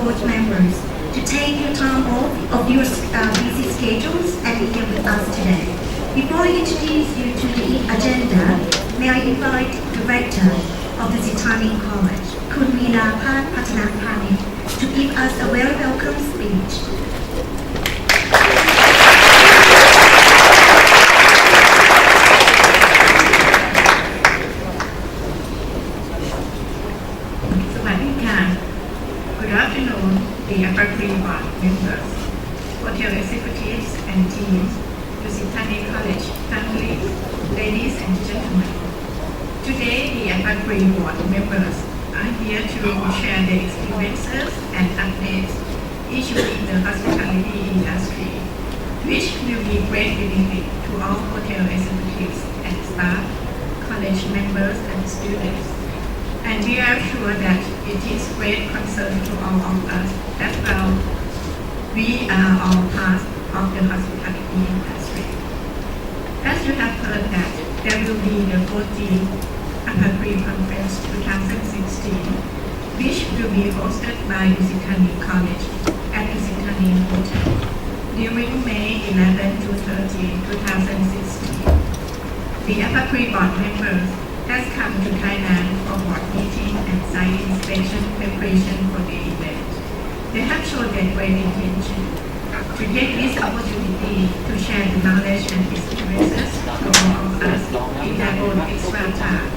board members to take your time off of your busy schedules and be here with us today. Before I introduce you to the agenda, may I invite the Rector of the Sitani College, Khun Veeraphat Pattanapanit, to give us a very welcome speech. Good afternoon, the faculty board members, hotel executives and teams, Sitani College families, ladies and gentlemen. Today, the faculty board members are here to share their experiences and updates issued in the hospitality industry, which will be great benefit to all hotel executives and staff, college members and students. And we are sure that it is great concern to all of us that we are all part of the hospitality industry. As you have heard that there will be the 14th Faculty Conference 2016, which will be hosted by the Sitani College at the Sitani Hotel during May 11 to 13, 2016. The faculty board members has come to Thailand for board meeting and site inspection preparation for the event. They have shown their great intention to take this opportunity to share the knowledge and experiences to all of us in their own extra time.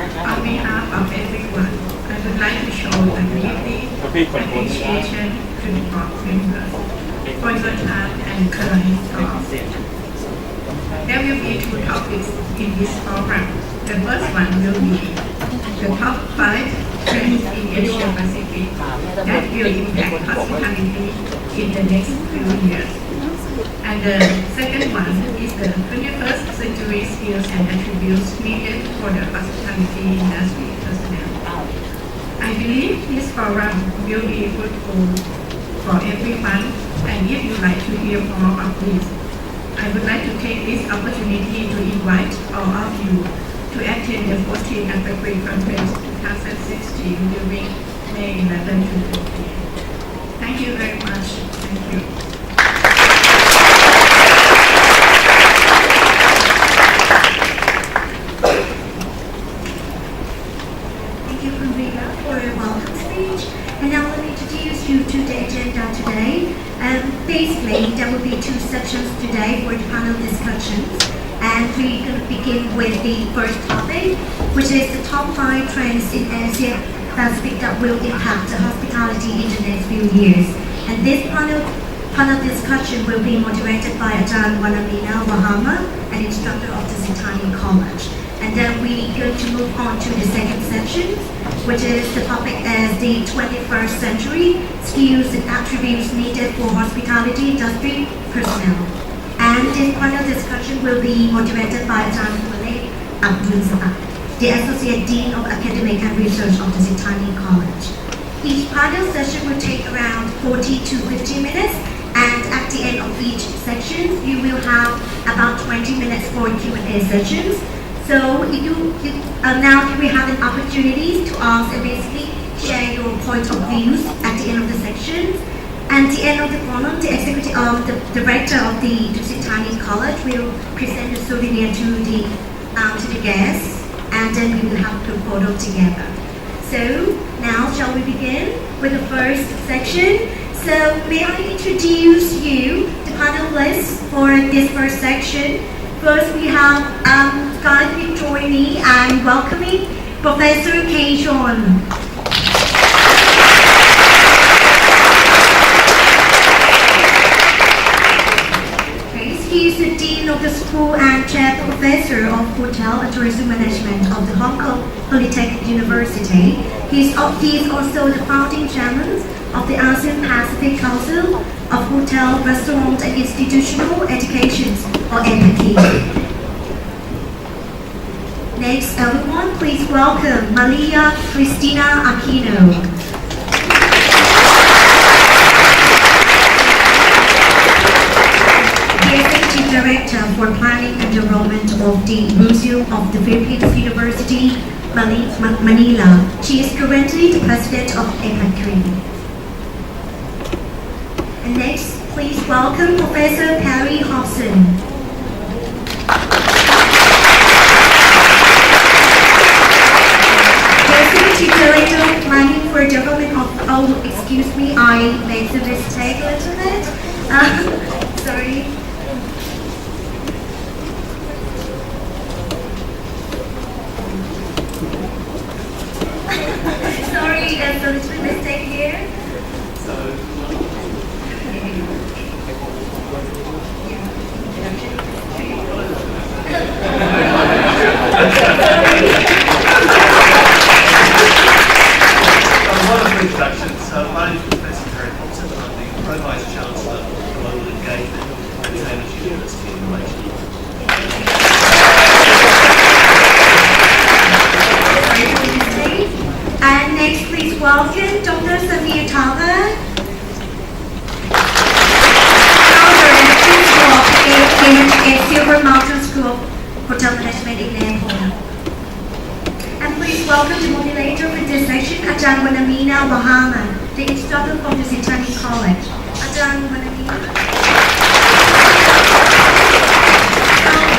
On behalf of everyone, I would like to show a deeply appreciation to the board members for your time and kind thoughts. There will be two topics in this program. The first one will be the top 5 trends in Asia Pacific that will impact hospitality in the next few years. And the second one is the 21st century skills and attributes needed for the hospitality industry personnel. I believe this forum will be fruitful for everyone, and if you'd like to hear more of this, I would like to take this opportunity to invite all of you to attend the 14th Faculty Conference 2016 during May 11 to 15. Thank you very much. Thank you. Thank you, Khun Veera, for your welcome speech. And now let me introduce you to the agenda today. Basically, there will be 2 sections today for the panel discussions. And we're going to begin with the first topic, which is the top 5 trends in Asia Pacific that will impact the hospitality in the next few years. And this panel discussion will be moderated by Ajahn Wanamina Wahama, an instructor of the Sitani College. And then we're going to move on to the second section, which is the topic as the 21st century skills and attributes needed for hospitality industry personnel. And this panel discussion will be moderated by Ajahn Khulek Abdul Samad, the Associate Dean of Academic and Research of the Sitani College. Each panel session will take around 40 to 50 minutes, and at the end of each section, you will have about 20 minutes for Q&A sessions. So now you will have an opportunity to ask and basically share your point of views at the end of the sections. And at the end of the forum, the director of the Sitani College will present a souvenir to the guests, and then we will have a photo together. So now shall we begin with the first section? So may I introduce you the panelists for this first section? First we have kindly join me and welcoming Professor Kay Chon. He is the Dean of the School and Chair Professor of Hotel and Tourism Management of the Hong Kong Polytechnic University. He is also the founding chairman of the ASEAN Pacific Council of Hotel, Restaurant and Institutional Education, or APEC. Next, everyone, please welcome Maria Cristina Aquino. Director for Planning and Development of the Museum of the Philippines University, Manila. She is currently the President of APEC. And next, please welcome Professor Perry Hobson. Director of Planning for Development of, oh, excuse me, I made a mistake a little bit. Sorry. Sorry, there's a little mistake here. Introductions. My name is Professor Perry Hobson. I'm the Pro Vice Chancellor of Global Engagement at Cambridge University in Malaysia. And next, please welcome Dr. Samir Tava, founder and principal at Silver Mountain School of Hotel Management in Nepal. And please welcome the moderator for this session, Ajahn Wanamina Muhammad, the instructor from the Sitani College. Ajahn Wanamina.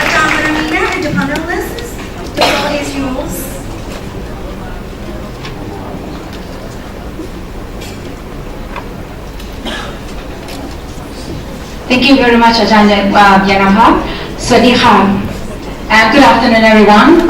Ajahn Wanamina and the panelists, the floor is yours. Thank you very much, Ajahn Yanapha. Swadika. And good afternoon, everyone.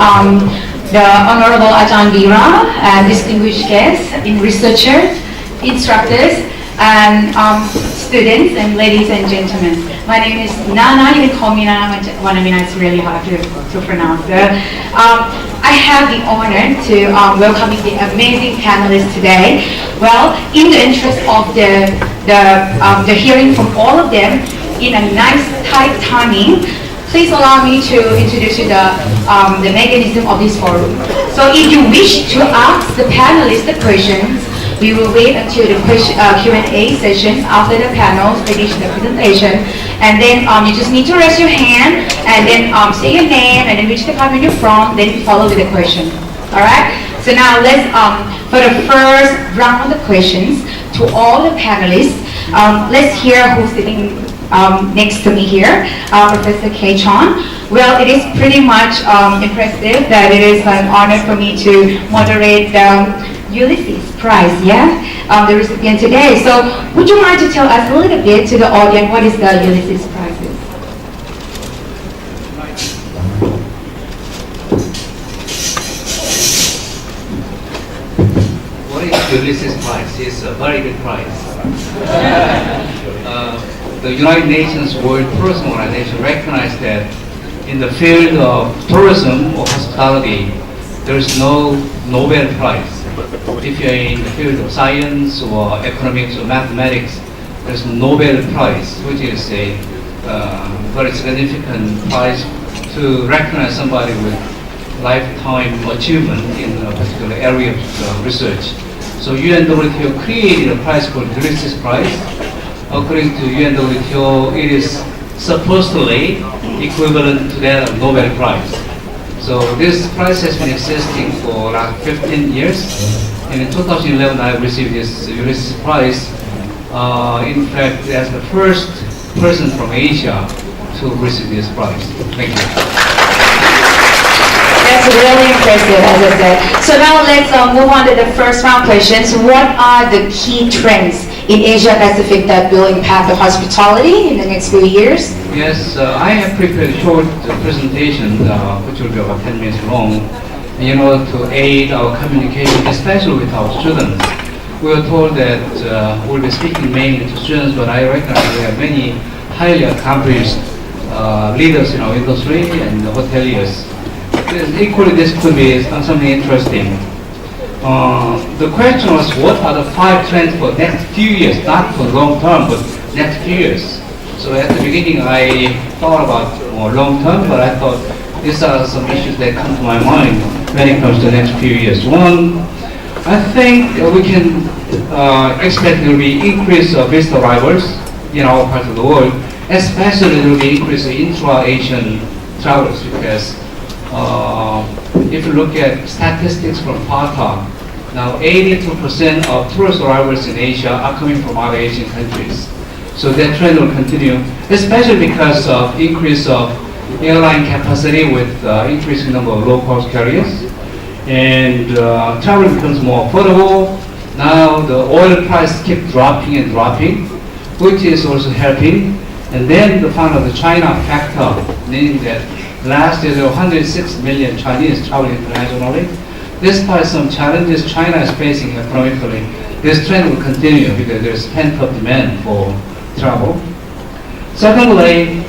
The Honorable Ajahn Veera, distinguished guests, researchers, instructors, and students, and ladies and gentlemen. My name is Nana. You can call me Nana Wanamina. It's really hard to pronounce. I have the honor to welcome the amazing panelists today. Well, in the interest of the hearing from all of them in a nice tight timing, please allow me to introduce you the mechanism of this forum. So if you wish to ask the panelists the questions, we will wait until the Q&A sessions after the panels finish the presentation. And then you just need to raise your hand and then say your name and then which department you're from, then you follow with the question. Alright? So now let's, for the first round of the questions to all the panelists, let's hear who's sitting next to me here, Professor Kay Chon. Well, it is pretty much impressive that it is an honor for me to moderate the Ulysses Prize, the recipient today. So, would you mind to tell us a little bit to the audience what is the Ulysses Prize? What is Ulysses Prize? It's a very good prize. The United Nations World Tourism Organization recognized that in the field of tourism or hospitality, there is no Nobel Prize. If you're in the field of science or economics or mathematics, there's Nobel Prize, which is a very significant prize to recognize somebody with lifetime achievement in a particular area of research. So UNWTO created a prize called Ulysses Prize. According to UNWTO, it is supposedly equivalent to that of Nobel Prize. So this prize has been existing for like 15 years. And in 2011, I received this Ulysses Prize. In fact, as the first person from Asia to receive this prize. Thank you. That's really impressive, as I said. So now let's move on to the first round questions. What are the key trends in Asia Pacific that will impact the hospitality in the next few years? Yes, I have prepared a short presentation, which will be about 10 minutes long, to aid our communication, especially with our students. We were told that we'll be speaking mainly to students, but I recognize we have many highly accomplished leaders in our industry and hoteliers. Equally, this could be something interesting. The question was, what are the 5 trends for next few years, not for long term, but next few years. So at the beginning, I thought about more long term, but I thought these are some issues that come to my mind when it comes to the next few years. One, I think we can expect there will be increase of visitor arrivals in our part of the world, especially there will be increase in intra-Asian travelers, because if you look at statistics from FATA, now 82% of tourist arrivals in Asia are coming from other Asian countries. So that trend will continue, especially because of increase of airline capacity with increasing number of low-cost carriers. And travel becomes more affordable. Now the oil price keep dropping and dropping, which is also helping. And then the final, the China factor, meaning that last year there were 106 million Chinese traveling internationally. Despite some challenges China is facing economically, this trend will continue because there's pent-up demand for travel. Secondly,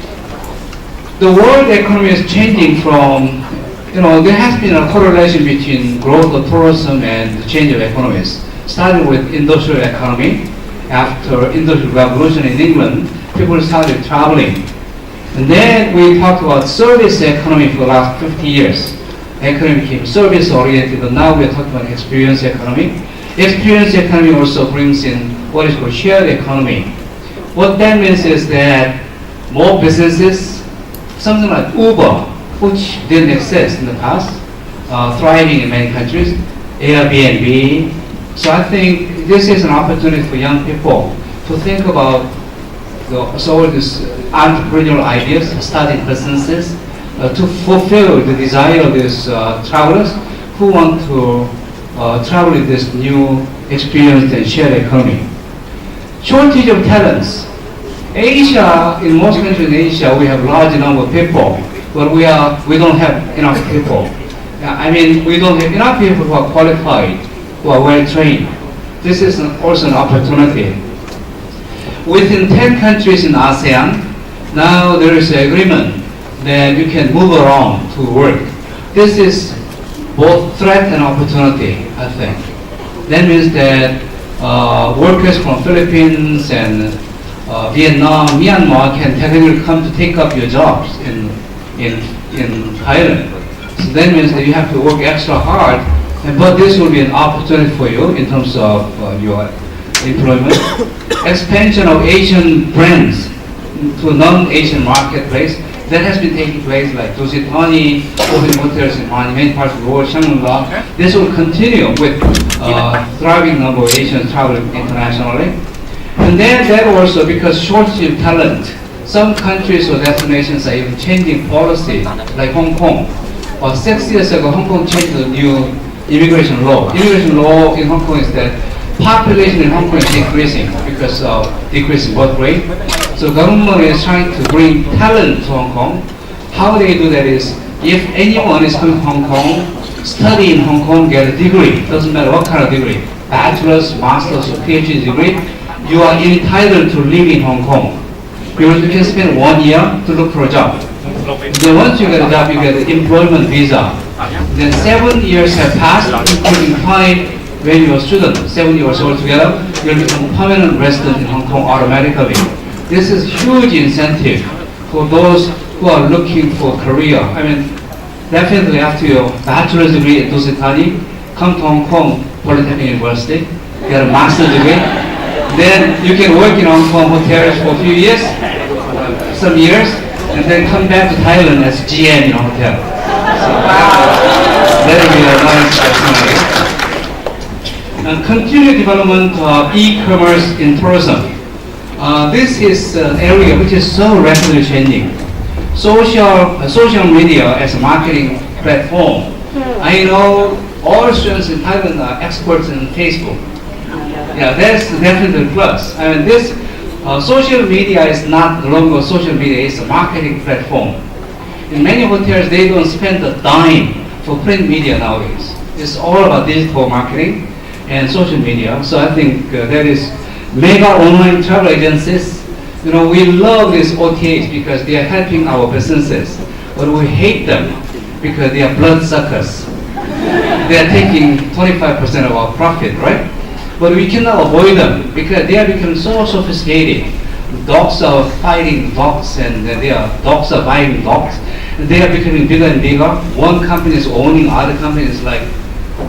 the world economy is changing from, there has been a correlation between growth of tourism and the change of economies. Starting with industrial economy, after industrial revolution in England, people started traveling. And then we talked about service economy for the last 50 years. Economy became service oriented, and now we're talking about experience economy. Experience economy also brings in what is called shared economy. What that means is that more businesses, something like Uber, which didn't exist in the past, thriving in many countries, Airbnb. So I think this is an opportunity for young people to think about these entrepreneurial ideas, starting businesses, to fulfill the desire of these travelers who want to travel in this new experience and shared economy. Shortage of talents. Asia, in most countries in Asia, we have large number of people, but we don't have enough people. We don't have enough people who are qualified, who are well trained. This is also an opportunity. Within 10 countries in ASEAN, now there is an agreement that you can move around to work. This is both threat and opportunity, I think. That means that workers from Philippines and Vietnam, Myanmar can technically come to take up your jobs in Thailand. So that means that you have to work extra hard, but this will be an opportunity for you in terms of your employment. Expansion of Asian brands to non-Asian marketplace, that has been taking place, like Dusit Thani, opening hotels in many parts of the world, Shangri-La. This will continue with thriving number of Asians traveling internationally. And then that also, because shortage of talent, some countries or destinations are even changing policy, like Hong Kong. 6 years ago, Hong Kong changed the new immigration law. Immigration law in Hong Kong is that population in Hong Kong is decreasing because of decreasing birth rate. So government is trying to bring talent to Hong Kong. How they do that is, if anyone is coming to Hong Kong, study in Hong Kong, get a degree, doesn't matter what kind of degree, bachelor's, master's, or PhD degree, you are entitled to live in Hong Kong. Because you can spend 1 year to look for a job. Then once you get a job, you get an employment visa. Then 7 years have passed, including 5 when you're a student, 7 years altogether, you'll become permanent resident in Hong Kong automatically. This is huge incentive for those who are looking for career. Definitely after your bachelor's degree at Dusit Thani, come to Hong Kong Polytechnic University, get a master's degree. Then you can work in Hong Kong hotels for a few years, some years, and then come back to Thailand as GM in a hotel. So that will be a nice opportunity. And continued development of e-commerce in tourism. This is an area which is so rapidly changing. Social media as a marketing platform. I know all students in Thailand are experts in Facebook. Yeah, that's definitely a plus. This social media is not longer social media, it's a marketing platform. In many hotels, they don't spend a dime for print media nowadays. It's all about digital marketing and social media. So I think that is mega online travel agencies. We love these OTAs because they are helping our businesses, but we hate them because they are blood suckers. They are taking 25% of our profit, right? But we cannot avoid them because they are becoming so sophisticated. Dogs are fighting dogs, and dogs are buying dogs. And they are becoming bigger and bigger. One company is owning other companies like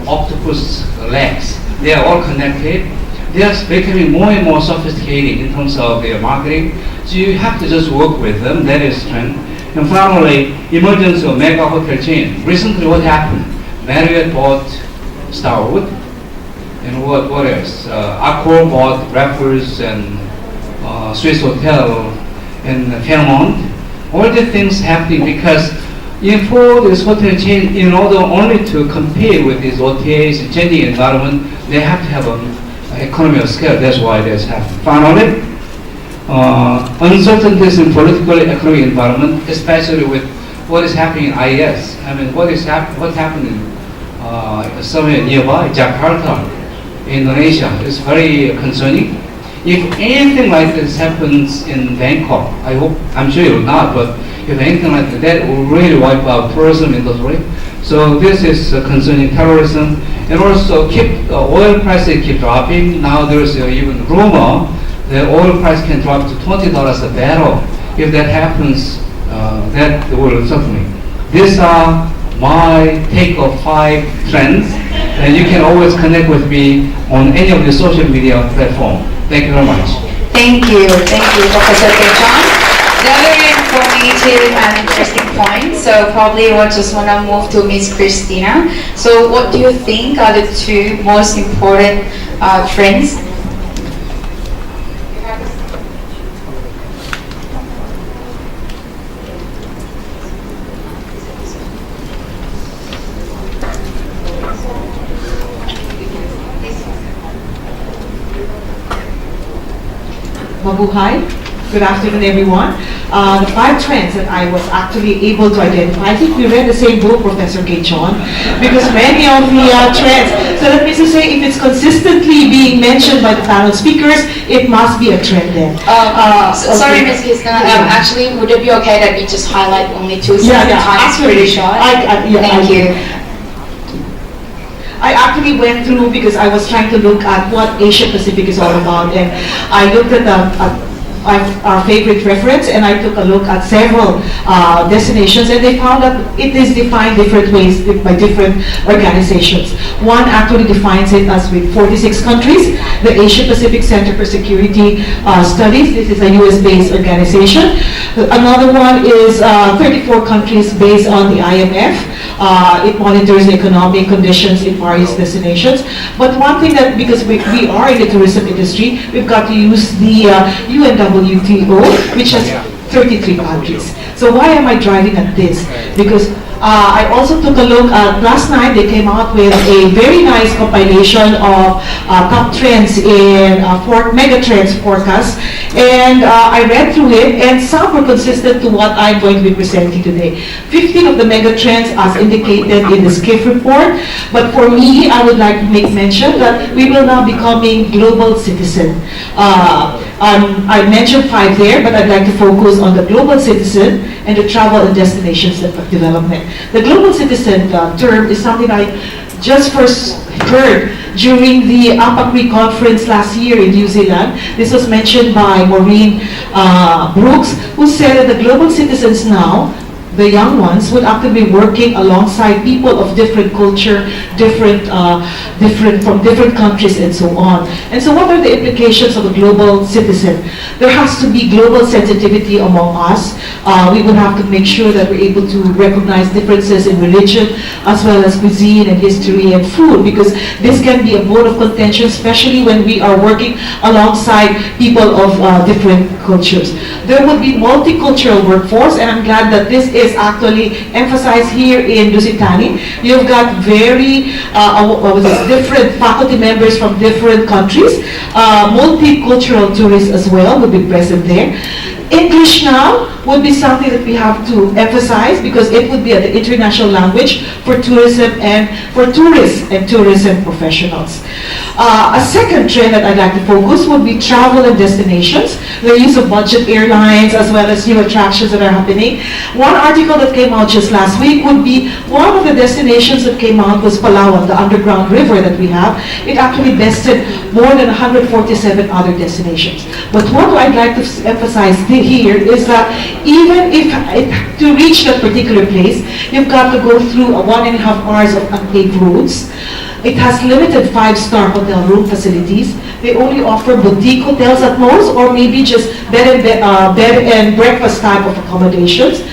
octopus legs. They are all connected. They are becoming more and more sophisticated in terms of their marketing. So you have to just work with them. That is trend. And finally, emergence of mega hotel chain. Recently, what happened? Marriott bought Starwood. And what else? Accor bought Raffles and Swiss Hotel in Fairmont. All these things happening because for this hotel chain, in order only to compete with these OTAs and changing environment, they have to have an economy of scale. That's why this happened. Finally, uncertainties in political economic environment, especially with what is happening in IS. I mean, what happening somewhere nearby, Jakarta, Indonesia, is very concerning. If anything like this happens in Bangkok, I'm sure it will not, but if anything like that will really wipe out tourism industry. So this is concerning terrorism, and also oil prices keep dropping. Now there is even rumor that oil price can drop to $20 a barrel. If that happens, that will certainly. These are my take of 5 trends, and you can always connect with me on any of the social media platform. Thank you very much. Thank you, Professor Kechon. Very informative and interesting point. So probably we'll just want to move to Ms. Christina. So what do you think are the 2 most important trends? Mabuhay. Good afternoon, everyone. The 5 trends that I was actually able to identify, I think we read the same book, Professor Kechon, because many of the trends, so that means to say if it's consistently being mentioned by the panel speakers, it must be a trend then. Sorry, Ms. Christina, actually, would it be okay that we just highlight only 2 since the time is pretty short? Thank you. I actually went through because I was trying to look at what Asia Pacific is all about, and I looked at our favorite reference, and I took a look at several destinations, and they found that it is defined different ways by different organizations. One actually defines it as with 46 countries, the Asia Pacific Center for Security Studies. This is a US-based organization. Another one is 34 countries based on the IMF. It monitors the economic conditions in various destinations. But one thing that, because we are in the tourism industry, we've got to use the UNWTO, which has 33 countries. So why am I driving at this? Because I also took a look at, last night they came out with a very nice compilation of top trends in mega trends forecast, and I read through it, and some were consistent to what I'm going to be presenting today. 15 of the mega trends as indicated in the SCIF report, but for me, I would like to make mention that we will now becoming global citizen. I mentioned 5 there, but I'd like to focus on the global citizen and the travel and destinations development. The global citizen term is something I just first heard during the APAC conference last year in New Zealand. This was mentioned by Maureen Brooks, who said that the global citizens now, the young ones, would actively be working alongside people of different culture, from different countries and so on. And so what are the implications of a global citizen? There has to be global sensitivity among us. We would have to make sure that we're able to recognize differences in religion as well as cuisine and history and food, because this can be a bone of contention, especially when we are working alongside people of different cultures. There would be multicultural workforce, and I'm glad that this is actually emphasized here in Lusitani. You've got very different faculty members from different countries. Multicultural tourists as well will be present there. English now would be something that we have to emphasize, because it would be the international language for tourism and for tourists and tourism professionals. A second trend that I'd like to focus would be travel and destinations, the use of budget airlines as well as new attractions that are happening. One article that came out just last week would be one of the destinations that came out was Palawan, the underground river that we have. It actually bested more than 147 other destinations. But what I'd like to emphasize here is that even if to reach that particular place, you've got to go through 1.5 hours of unpaved roads. It has limited 5-star hotel room facilities. They only offer boutique hotels at most, or maybe just bed and breakfast type of accommodations.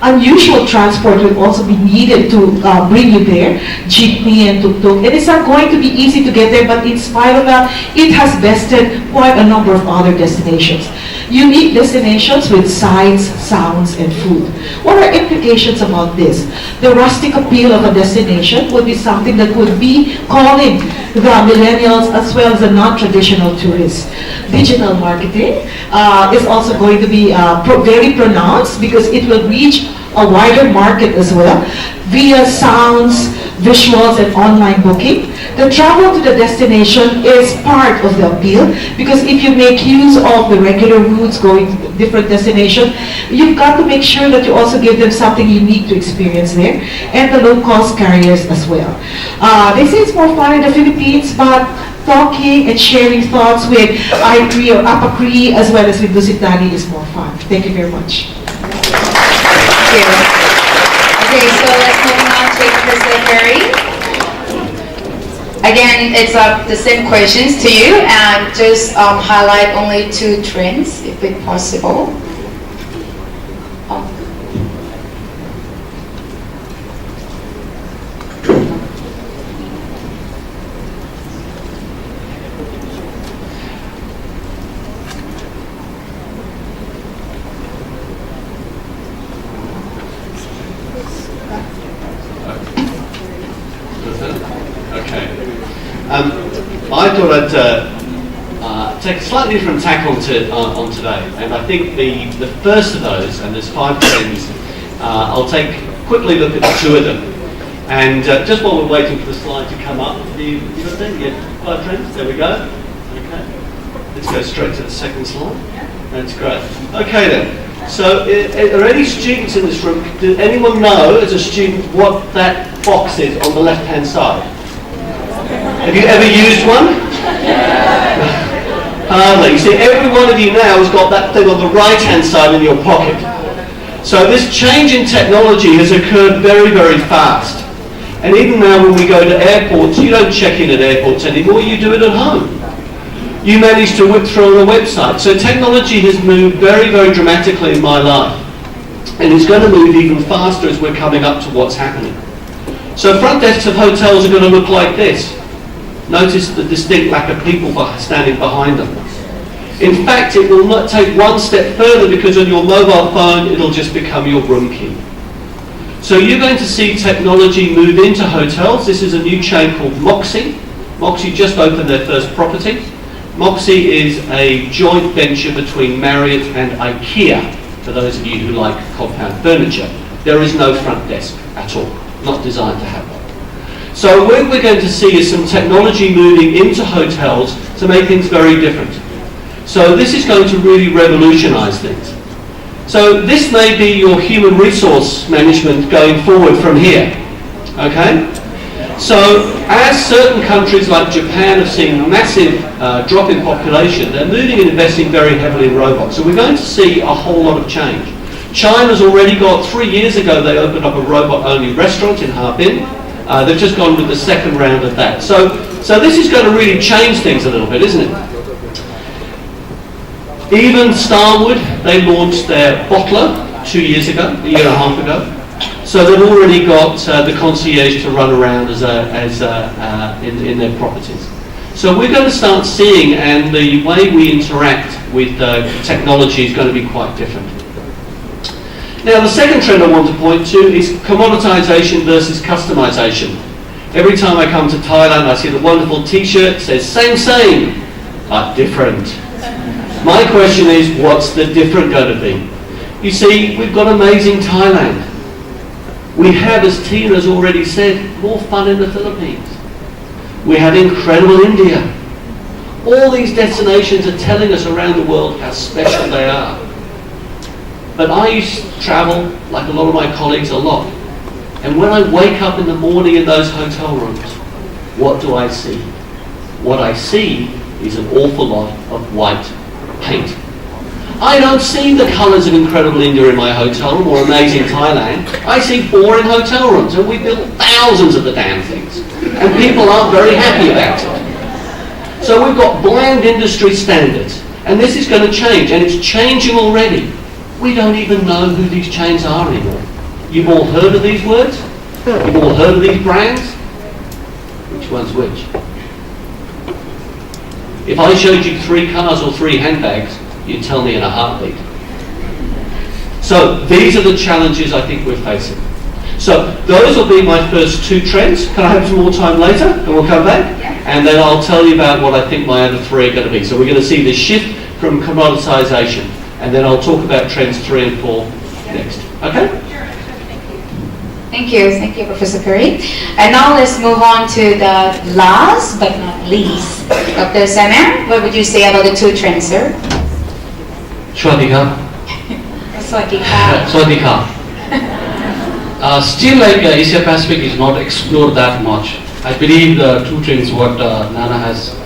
unusual transport will also be needed to bring you there, jeepney and tuk-tuk. And it's not going to be easy to get there, but in spite of that, it has bested quite a number of other destinations. Unique destinations with sights, sounds, and food. What are implications about this? The rustic appeal of a destination would be something that would be calling the millennials as well as the non-traditional tourists. Digital marketing is also going to be very pronounced because it will reach a wider market as well via sounds, visuals, and online booking. The travel to the destination is part of the appeal because if you make use of the regular routes going to different destinations, you've got to make sure that you also give them something unique to experience there, and the low-cost carriers as well. They say it's more fun in the Philippines, but talking and sharing thoughts with iCree or APACree as well as with Lusitani is more fun. Thank you very much. Thank you. Okay, so let's move on to President Harry. Again, it's the same questions to you, and just highlight only 2 trends, if it's possible. I thought I'd take a slightly different tack on today, and I think the first of those, and there's 5 trends, I'll take a quickly look at the 2 of them. And just while we're waiting for the slide to come up, you got that? Yeah, 5 trends, there we go. Okay, let's go straight to the second slide. That's great. Okay then, so are any students in this room, does anyone know as a student what that box is on the left-hand side? Have you ever used one? Hardly. You see, every one of you now has got that thing on the right-hand side in your pocket. So this change in technology has occurred very, very fast. And even now when we go to airports, you don't check in at airports anymore, you do it at home. You manage to whip through on a website. So technology has moved very, very dramatically in my life. And it's going to move even faster as we're coming up to what's happening. So front desks of hotels are going to look like this. Notice the distinct lack of people standing behind them. In fact, it will not take one step further because on your mobile phone, it'll just become your room key. So you're going to see technology move into hotels. This is a new chain called Moxy. Moxy just opened their first property. Moxy is a joint venture between Marriott and IKEA, for those of you who like compound furniture. There is no front desk at all, not designed to have one. So what we're going to see is some technology moving into hotels to make things very different. So this is going to really revolutionize things. So this may be your human resource management going forward from here, okay? So as certain countries like Japan have seen a massive drop in population, they're moving and investing very heavily in robots. So we're going to see a whole lot of change. China's already got, 3 years ago, they opened up a robot-only restaurant in Harbin. They've just gone with the second round of that. So this is going to really change things a little bit, isn't it? Even Starwood, they launched their bottler 2 years ago, a year and a half ago. So they've already got the concierge to run around in their properties. So we're going to start seeing, and the way we interact with technology is going to be quite different. Now the second trend I want to point to is commoditization versus customization. Every time I come to Thailand, I see the wonderful t-shirt that says same, but different. My question is, what's the different going to be? You see, we've got amazing Thailand. We have, as Tina has already said, more fun in the Philippines. We have incredible India. All these destinations are telling us around the world how special they are. But I used to travel, like a lot of my colleagues, a lot. And when I wake up in the morning in those hotel rooms, what do I see? What I see is an awful lot of white paint. I don't see the colours of incredible India in my hotel room or amazing Thailand. I see boring hotel rooms, and we built thousands of the damn things. And people aren't very happy about it. So we've got bland industry standards. And this is going to change, and it's changing already. We don't even know who these chains are anymore. You've all heard of these words? You've all heard of these brands? Which one's which? If I showed you 3 cars or 3 handbags, you'd tell me in a heartbeat. So these are the challenges I think we're facing. So those will be my first 2 trends. Can I have some more time later and we'll come back? And then I'll tell you about what I think my other 3 are going to be. So we're going to see the shift from commoditization, and then I'll talk about trends 3 and 4 next. Okay? Thank you, Professor Perry. And now let's move on to the last but not least. Dr. Samer, what would you say about the 2 trends, sir? Shwadika. Swadika. Swadika. Still, like Asia Pacific is not explored that much. I believe the 2 trends what Nana has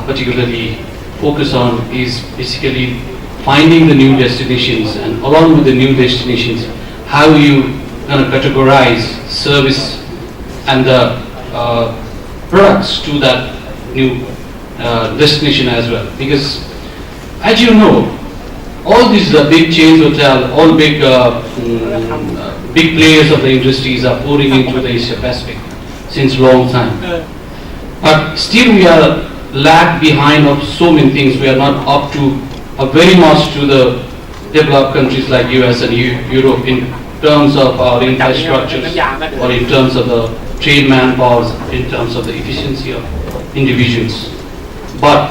particularly focused on is basically finding the new destinations, and along with the new destinations, how you going to categorize service and the products to that new destination as well. Because as you know, all these big chains hotel, all big big players of the industries are pouring into the Asia Pacific since long time. But still we are lag behind of so many things. We are not up to very much to the developed countries like US and Europe in terms of our infrastructures, or in terms of the trained manpower, in terms of the efficiency of individuals. But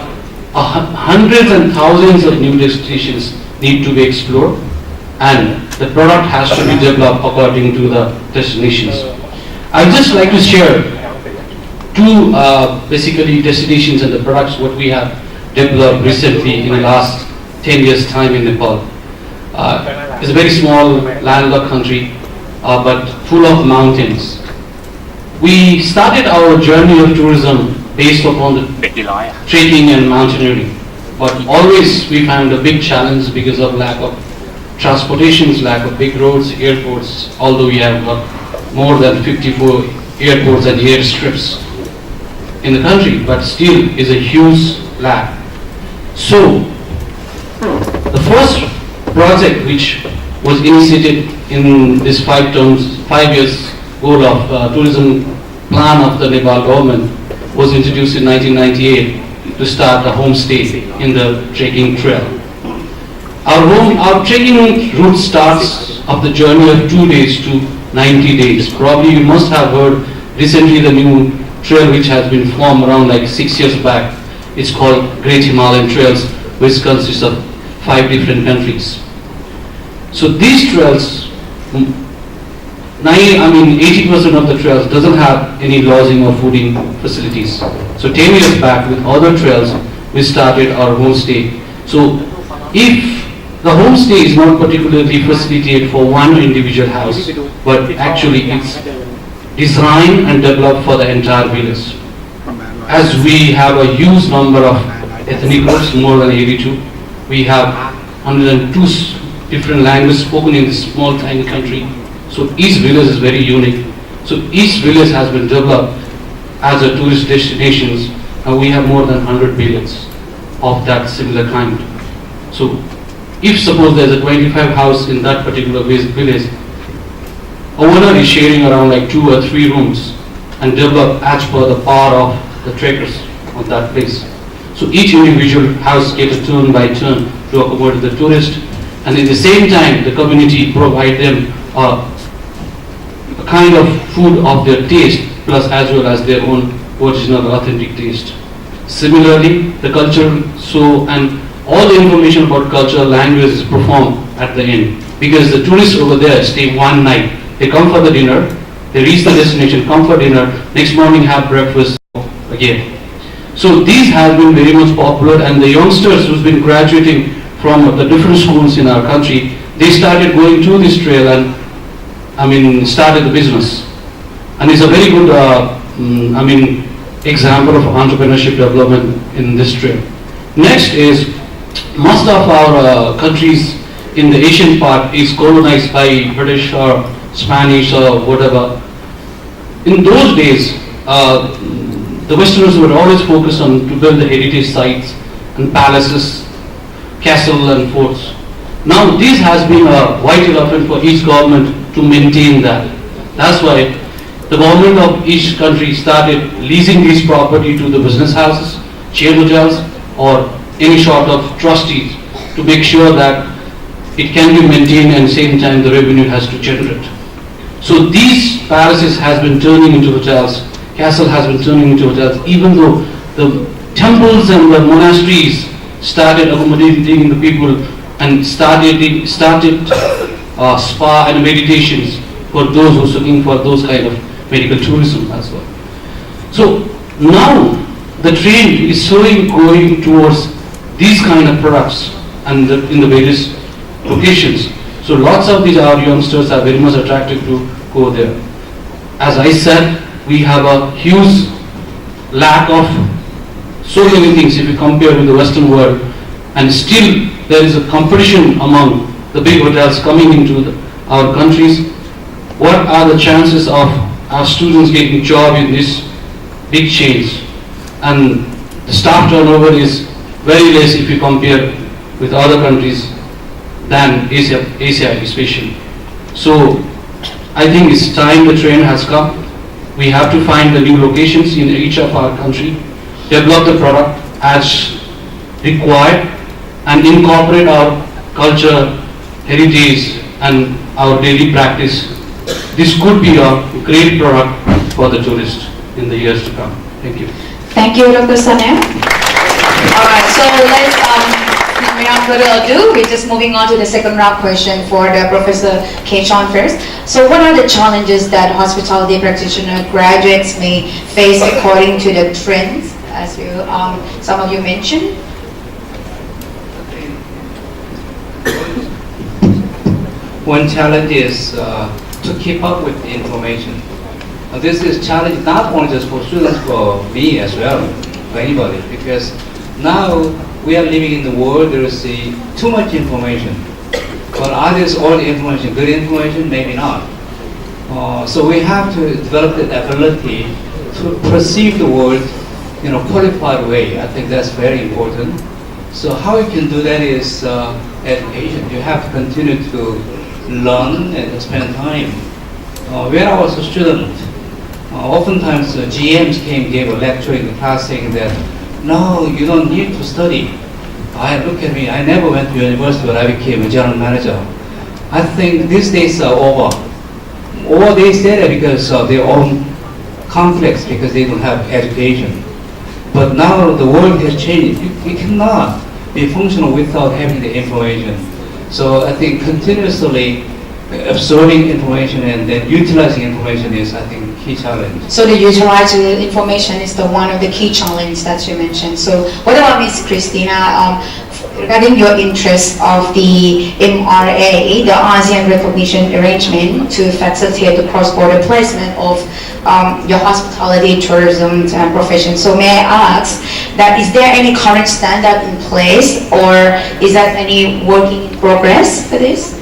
hundreds and thousands of new destinations need to be explored, and the product has to be developed according to the destinations. I'd just like to share 2 basically destinations and the products what we have developed recently in the last 10 years time in Nepal. It's a very small landlocked country, but full of mountains. We started our journey of tourism based upon the trekking and mountaineering, but always we found a big challenge because of lack of transportations, lack of big roads, airports, although we have got more than 54 airports and airstrips in the country, but still is a huge lack. So the first project which was initiated in this 5 years goal of tourism plan of the Nepal government was introduced in 1998 to start the homestay in the trekking trail. Our trekking route starts of the journey of 2 days to 90 days. Probably you must have heard recently the new trail which has been formed around like 6 years back. It's called Great Himalayan Trails, which consists of 5 different countries. So these trails, 80% of the trails doesn't have any lodging or fooding facilities. So 10 years back with other trails, we started our homestay. So if the homestay is not particularly facilitated for one individual house, but actually it's designed and developed for the entire village. As we have a huge number of ethnic groups, more than 82, we have 102 different languages spoken in this small tiny country. So each village is very unique. So each village has been developed as a tourist destination, and we have more than 100 villages of that similar kind. So if suppose there's a 25 house in that particular village, owner is sharing around like 2 or 3 rooms and develop as per the power of the trekkers of that place. So each individual house gets a turn by turn to accommodate the tourist, and at the same time the community provide them a kind of food of their taste, plus as well as their own original authentic taste. Similarly, the cultural show and all the information about culture, language is performed at the end, because the tourists over there stay 1 night. They come for the dinner, they reach the destination, come for dinner, next morning have breakfast again. So these have been very much popular, and the youngsters who's been graduating from the different schools in our country, they started going to this trail and started the business. And it's a very good example of entrepreneurship development in this trail. Next is, most of our countries in the Asian part is colonized by British or Spanish or whatever. In those days, the Westerners were always focused on to build the heritage sites and palaces, castles and forts. Now this has been a white elephant for each government to maintain that. That's why the government of each country started leasing this property to the business houses, chain hotels, or any sort of trustees to make sure that it can be maintained and at the same time the revenue has to generate. So these palaces has been turning into hotels, castle has been turning into hotels, even though the temples and the monasteries started accommodating the people and started spa and meditations for those who are looking for those kind of medical tourism as well. So now the trend is slowly going towards these kind of products and in the various locations. So lots of these our youngsters are very much attracted to go there. As I said, we have a huge lack of so many things if you compare with the Western world, and still there is a competition among the big hotels coming into our countries. What are the chances of our students getting a job in these big chains? And the staff turnover is very less if you compare with other countries than Asia especially. So I think it's time the train has come. We have to find the new locations in each of our country, develop the product as required, and incorporate our culture, heritage, and our daily practice. This could be a great product for the tourist in the years to come. Thank you. Thank you, Dr. Sanem. All right, so let's, without further ado, we're just moving on to the second round question for the Professor Kechon first. So what are the challenges that hospitality practitioner graduates may face according to the trends, as you, some of you mentioned? One challenge is to keep up with the information. This is challenge not only just for students, for me as well, for anybody, because now we are living in the world, there is too much information. For others, all the information, good information, maybe not. So we have to develop the ability to perceive the world in a qualified way. I think that's very important. So how you can do that is education. You have to continue to learn and spend time. When I was a student, oftentimes GMs gave a lecture in the class saying that, no, you don't need to study. Look at me, I never went to university, but I became a general manager. I think these days are over. Or they say that because of their own complex, because they don't have education. But now the world has changed. You cannot be functional without having the information. So I think continuously absorbing information and then utilizing information is, I think, key challenge. So the utilizing information is the one of the key challenges that you mentioned. So what about Ms. Christina, regarding your interest of the MRA, the ASEAN Recognition Arrangement to facilitate the cross-border placement of your hospitality, tourism profession. So may I ask that is there any current standard in place, or is that any work in progress for this?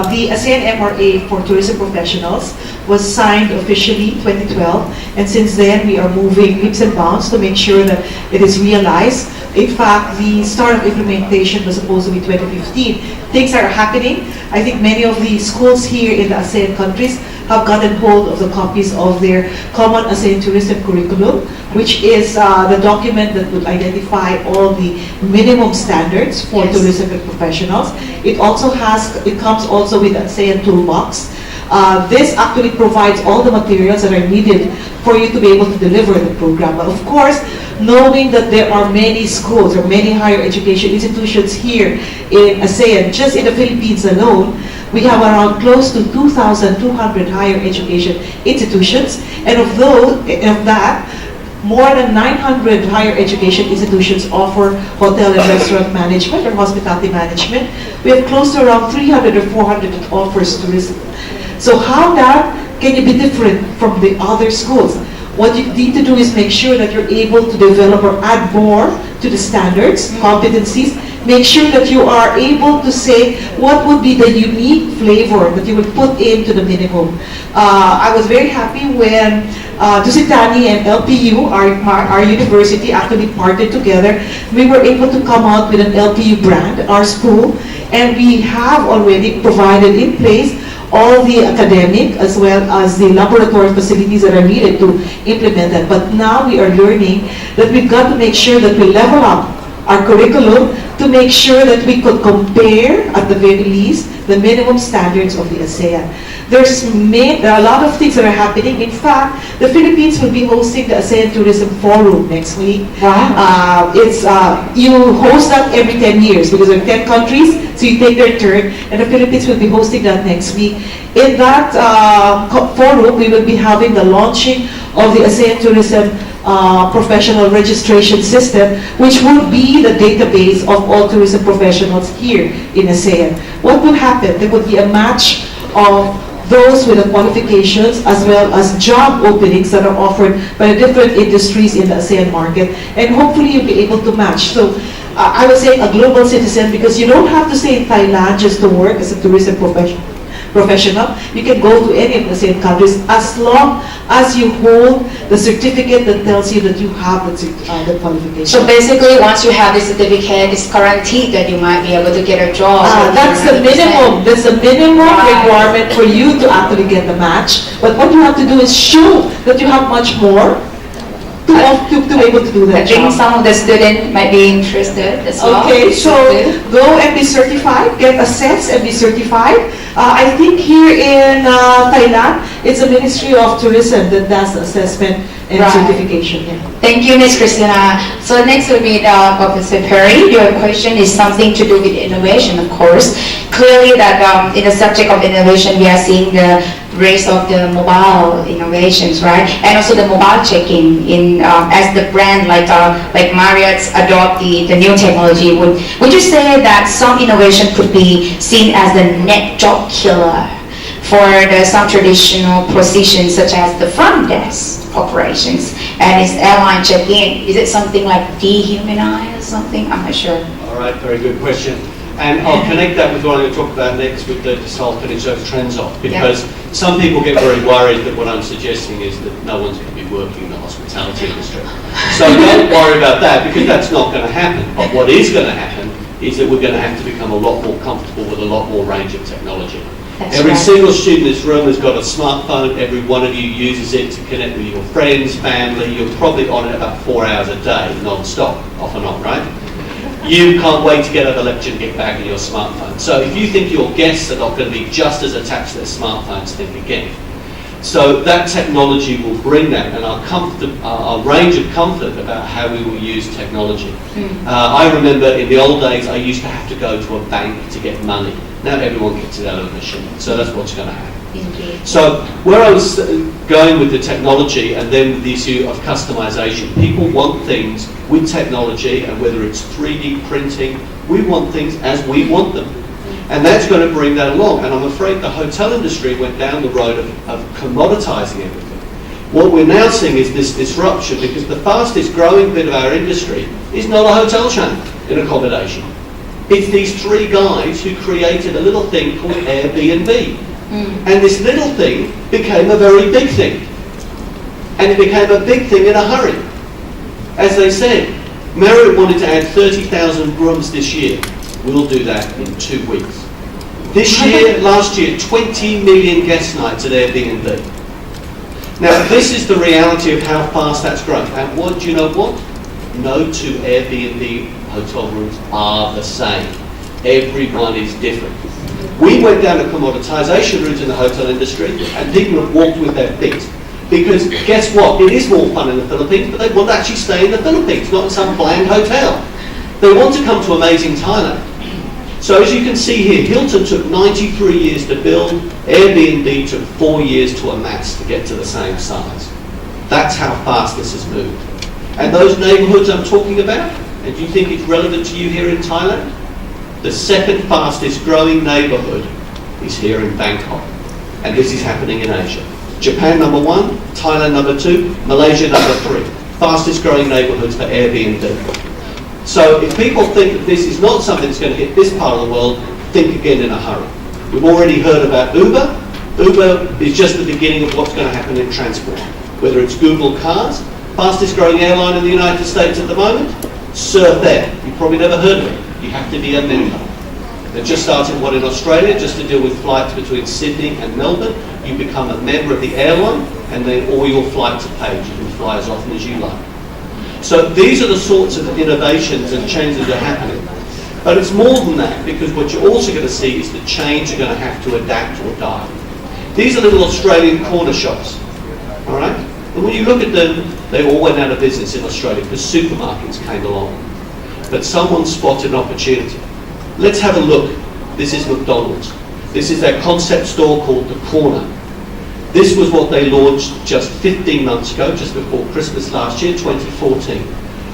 The ASEAN MRA for tourism professionals was signed officially 2012, and since then we are moving leaps and bounds to make sure that it is realized. In fact, the start of implementation was supposed to be 2015. Things are happening. I think many of the schools here in the ASEAN countries have gotten hold of the copies of their Common ASEAN Tourism Curriculum, which is the document that would identify all the minimum standards for tourism professionals. It also comes also with the ASEAN Toolbox. This actually provides all the materials that are needed for you to be able to deliver the program. But of course, knowing that there are many schools or many higher education institutions here in ASEAN, just in the Philippines alone, we have around close to 2,200 higher education institutions, and of that, more than 900 higher education institutions offer hotel and restaurant management or hospitality management. We have close to around 300 or 400 that offers tourism. So how that can you be different from the other schools? What you need to do is make sure that you're able to develop or add more to the standards, competencies. Make sure that you are able to say what would be the unique flavor that you would put into the minimum. I was very happy when Dusitani and LPU, our university, actually partnered together. We were able to come out with an LPU brand, our school, and we have already provided in place all the academic as well as the laboratory facilities that are needed to implement that. But now we are learning that we've got to make sure that we level up our curriculum to make sure that we could compare, at the very least, the minimum standards of the ASEAN. There are a lot of things that are happening. In fact, the Philippines will be hosting the ASEAN Tourism Forum next week. Wow. You host that every 10 years because there are 10 countries, so you take their turn, and the Philippines will be hosting that next week. In that forum, we will be having the launching of the ASEAN Tourism professional registration system, which will be the database of all tourism professionals here in ASEAN. What will happen? There would be a match of those with the qualifications as well as job openings that are offered by the different industries in the ASEAN market, and hopefully you'll be able to match. So I would say a global citizen, because you don't have to stay in Thailand just to work as a tourism professional. You can go to any of the ASEAN countries as long as you hold the certificate that tells you that you have the qualification. So basically, once you have the certificate, it's guaranteed that you might be able to get a job. That's the minimum. That's the minimum requirement for you to actually get the match. But what you have to do is show that you have much more to be able to do that I think job. some of the students might be interested as well. Okay, so go and be certified, get assessed and be certified. I think here in Thailand, it's the Ministry of Tourism that does the assessment and Right. certification. Yeah. Thank you, Ms. Christina. So next will be Professor Perry. Your question is something to do with innovation, of course. Clearly that in the subject of innovation, we are seeing the rise of the mobile innovations, right? And also the mobile check-in in as the brand like Marriott's adopt the new technology. Would you say that some innovation could be seen as the net job killer for some traditional positions such as the front desk operations and its airline check-in? Is it something like dehumanized or something? I'm not sure. All right, very good question. And I'll connect that with what I'm going to talk about next with the whole finish those trends off, because some people get very worried that what I'm suggesting is that no one's going to be working in the hospitality industry. So don't worry about that, because that's not going to happen. But what is going to happen is that we're going to have to become a lot more comfortable with a lot more range of technology. That's Every right. single student in this room has got a smartphone. Every one of you uses it to connect with your friends, family. You're probably on it about 4 hours a day, non-stop, off and on, right? You can't wait to get out of the lecture and get back on your smartphone. So if you think your guests are not going to be just as attached to their smartphones, think again. So that technology will bring that, and our range of comfort about how we will use technology. I remember in the old days, I used to have to go to a bank to get money. Now everyone gets it out of the machine. So that's what's going to happen. Indeed. So where I was going with the technology, and then with the issue of customization, people want things with technology, and whether it's 3D printing, we want things as we want them. And that's going to bring that along. And I'm afraid the hotel industry went down the road of commoditizing everything. What we're now seeing is this disruption, because the fastest growing bit of our industry is not a hotel chain in accommodation. It's these three guys who created a little thing called Airbnb. And this little thing became a very big thing. And it became a big thing in a hurry. As they said, Marriott wanted to add 30,000 rooms this year. We'll do that in 2 weeks. This year, last year, 20 million guest nights at Airbnb. Now, this is the reality of how fast that's grown. And what do you know what? No two Airbnb hotel rooms are the same. Everyone is different. We went down a commoditization route in the hotel industry, and people have walked with their feet. Because guess what? It is more fun in the Philippines, but they want to actually stay in the Philippines, not in some bland hotel. They want to come to amazing Thailand. So as you can see here, Hilton took 93 years to build, Airbnb took 4 years to amass to get to the same size. That's how fast this has moved. And those neighborhoods I'm talking about, and do you think it's relevant to you here in Thailand? The second fastest growing neighborhood is here in Bangkok. And this is happening in Asia. Japan number 1, Thailand number 2, Malaysia number 3. Fastest growing neighborhoods for Airbnb. So if people think that this is not something that's going to hit this part of the world, think again in a hurry. We've already heard about Uber. Uber is just the beginning of what's going to happen in transport. Whether it's Google Cars, fastest growing airline in the United States at the moment, Surf Air. You've probably never heard of it. You have to be a member. They've just started one in Australia just to deal with flights between Sydney and Melbourne. You become a member of the airline and then all your flights are paid. You can fly as often as you like. So these are the sorts of innovations and changes that are happening. But it's more than that, because what you're also going to see is that change are going to have to adapt or die. These are little Australian corner shops, all right? And when you look at them, they all went out of business in Australia because supermarkets came along. But someone spotted an opportunity. Let's have a look. This is McDonald's. This is their concept store called The Corner. This was what they launched just 15 months ago, just before Christmas last year, 2014.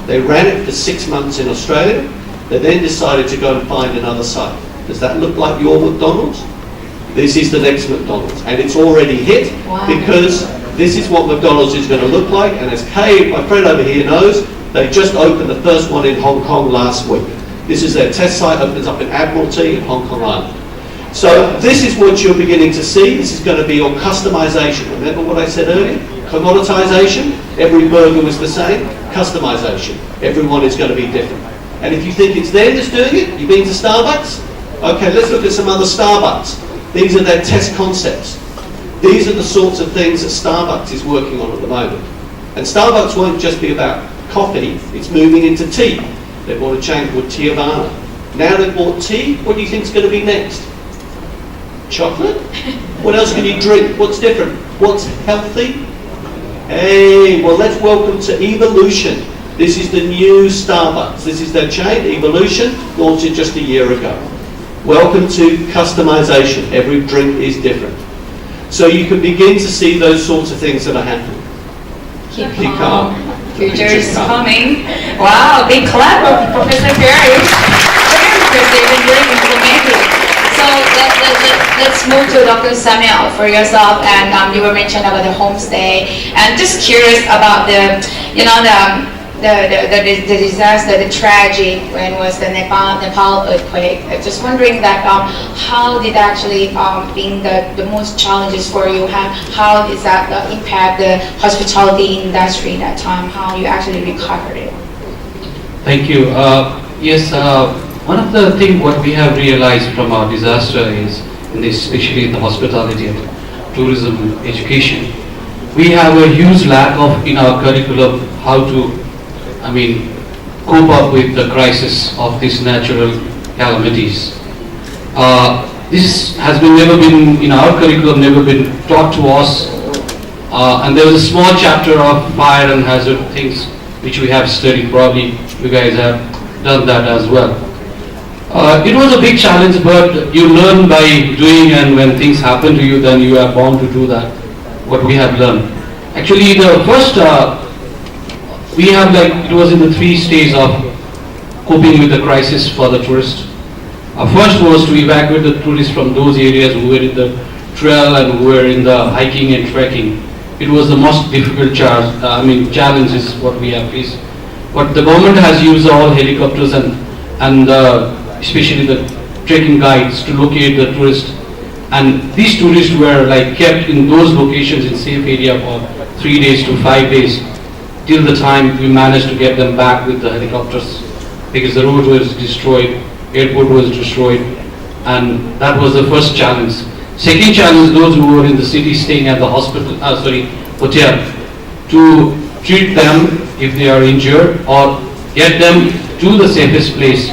They ran it for 6 months in Australia. They then decided to go and find another site. Does that look like your McDonald's? This is the next McDonald's, and it's already hit. Wow. Because this is what McDonald's is going to look like, and as Kay, my friend over here, knows, they just opened the first one in Hong Kong last week. This is their test site, opens up in Admiralty in Hong Kong Island. So this is what you're beginning to see. This is going to be your customization. Remember what I said earlier? Commoditization, every burger was the same. Customization, everyone is going to be different. And if you think it's them that's doing it, you've been to Starbucks? Okay, let's look at some other Starbucks. These are their test concepts. These are the sorts of things that Starbucks is working on at the moment. And Starbucks won't just be about coffee, it's moving into tea. They bought a chain called Teavana. Now they've bought tea, what do you think is going to be next? Chocolate? What else can you drink? What's different? What's healthy? Hey, well, let's welcome to Evolution. This is the new Starbucks. This is their chain, Evolution, launched it just a year ago. Welcome to customization. Every drink is different. So you can begin to see those sorts of things that are happening. Keep calm. Future is coming. Wow, big clap of Professor Perry. Very impressive and very informative. So let's move to Dr. Samuel for yourself. And you were mentioned about the homestay. And just curious about the disaster, the tragic when was the Nepal earthquake. I'm just wondering that how did actually being the most challenges for you, how does that impact the hospitality industry that time, how you actually recovered it? Thank you. Yes, one of the things what we have realized from our disaster is, especially in the hospitality and tourism education, we have a huge lack of in our curriculum how to cope up with the crisis of these natural calamities. This has never been in our curriculum, never been taught to us. And there was a small chapter of fire and hazard things which we have studied. Probably you guys have done that as well. It was a big challenge, but you learn by doing, and when things happen to you, then you are bound to do that, what we have learned. Actually, the first we have it was in the 3 stages of coping with the crisis for the tourists. First was to evacuate the tourists from those areas who were in the trail and who were in the hiking and trekking. It was the most difficult challenge is what we have faced. But the government has used all helicopters and especially the trekking guides to locate the tourists. And these tourists were kept in those locations in safe area for 3 days to 5 days. Till the time we managed to get them back with the helicopters, because the road was destroyed, airport was destroyed, and that was the first challenge. Second challenge, those who were in the city staying at the hotel, to treat them if they are injured or get them to the safest place.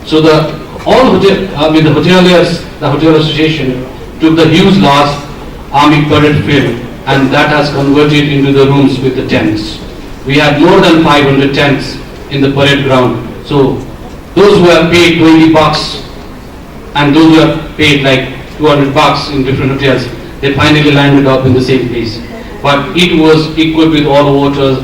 So the hoteliers, the hotel association took the huge large army parade field, and that has converted into the rooms with the tents. We had more than 500 tents in the parade ground. So those who have paid $20 and those who have paid $200 in different hotels, they finally landed up in the same place. But it was equipped with all water,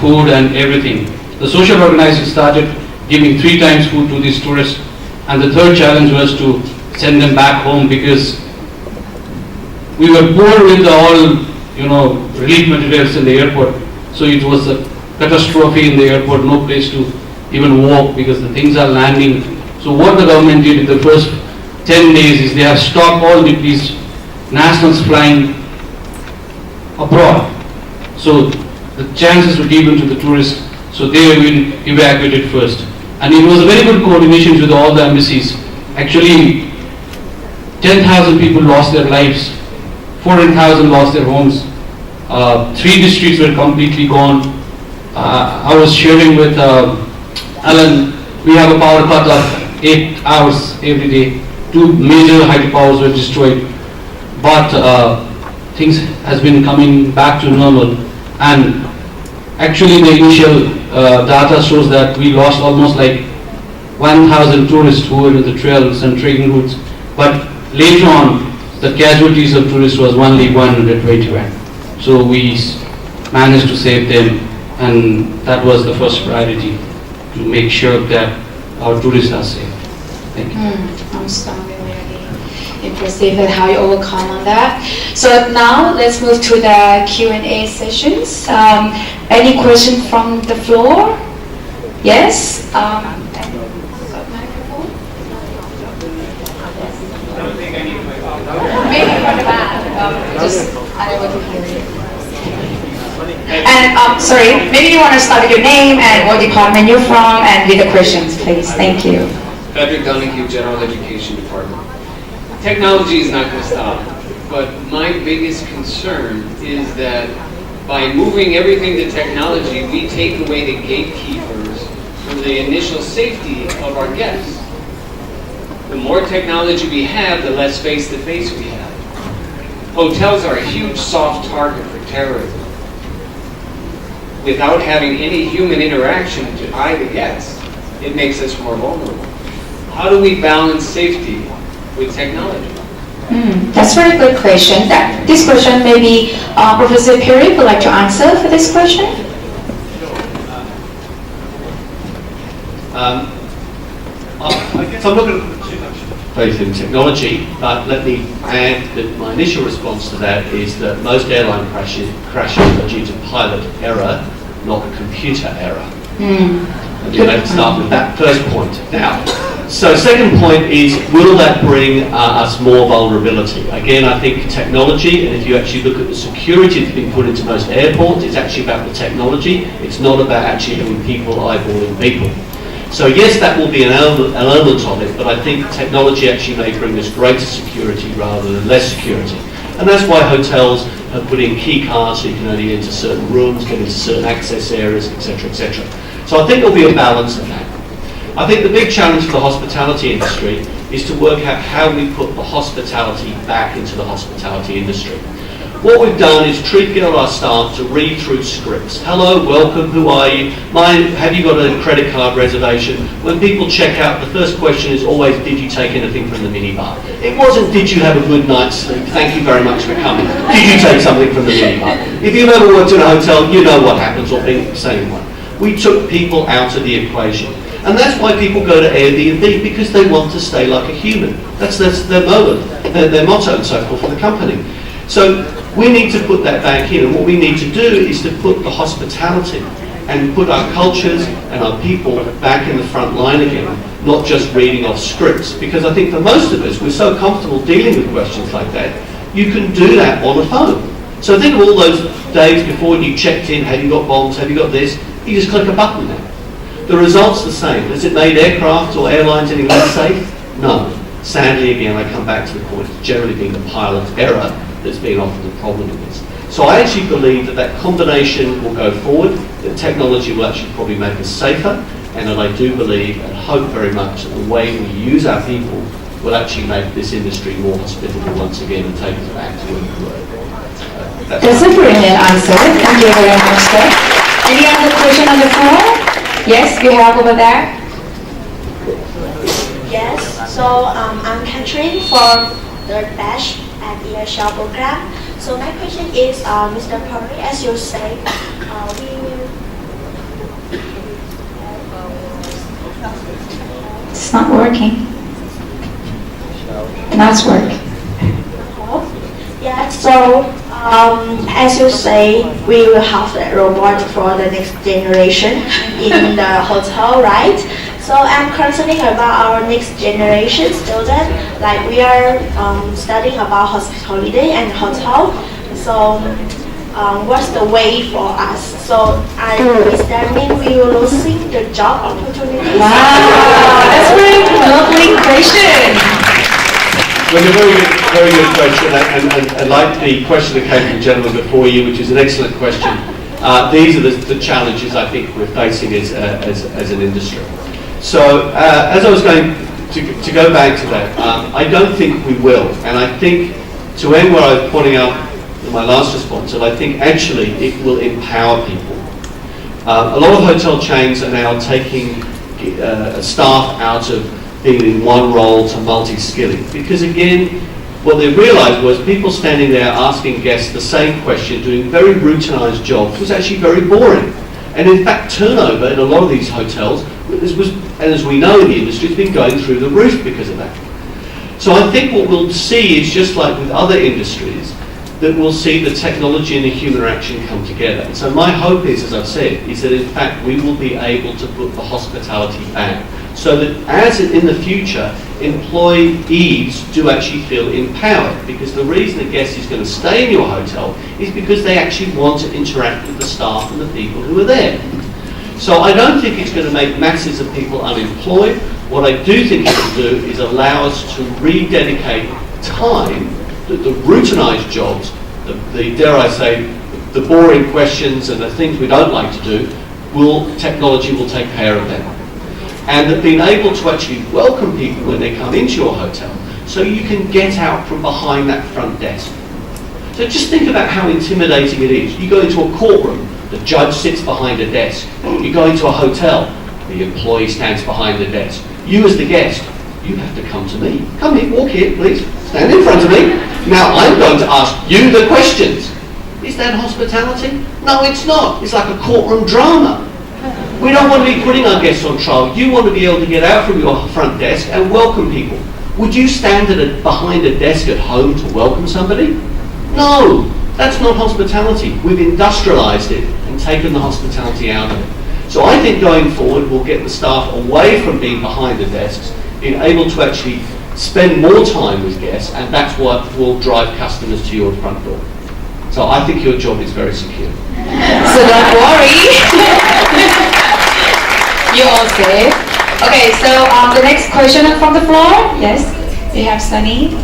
food and everything. The social organizers started giving 3 times food to these tourists. And the third challenge was to send them back home, because we were poor with all relief materials in the airport. So it was a catastrophe in the airport, no place to even walk because the things are landing. So what the government did in the first 10 days is they have stopped all these nationals flying abroad. So the chances were given to the tourists, so they have been evacuated first. And it was a very good coordination with all the embassies Actually, 10,000 people lost their lives, 400,000 lost their homes, 3 districts were completely gone. I was sharing with Alan, we have a power cut of 8 hours every day. 2 major hydropowers were destroyed, but things has been coming back to normal. And actually, the initial data shows that we lost almost like 1,000 tourists who were in the trails and trekking routes. But later on, the casualties of tourists was only 121. So we managed to save them, and that was the first priority, to make sure that our tourists are safe. Thank you. I'm strongly really impressive at how you overcome on that. So now let's move to the Q&A sessions. Any question from the floor? Yes? Maybe from the back. Just unable to hear you. And sorry, maybe you want to start with your name and what department you're from and with the questions, please. Thank you. Patrick Donahue, General Education Department. Technology is not going to stop, but my biggest concern is that by moving everything to technology, we take away the gatekeepers from the initial safety of our guests. The more technology we have, the less face-to-face we have. Hotels are a huge soft target for terrorism. Without having any human interaction to eye the guests, it makes us more vulnerable. How do we balance safety with technology? That's a very good question. This question maybe Professor Perry would like to answer for this question. I guess I'm not going to put too much faith in technology, but let me add that my initial response to that is that most airline crashes are due to pilot error, not computer error. And you have to start with that first point. Now, so second point is, will that bring us more vulnerability? Again, I think technology, and if you actually look at the security that's been put into most airports, it's actually about the technology. It's not about actually having people eyeballing people. So yes, that will be an element of it, but I think technology actually may bring us greater security rather than less security. And that's why hotels have put in key cards so you can only enter certain rooms, get into certain access areas, etc., etc. So I think there'll be a balance of that. I think the big challenge for the hospitality industry is to work out how we put the hospitality back into the hospitality industry. What we've done is get our staff to read through scripts. Hello, welcome, who are you? Have you got a credit card reservation? When people check out, the first question is always, did you take anything from the minibar? It wasn't, did you have a good night's sleep? Thank you very much for coming. Did you take something from the minibar? If you've ever worked in a hotel, you know what happens, or been the same one. We took people out of the equation. And that's why people go to Airbnb, because they want to stay like a human. That's their motto, their motto and so forth for the company. So we need to put that back in, and what we need to do is to put the hospitality and put our cultures and our people back in the front line again, not just reading off scripts. Because I think for most of us, we're so comfortable dealing with questions like that, you can do that on a phone. So think of all those days before you checked in, have you got bombs, have you got this? You just click a button now. The result's the same. Has it made aircraft or airlines any less safe? No. Sadly, again, I come back to the point, it's generally been the pilot error that's been often the problem in this. So I actually believe that that combination will go forward, that technology will actually probably make us safer, and that I do believe and hope very much that the way we use our people will actually make this industry more hospitable once again and take us back to where we were. That's a brilliant answer. Thank you very much, sir. Any other question on the floor? Yes, you have over there. Yes, so I'm Catherine from third batch at ESL program. So my question is, Mr. Perry, as you say, we will... It's not working. Now it's working. Yeah, so as you say, we will have the robot for the next generation in the hotel, right? So I'm concerning about our next generation student. Like we are studying about hospitality and hotel. So what's the way for us? So does that mean we will losing the job opportunities? Wow, that's a very lovely question. Well, a very good question, and like the question that came from the gentleman before you, which is an excellent question. These are the challenges I think we're facing as an industry. So, as I was going to go back to that, I don't think we will, and I think to end where I was pointing out in my last response, that I think actually it will empower people. A lot of hotel chains are now taking staff out of being in one role to multi-skilling, because again, what they realised was people standing there asking guests the same question, doing very routinized jobs, was actually very boring. And in fact, turnover in a lot of these hotels, and as we know in the industry, has been going through the roof because of that. So I think what we'll see is, just like with other industries, that we'll see the technology and the human interaction come together. And so my hope is, as I've said, is that in fact we will be able to put the hospitality back, so that as in the future, employees do actually feel empowered, because the reason a guest is going to stay in your hotel is because they actually want to interact with the staff and the people who are there. So I don't think it's going to make masses of people unemployed. What I do think it will do is allow us to rededicate time, the routinized jobs, the dare I say, the boring questions and the things we don't like to do, technology will take care of them. And that being able to actually welcome people when they come into your hotel, so you can get out from behind that front desk. So just think about how intimidating it is. You go into a courtroom, the judge sits behind a desk. You go into a hotel, the employee stands behind the desk. You as the guest, you have to come to me. Come here, walk here, please. Stand in front of me. Now I'm going to ask you the questions. Is that hospitality? No, it's not. It's like a courtroom drama. We don't want to be putting our guests on trial. You want to be able to get out from your front desk and welcome people. Would you stand behind a desk at home to welcome somebody? No, that's not hospitality. We've industrialized it and taken the hospitality out of it. So I think going forward, we'll get the staff away from being behind the desks, being able to actually spend more time with guests, and that's what will drive customers to your front door. So I think your job is very secure. So don't worry. You're all safe. Okay, so the next question from the floor. Yes, we have Sunny.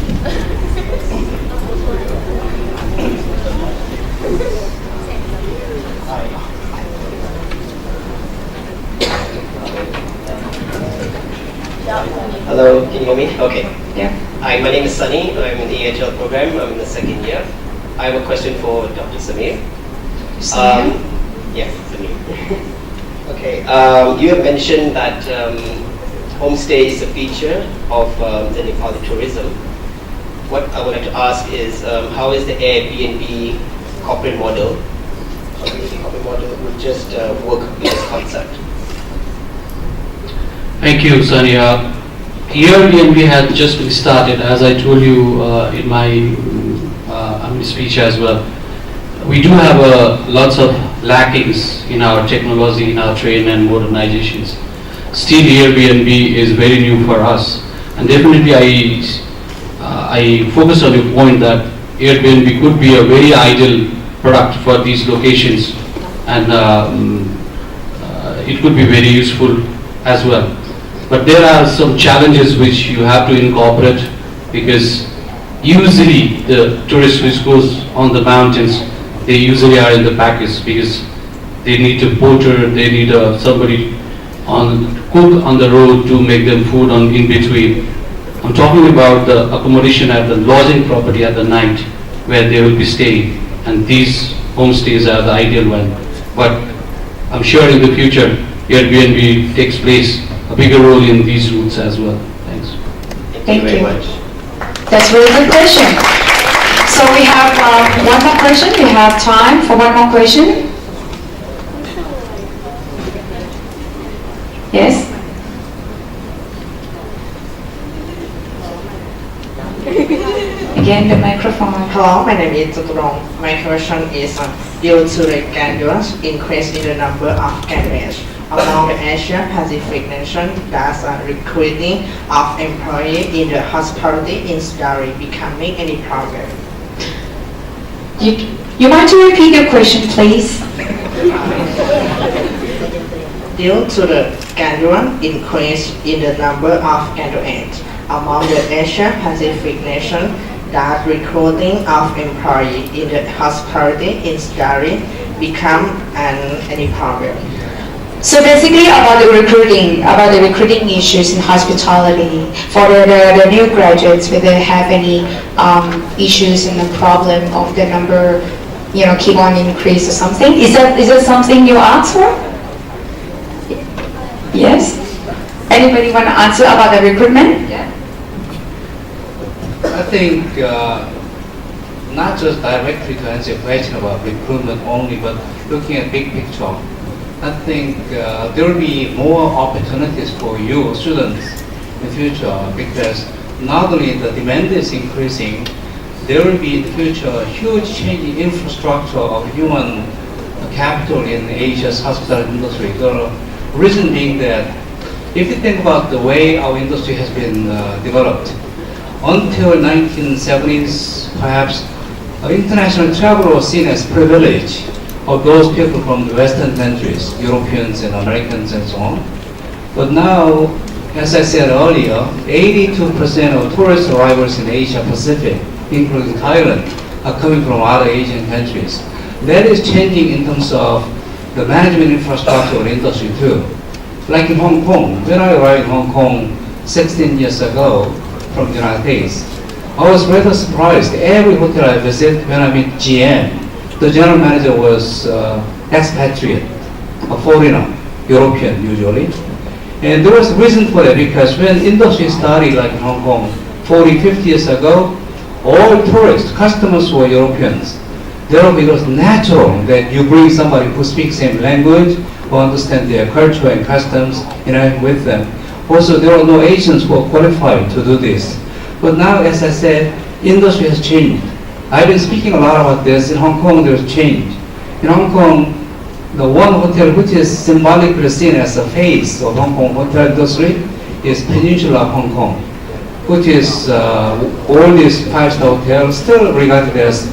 Hello, can you hear me? Okay. Yeah. Hi, my name is Sunny. I'm in the AHL program. I'm in the second year. I have a question for Dr. Samir. Yes, Samir. Okay. You have mentioned that homestay is a feature of the Nepali tourism. What I would like to ask is, how is the Airbnb corporate model, would just work with this concept? Thank you, Sonia. Airbnb had just been started, as I told you in my speech as well. We do have lots of lackings in our technology, in our training and modernizations. Still, Airbnb is very new for us, and definitely I focus on your point that Airbnb could be a very ideal product for these locations, and it could be very useful as well. But there are some challenges which you have to incorporate, because usually the tourist which goes on the mountains, they usually are in the package, because they need a porter, they need somebody cook on the road to make them food in between. I'm talking about the accommodation at the lodging property at the night where they will be staying, and these homestays are the ideal one. But I'm sure in the future Airbnb takes place a bigger role in these routes as well. Thanks. Thank you very much. That's a really good question. So we have one more question. We have time for one more question. Yes? Again, the microphone. Hello, my name is Tuturong. My question is, due to the graduates increase in the number of graduates among the Asia Pacific nation, does recruiting of employees in the hospitality industry becoming any problem? You want to repeat your question, please? Due to the graduate increase in the number of graduates among the Asia Pacific nation that recruiting of employees in the hospitality industry become any problem. So basically about the recruiting issues in hospitality for the new graduates, whether they have any issues and the problem of the number, keep on increase or something. Is that something you asked for? Yes? Anybody want to answer about the recruitment? Yeah. I think not just directly to answer your question about recruitment only, but looking at big picture. I think there will be more opportunities for you students in the future because not only the demand is increasing, there will be in the future a huge change in infrastructure of human capital in Asia's hospitality industry. The reason being that if you think about the way our industry has been developed, until 1970s, perhaps international travel was seen as privilege of those people from the Western countries, Europeans and Americans and so on. But now, as I said earlier, 82% of tourist arrivals in Asia Pacific, including Thailand, are coming from other Asian countries. That is changing in terms of the management infrastructure of the industry too. Like in Hong Kong, when I arrived in Hong Kong 16 years ago from the United States, I was rather surprised. Every hotel I visit, when I meet GM, the general manager was expatriate, a foreigner, European usually. And there was a reason for that because when industry started like in Hong Kong 40, 50 years ago, all tourists, customers were Europeans. Therefore, it was natural that you bring somebody who speaks same language, who understands their culture and customs, interact with them. Also, there are no Asians who are qualified to do this. But now, as I said, industry has changed. I've been speaking a lot about this. In Hong Kong, there's change. In Hong Kong, the one hotel which is symbolically seen as a face of Hong Kong hotel industry is Peninsula Hong Kong, which is all these five-star hotels still regarded as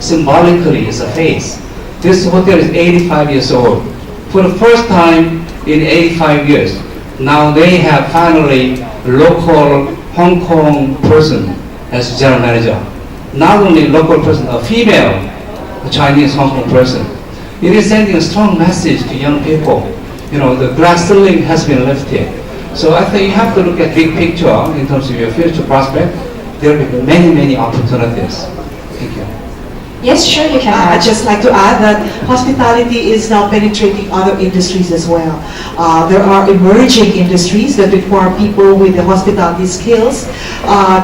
symbolically as a face. This hotel is 85 years old. For the first time in 85 years, now they have finally local Hong Kong person as general manager. Not only local person, a female Chinese Hong Kong person. It is sending a strong message to young people. The glass ceiling has been lifted. So I think you have to look at big picture in terms of your future prospect. There will be many, many opportunities. Thank you. Yes, sure, you can. I'd just like to add that hospitality is now penetrating other industries as well. There are emerging industries that require people with the hospitality skills.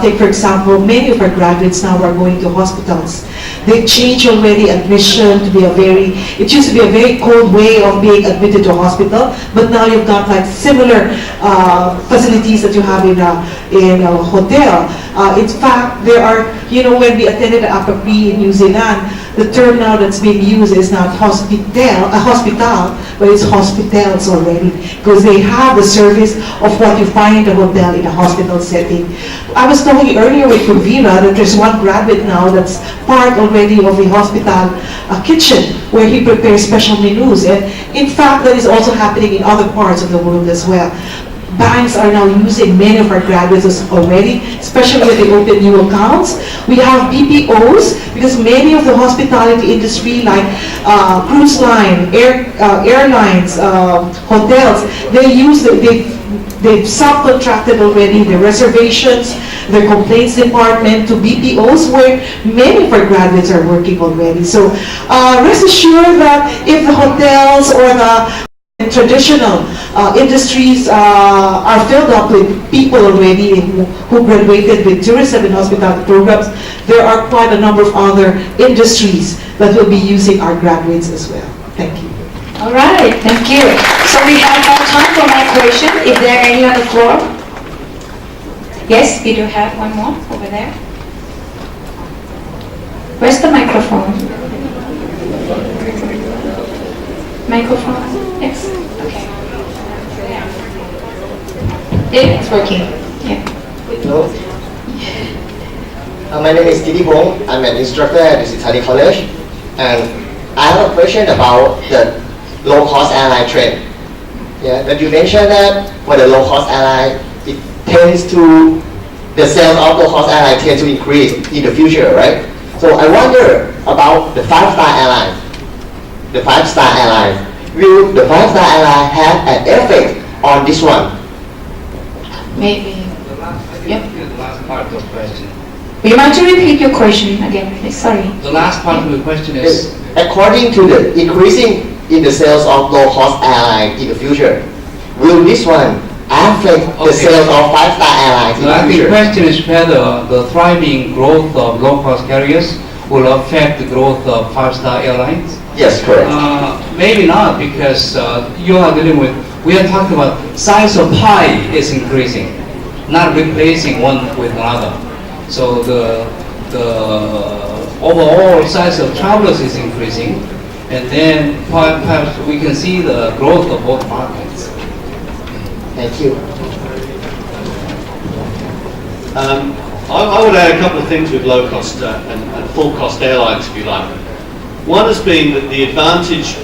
Take, for example, many of our graduates now are going to hospitals. They've changed already admission to be it used to be a very cold way of being admitted to a hospital, but now you've got like similar facilities that you have in a hotel. In fact, there are, when we attended the APAPRI in New Zealand, the term now that's being used is not hospital, but it's hospitals already, because they have the service of what you find in a hotel in a hospital setting. I was talking earlier with Purvira that there's one graduate now that's part already of the hospital kitchen where he prepares special menus, and in fact that is also happening in other parts of the world as well. Banks are now using many of our graduates already, especially when they open new accounts. We have BPOs because many of the hospitality industry, like cruise line, airlines, hotels, they've subcontracted already the reservations, the complaints department to BPOs where many of our graduates are working already. So rest assured that if the hotels or the traditional industries are filled up with people already who graduated with tourism and hospitality programs, there are quite a number of other industries that will be using our graduates as well. Thank you. All right, thank you. So we have time for my question. Is there any on the floor? Yes, we do have one more over there. Where's the microphone? Microphone? Yes. Okay. Yeah, it's working. Yeah. Hello. My name is Didi Bong. I'm an instructor at the Citadel College, and I have a question about the low-cost airline trend. Yeah, but you mentioned that for the low-cost airline, tends to, the sales of low-cost airline tend to increase in the future, right? So I wonder about the five-star airline. The five-star airline. Will the five-star airline have an effect on this one? Maybe. Yep. The last part of the question. Would you mind to repeat your question again, please? Sorry. The last part of the question is, According to the increasing in the sales of low-cost airline in the future, will this one affect the sales of five-star airlines in so I the think the future? question is whether the thriving growth of low-cost carriers will affect the growth of five-star airlines. Yes, correct. Maybe not, because you are dealing with, we are talking about size of pie is increasing, not replacing one with another. So the overall size of travelers is increasing, and then perhaps we can see the growth of both markets. Thank you. I would add a couple of things with low cost and full cost airlines, if you like. One has been that the advantage,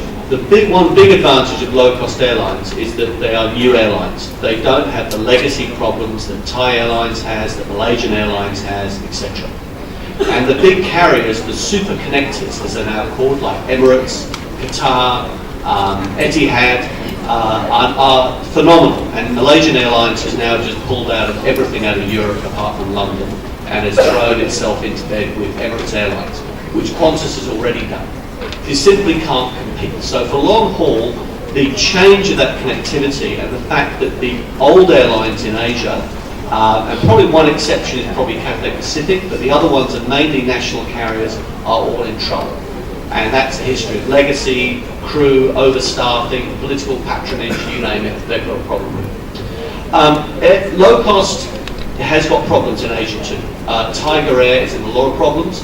one big advantage of low cost airlines is that they are new airlines. They don't have the legacy problems that Thai Airlines has, that Malaysian Airlines has, etc. And the big carriers, the super connectors, as they're now called, like Emirates, Qatar, Etihad, are phenomenal. And Malaysian Airlines has now just pulled out of everything out of Europe apart from London and has thrown itself into bed with Emirates Airlines, which Qantas has already done. You simply can't compete. So for long haul, the change of that connectivity and the fact that the old airlines in Asia, and probably one exception is probably Cathay Pacific, but the other ones are mainly national carriers, are all in trouble. And that's a history of legacy, crew, overstaffing, political patronage, you name it, they've got a problem with it. Low cost has got problems in Asia too. Tiger Air is in a lot of problems.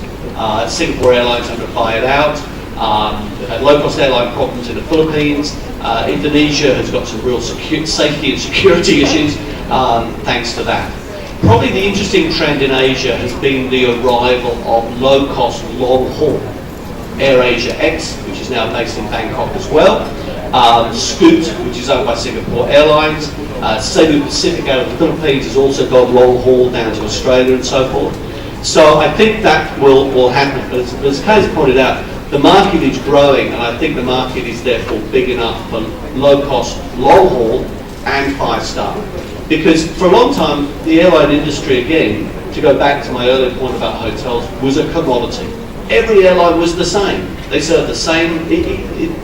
Singapore Airlines had to buy it out. They've had low cost airline problems in the Philippines. Indonesia has got some real safety and security issues thanks to that. Probably the interesting trend in Asia has been the arrival of low cost long haul. AirAsia X, which is now based in Bangkok as well. Scoot, which is owned by Singapore Airlines. Cebu Pacific out of the Philippines has also got long haul down to Australia and so forth. So I think that will happen. But as Kaz pointed out, the market is growing, and I think the market is therefore big enough for low-cost, long-haul and five-star. Because for a long time, the airline industry, again, to go back to my earlier point about hotels, was a commodity. Every airline was the same. They served the same.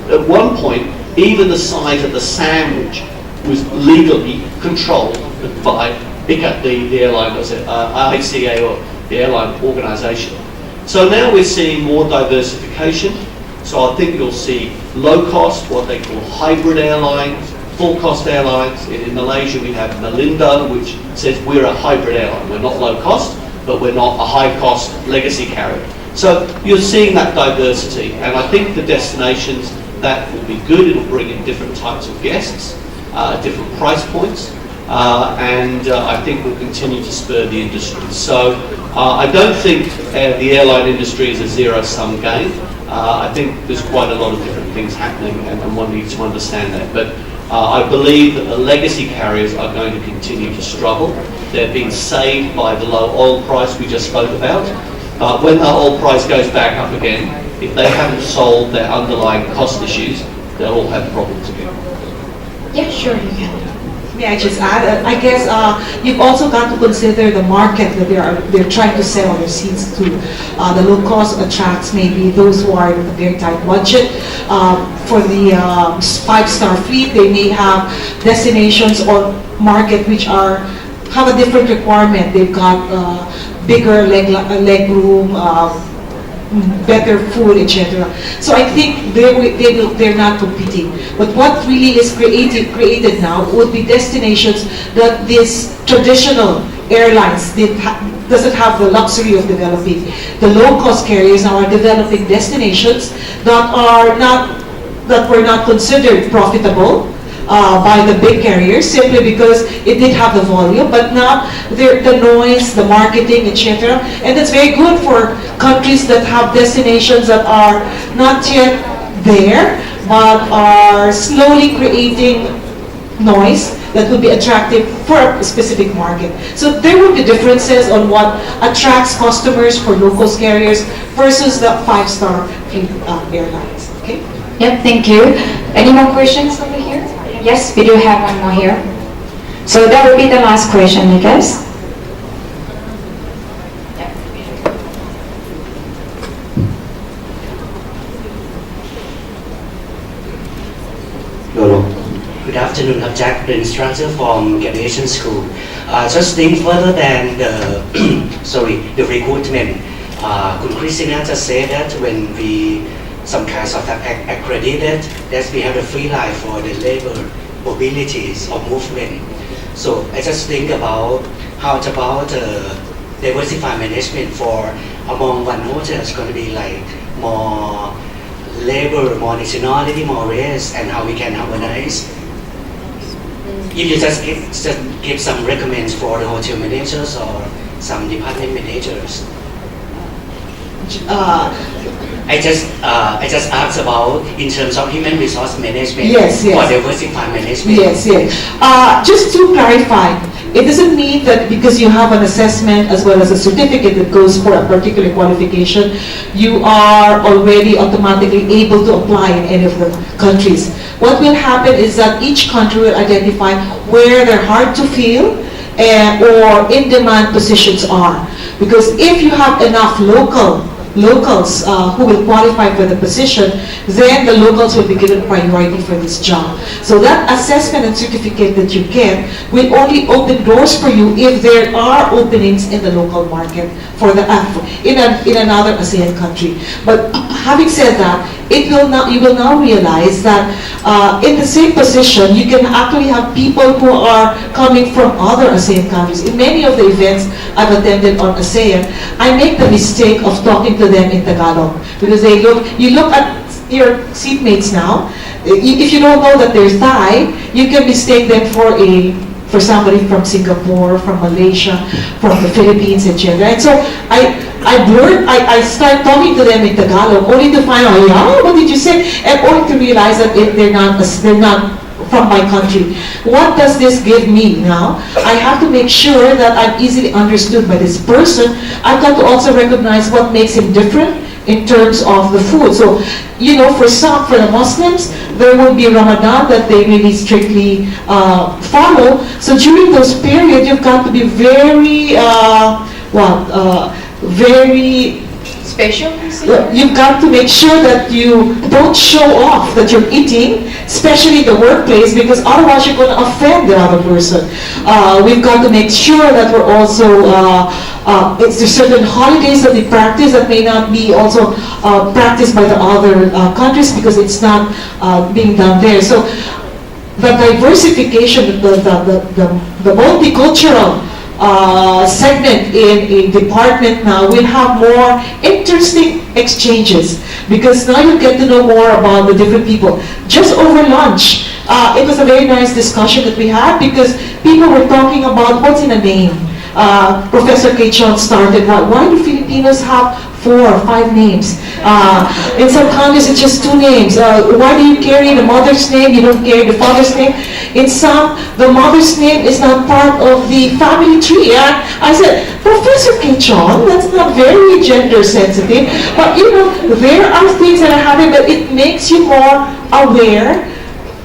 At one point, even the size of the sandwich was legally controlled by ICA, the airline, was it ICA, or the airline organisation. So now we're seeing more diversification. So I think you'll see low cost, what they call hybrid airlines, full cost airlines. In Malaysia we have Malindo, which says we're a hybrid airline. We're not low cost, but we're not a high cost legacy carrier. So you're seeing that diversity, and I think the destinations, that will be good. It'll bring in different types of guests, different price points, and I think will continue to spur the industry. So I don't think the airline industry is a zero-sum game. I think there's quite a lot of different things happening, and one needs to understand that. But I believe that the legacy carriers are going to continue to struggle. They're being saved by the low oil price we just spoke about. When the oil price goes back up again, if they haven't solved their underlying cost issues, they'll all have problems again. Yeah, sure, you can. May I just add? I guess you've also got to consider the market that they're trying to sell their seats to. The low cost attracts maybe those who are in a very tight budget. For the five-star fleet, they may have destinations or market which have a different requirement. They've got bigger leg room, better food, etc. So I think they're not competing. But what really is created now would be destinations that these traditional airlines doesn't have the luxury of developing. The low-cost carriers now are developing destinations that were not considered profitable by the big carriers, simply because it did have the volume, but now the noise, the marketing, etc. And it's very good for countries that have destinations that are not yet there, but are slowly creating noise that would be attractive for a specific market. So there will be differences on what attracts customers for local carriers versus the five-star airlines. Okay? Yep, thank you. Any more questions over here? Yes, we do have one more here. So that will be the last question, I guess. Good afternoon, I'm Jack, the instructor from Aviation School. Just think further than the, the recruitment. Could Christina just say that when we, some kinds of accredited, that we have a free line for the labor mobilities or movement. So I just think about how about diversified management for among one hotel is going to be like more labor, more nationality, more race, and how we can harmonize. If you just give some recommends for the hotel managers or some department managers. I just asked about in terms of human resource management or diversified management. Yes. Just to clarify, it doesn't mean that because you have an assessment as well as a certificate that goes for a particular qualification, you are already automatically able to apply in any of the countries. What will happen is that each country will identify where their hard to fill or in-demand positions are. Because if you have enough locals who will qualify for the position, then the locals will be given priority for this job. So that assessment and certificate that you get will only open doors for you if there are openings in the local market for the in another ASEAN country. But having said that, you will now realize that in the same position, you can actually have people who are coming from other ASEAN countries. In many of the events I've attended on ASEAN, I make the mistake of talking to them in Tagalog because you look at your seatmates now. If you don't know that they're Thai, you can mistake them for somebody from Singapore, from Malaysia, from the Philippines, etc. And so I start talking to them in Tagalog only to find out, what did you say? And only to realize that they're not from my country. What does this give me now? I have to make sure that I'm easily understood by this person. I've got to also recognize what makes him different in terms of the food. So, for the Muslims, there will be Ramadan that they really strictly follow. So during those periods, you've got to be very, very special. You've got to make sure that you don't show off that you're eating, especially in the workplace, because otherwise you're going to offend the other person. We've got to make sure that we're also, there's certain holidays that we practice that may not be also practiced by the other countries because it's not being done there. So the diversification, the multicultural segment in a department now will have more interesting exchanges because now you get to know more about the different people. Just over lunch, it was a very nice discussion that we had because people were talking about what's in a name. Professor K. Chon started, why do Filipinos have 4 or 5 names? In some countries, it's just 2 names. Why do you carry the mother's name? You don't carry the father's name. In some, the mother's name is not part of the family tree. I said, Professor K. Chon, that's not very gender sensitive. But there are things that are happening, but it makes you more aware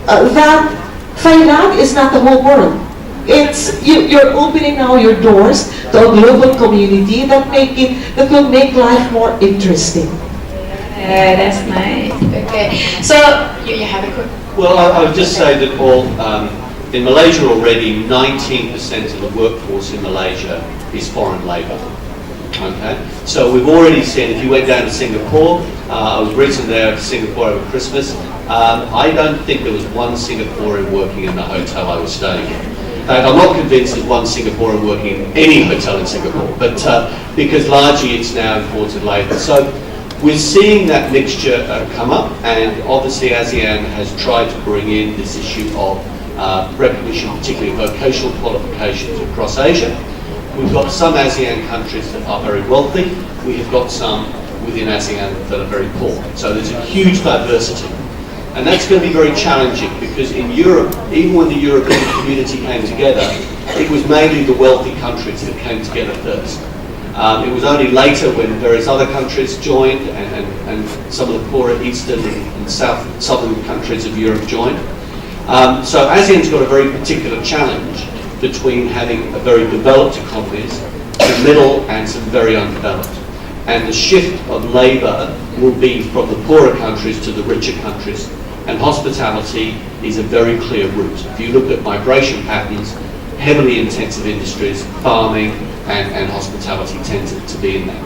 that Thailand is not the whole world. It's you're opening now your doors to a global community that will make life more interesting. That's nice. Okay, so you have a quick. Well, I would just say that, Paul, in Malaysia already, 19% of the workforce in Malaysia is foreign labour. Okay, so we've already seen. If you went down to Singapore, I was recently there to Singapore over Christmas. I don't think there was one Singaporean working in the hotel I was staying in. I'm not convinced there's one Singaporean working in any hotel in Singapore, but because largely it's now imported labour. So we're seeing that mixture come up, and obviously ASEAN has tried to bring in this issue of recognition, particularly of vocational qualifications across Asia. We've got some ASEAN countries that are very wealthy. We have got some within ASEAN that are very poor. So there's a huge diversity. And that's going to be very challenging because in Europe, even when the European community came together, it was mainly the wealthy countries that came together first. It was only later when various other countries joined and some of the poorer eastern and southern countries of Europe joined. So ASEAN's got a very particular challenge between having a very developed economies, the middle and some very undeveloped. And the shift of labour will be from the poorer countries to the richer countries. And hospitality is a very clear route. If you look at migration patterns, heavily intensive industries, farming and hospitality tend to be in there.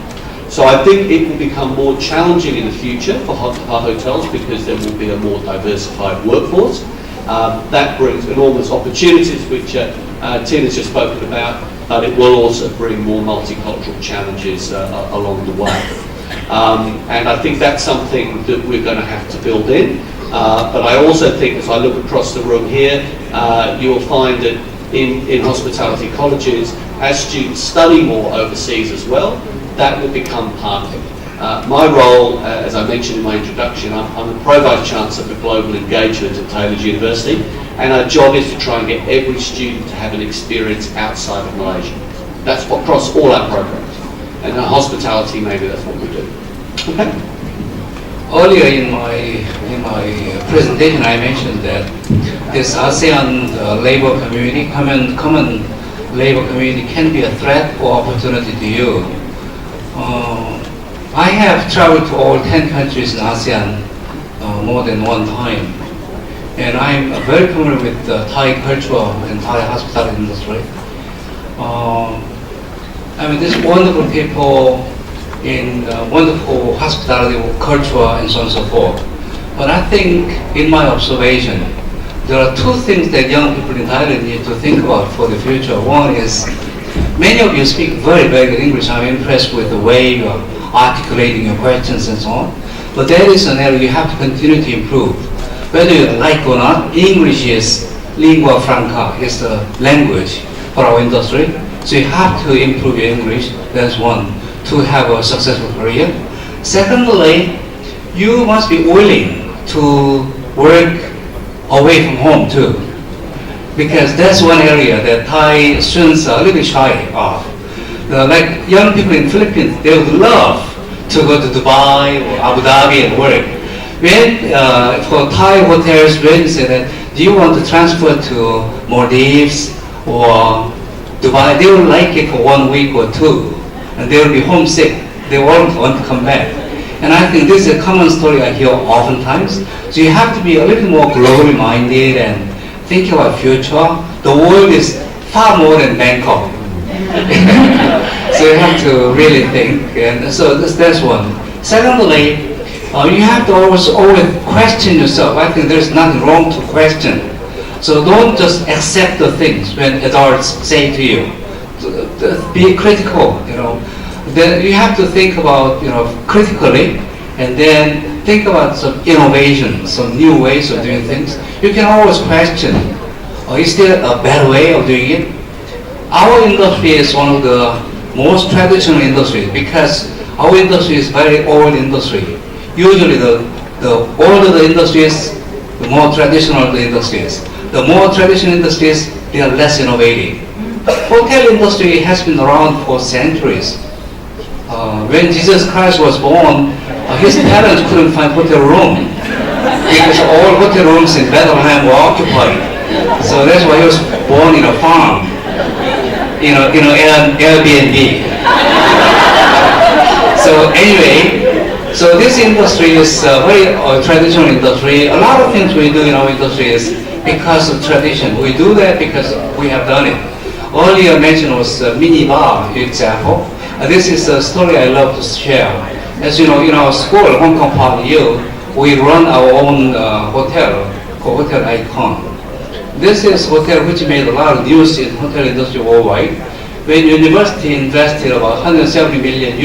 So I think it will become more challenging in the future for hotels because there will be a more diversified workforce. That brings enormous opportunities, which Tina's just spoken about, but it will also bring more multicultural challenges along the way. And I think that's something that we're going to have to build in. But I also think, as I look across the room here, you will find that in hospitality colleges, as students study more overseas as well, that will become part of it. My role, as I mentioned in my introduction, I'm the Pro-Vice Chancellor for Global Engagement at Taylor's University, and our job is to try and get every student to have an experience outside of Malaysia. That's across all our programs. And in hospitality, maybe that's what we do. Okay? Earlier in my presentation, I mentioned that this ASEAN labor community, common labor community, can be a threat or opportunity to you. I have traveled to all 10 countries in ASEAN more than one time, and I'm very familiar with the Thai culture and Thai hospitality industry. I mean, these wonderful people in wonderful hospitality culture and so on and so forth. But I think, in my observation, there are two things that young people in Thailand need to think about for the future. One is, many of you speak very, very good English. I'm impressed with the way you are articulating your questions and so on. But that is an area you have to continue to improve. Whether you like or not, English is lingua franca, is the language for our industry. So you have to improve your English. That's one, to have a successful career. Secondly, you must be willing to work away from home too, because that's one area that Thai students are a little bit shy of. Like young people in Philippines, they would love to go to Dubai or Abu Dhabi and work. When for Thai hotels, when you say that, do you want to transfer to Maldives or Dubai, they will like it for 1 week or two, and they will be homesick. They won't want to come back. And I think this is a common story I hear oftentimes. So you have to be a little more globally minded and think about future. The world is far more than Bangkok. So you have to really think, and so that's one. Secondly, you have to always question yourself. I think there's nothing wrong to question. So don't just accept the things when adults say to you. Be critical, you know. Then you have to think about, critically, and then think about some innovation, some new ways of doing things. You can always question, is there a better way of doing it? Our industry is one of the most traditional industries because our industry is very old industry. Usually the older the industry is, the more traditional the industry is. The more traditional industries, they are less innovative. Hotel industry has been around for centuries. When Jesus Christ was born, his parents couldn't find hotel room because all hotel rooms in Bethlehem were occupied. So that's why he was born in a farm, an Airbnb. So anyway, so this industry is a very traditional industry. A lot of things we do in our industry is because of tradition. We do that because we have done it. Earlier mentioned was mini bar example. This is a story I love to share. As you know, in our school, Hong Kong Park U, we run our own hotel called Hotel Icon. This is hotel which made a lot of news in hotel industry worldwide. When university invested about $170 million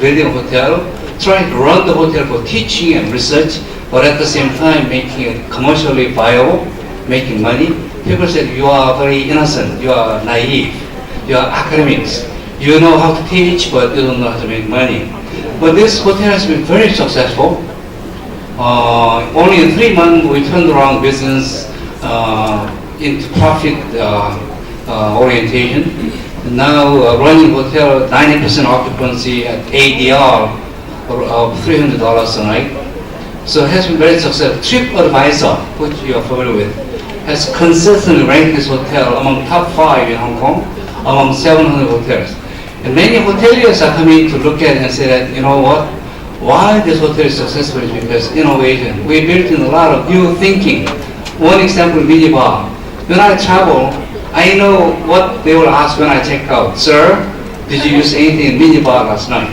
building a hotel, trying to run the hotel for teaching and research, but at the same time making it commercially viable, making money. People said, you are very innocent, you are naive, you are academics. You know how to teach, but you don't know how to make money. But this hotel has been very successful. Only in 3 months we turned around business into profit orientation. Now running hotel 90% occupancy at ADR of $300 a night. So it has been very successful. TripAdvisor, which you are familiar with, has consistently ranked this hotel among top 5 in Hong Kong, among 700 hotels. And many hoteliers are coming to look at it and say that, you know what, why this hotel is successful is because innovation. We built in a lot of new thinking. One example, minibar. When I travel, I know what they will ask when I check out. Sir, did you use anything in minibar last night?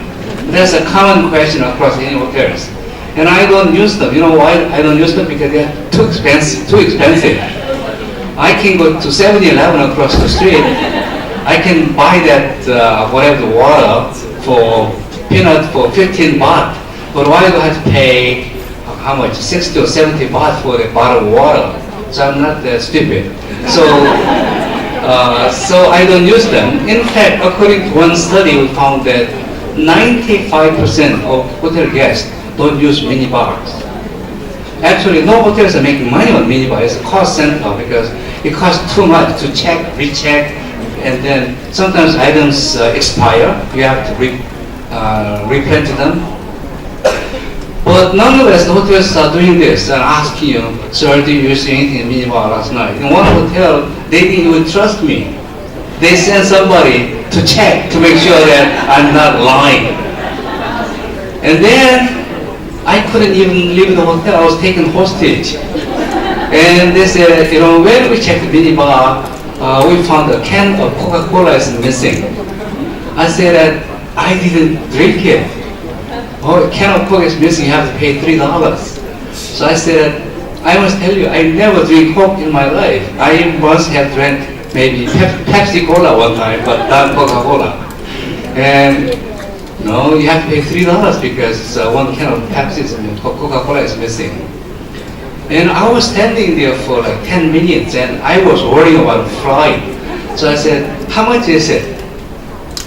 That's a common question across any hotels. And I don't use them. You know why I don't use them? Because they're too expensive. I can go to 7-Eleven across the street. I can buy that whatever the water for peanut for 15 baht. But why do I have to pay how much? 60 or 70 baht for a bottle of water? So I'm not that stupid. So I don't use them. In fact, according to one study, we found that 95% of hotel guests don't use mini bars. Actually, no hotels are making money on mini bar. It's a cost center because it costs too much to check, recheck, and then sometimes items expire. You have to reprint them. But nonetheless, the hotels are doing this and asking you, sir, did you use anything in mini bar last night? In one hotel, they didn't even trust me. They sent somebody to check to make sure that I'm not lying. And then I couldn't even leave the hotel. I was taken hostage. And they said, you know, when we checked the mini bar, we found a can of Coca-Cola is missing. I said that I didn't drink it. Oh, a can of Coke is missing, you have to pay $3. So I said, I must tell you, I never drink Coke in my life. I must have drank maybe Pepsi Cola one time, but not Coca-Cola. And no, you have to pay $3 because one can of Pepsi and Coca-Cola is missing. And I was standing there for like 10 minutes and I was worrying about flight. So I said, how much is it?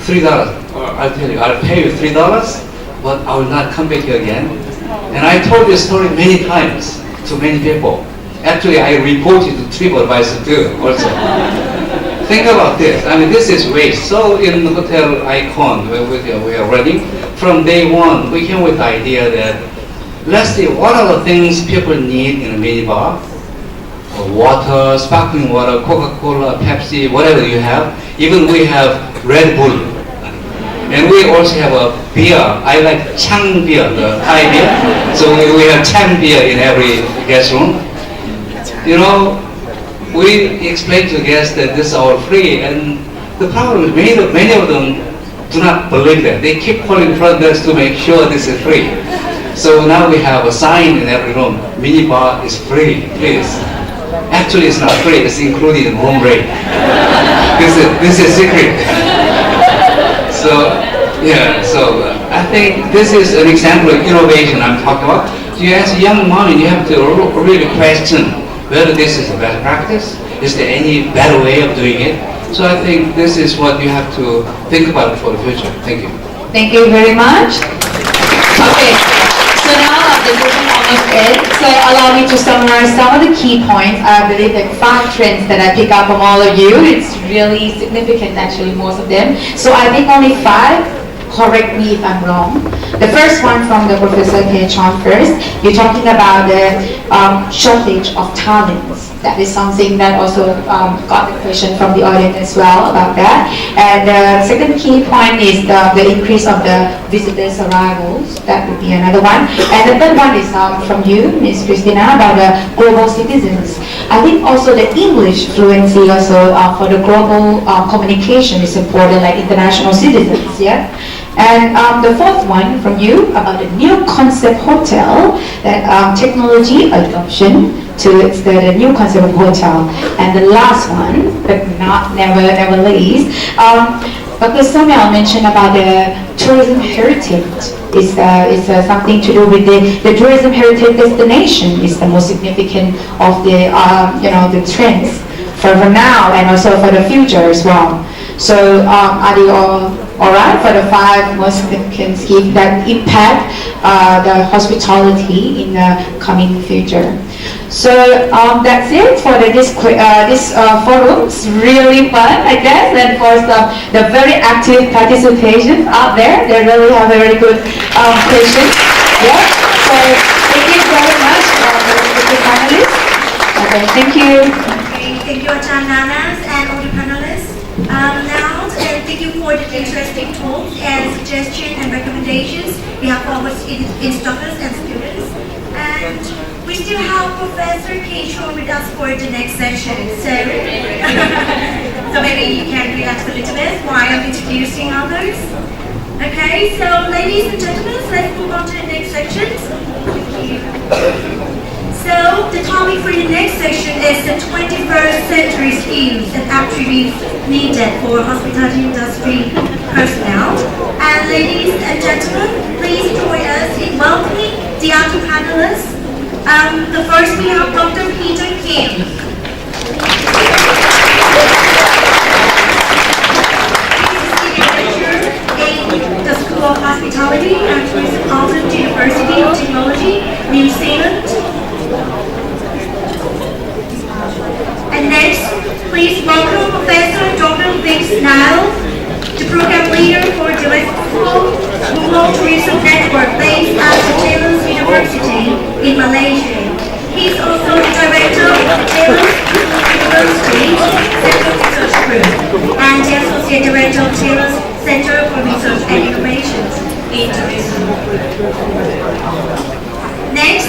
$3. I'll tell you, I'll pay you $3, but I will not come back here again. And I told this story many times to many people. Actually, I reported to TripAdvisor too, also. Think about this. I mean, this is waste. So in the Hotel Icon, where we are running, from day one, we came with the idea that, let's see, what are the things people need in a minibar? Water, sparkling water, Coca-Cola, Pepsi, whatever you have. Even we have Red Bull. And we also have a beer. I like Chang beer, the Thai beer. So we have Chang beer in every guest room. You know, we explain to guests that this is all free, and the problem is many of them do not believe that. They keep calling front desk to make sure this is free. So now we have a sign in every room, mini bar is free, please. Actually, it's not free, it's included in room rate. This is secret. So, yeah, so I think this is an example of innovation I'm talking about. So you ask a young mommy, you have to really question whether this is the best practice. Is there any better way of doing it? So I think this is what you have to think about for the future. Thank you. Thank you very much. Okay, so now the session almost ends. So allow me to summarize some of the key points. I believe that 5 trends that I pick up from all of you. It's really significant, actually, most of them. So I think only 5. Correct me if I'm wrong. The first one from the Professor K. Chon first. You're talking about the shortage of talents. That is something that also got the question from the audience as well about that. And the second key point is the increase of the visitors' arrivals. That would be another one. And the third one is from you, Ms. Christina, about the global citizens. I think also the English fluency also for the global communication is important, like international citizens, yeah? And the fourth one from you about the new concept hotel, that technology adoption to the new concept of hotel. And the last one, but never least, Dr. Samuel mentioned about the tourism heritage. It's something to do with the tourism heritage destination is the most significant of the the trends for now and also for the future as well. So are they all right for the 5 most significant skills that impact the hospitality in the coming future? So that's it for this forum. It's really fun, I guess, and of course the very active participation out there. They really have a very good questions. Yeah. So thank you very much, the panelists. Okay, thank you. Okay, thank you, Ajahn Nanas and all the panelists. Now, thank you for the interesting talks and suggestions and recommendations we have for our instructors and students. And we still have Professor Keishaw with us for the next session. So, so maybe you can relax a little bit while I'm introducing others. Okay, so ladies and gentlemen, let's move on to the next section. So, the topic for the next section is the 21st century skills and attributes needed for hospitality industry personnel. And ladies and gentlemen, please join us in welcoming the other panelists. The first we have Dr. Peter Kim. In the School of Hospitality and Tourism, Auckland University of Technology, New Zealand. And next, please welcome Professor Dr. Vic Snell, the program leader for the Rural Tourism Network based at the Taylor's University in Malaysia. He is also the director of the Taylor's University Central Research Group and the associate director of Taylor's Center for Research and Innovation in Tourism. Next,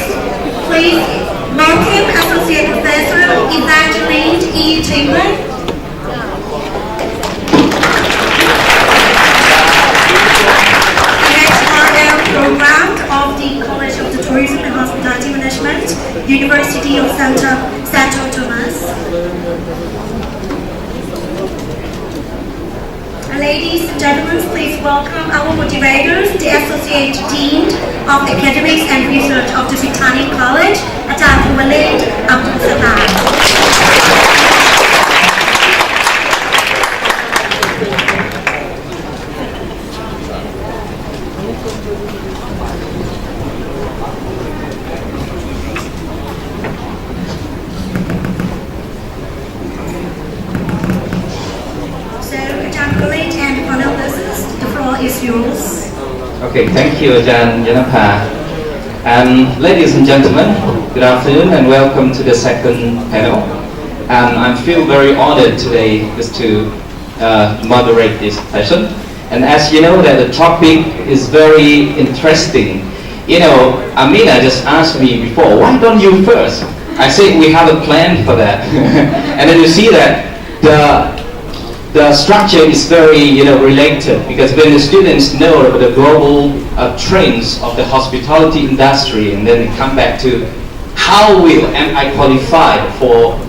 please welcome Associate Professor Evangeline E. Tingler. Program of the College of the Tourism and Hospitality Management, University of Santo Tomas. Ladies and gentlemen, please welcome our motivators, the Associate Dean of Academics and Research of the Botanic College, Ajahn Walid Abdul Salam. Is yours. Okay, thank you, Ajahn Yanapa. Ladies and gentlemen, good afternoon and welcome to the second panel. I feel very honored today just to moderate this session. And as you know, that the topic is very interesting. You know, Amina just asked me before, why don't you first? I said we have a plan for that. And then you see that the structure is very, related, because when the students know the global trends of the hospitality industry, and then they come back to how am I qualified for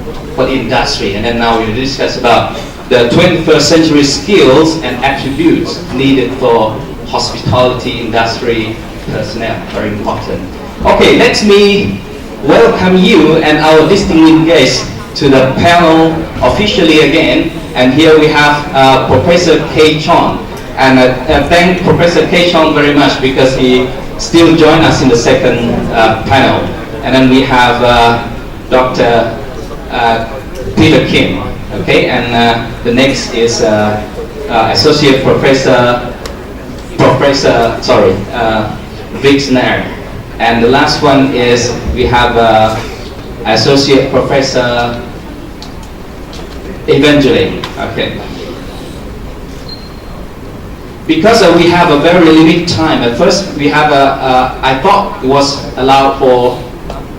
the industry, and then now we discuss about the 21st century skills and attributes needed for hospitality industry personnel, very important. Okay, let me welcome you and our distinguished guests to the panel officially again. And here we have Professor Kay Chong. And thank Professor Kay Chong very much because he still joined us in the second panel. And then we have Dr. Peter Kim. Okay, and the next is Associate Professor Vic Snell. And the last one is we have Associate Professor Evangeline. Okay. Because we have a very limited time. At first we have I thought it was allowed for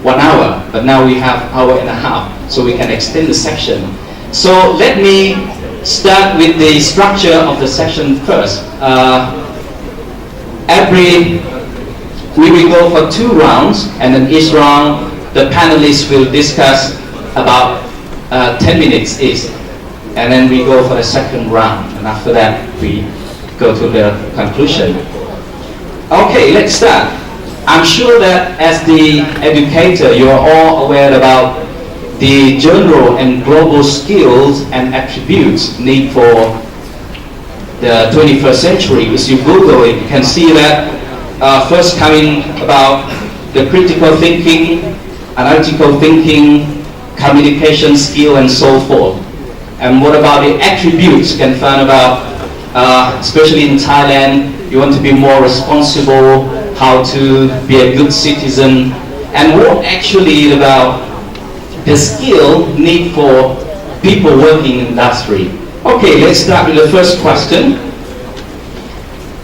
1 hour, but now we have 1.5 hours, so we can extend the section. So let me start with the structure of the section first. We will go for 2 rounds, and then each round the panelists will discuss about 10 minutes each. And then we go for the second round, and after that we go to the conclusion. Okay, let's start. I'm sure that as the educator, you are all aware about the general and global skills and attributes needed for the 21st century. If you Google it, you can see that first coming about the critical thinking, analytical thinking, communication skill, and so forth. And what about the attributes? You can find about, especially in Thailand, you want to be more responsible, how to be a good citizen, and what actually about the skill need for people working in industry. Okay, let's start with the first question.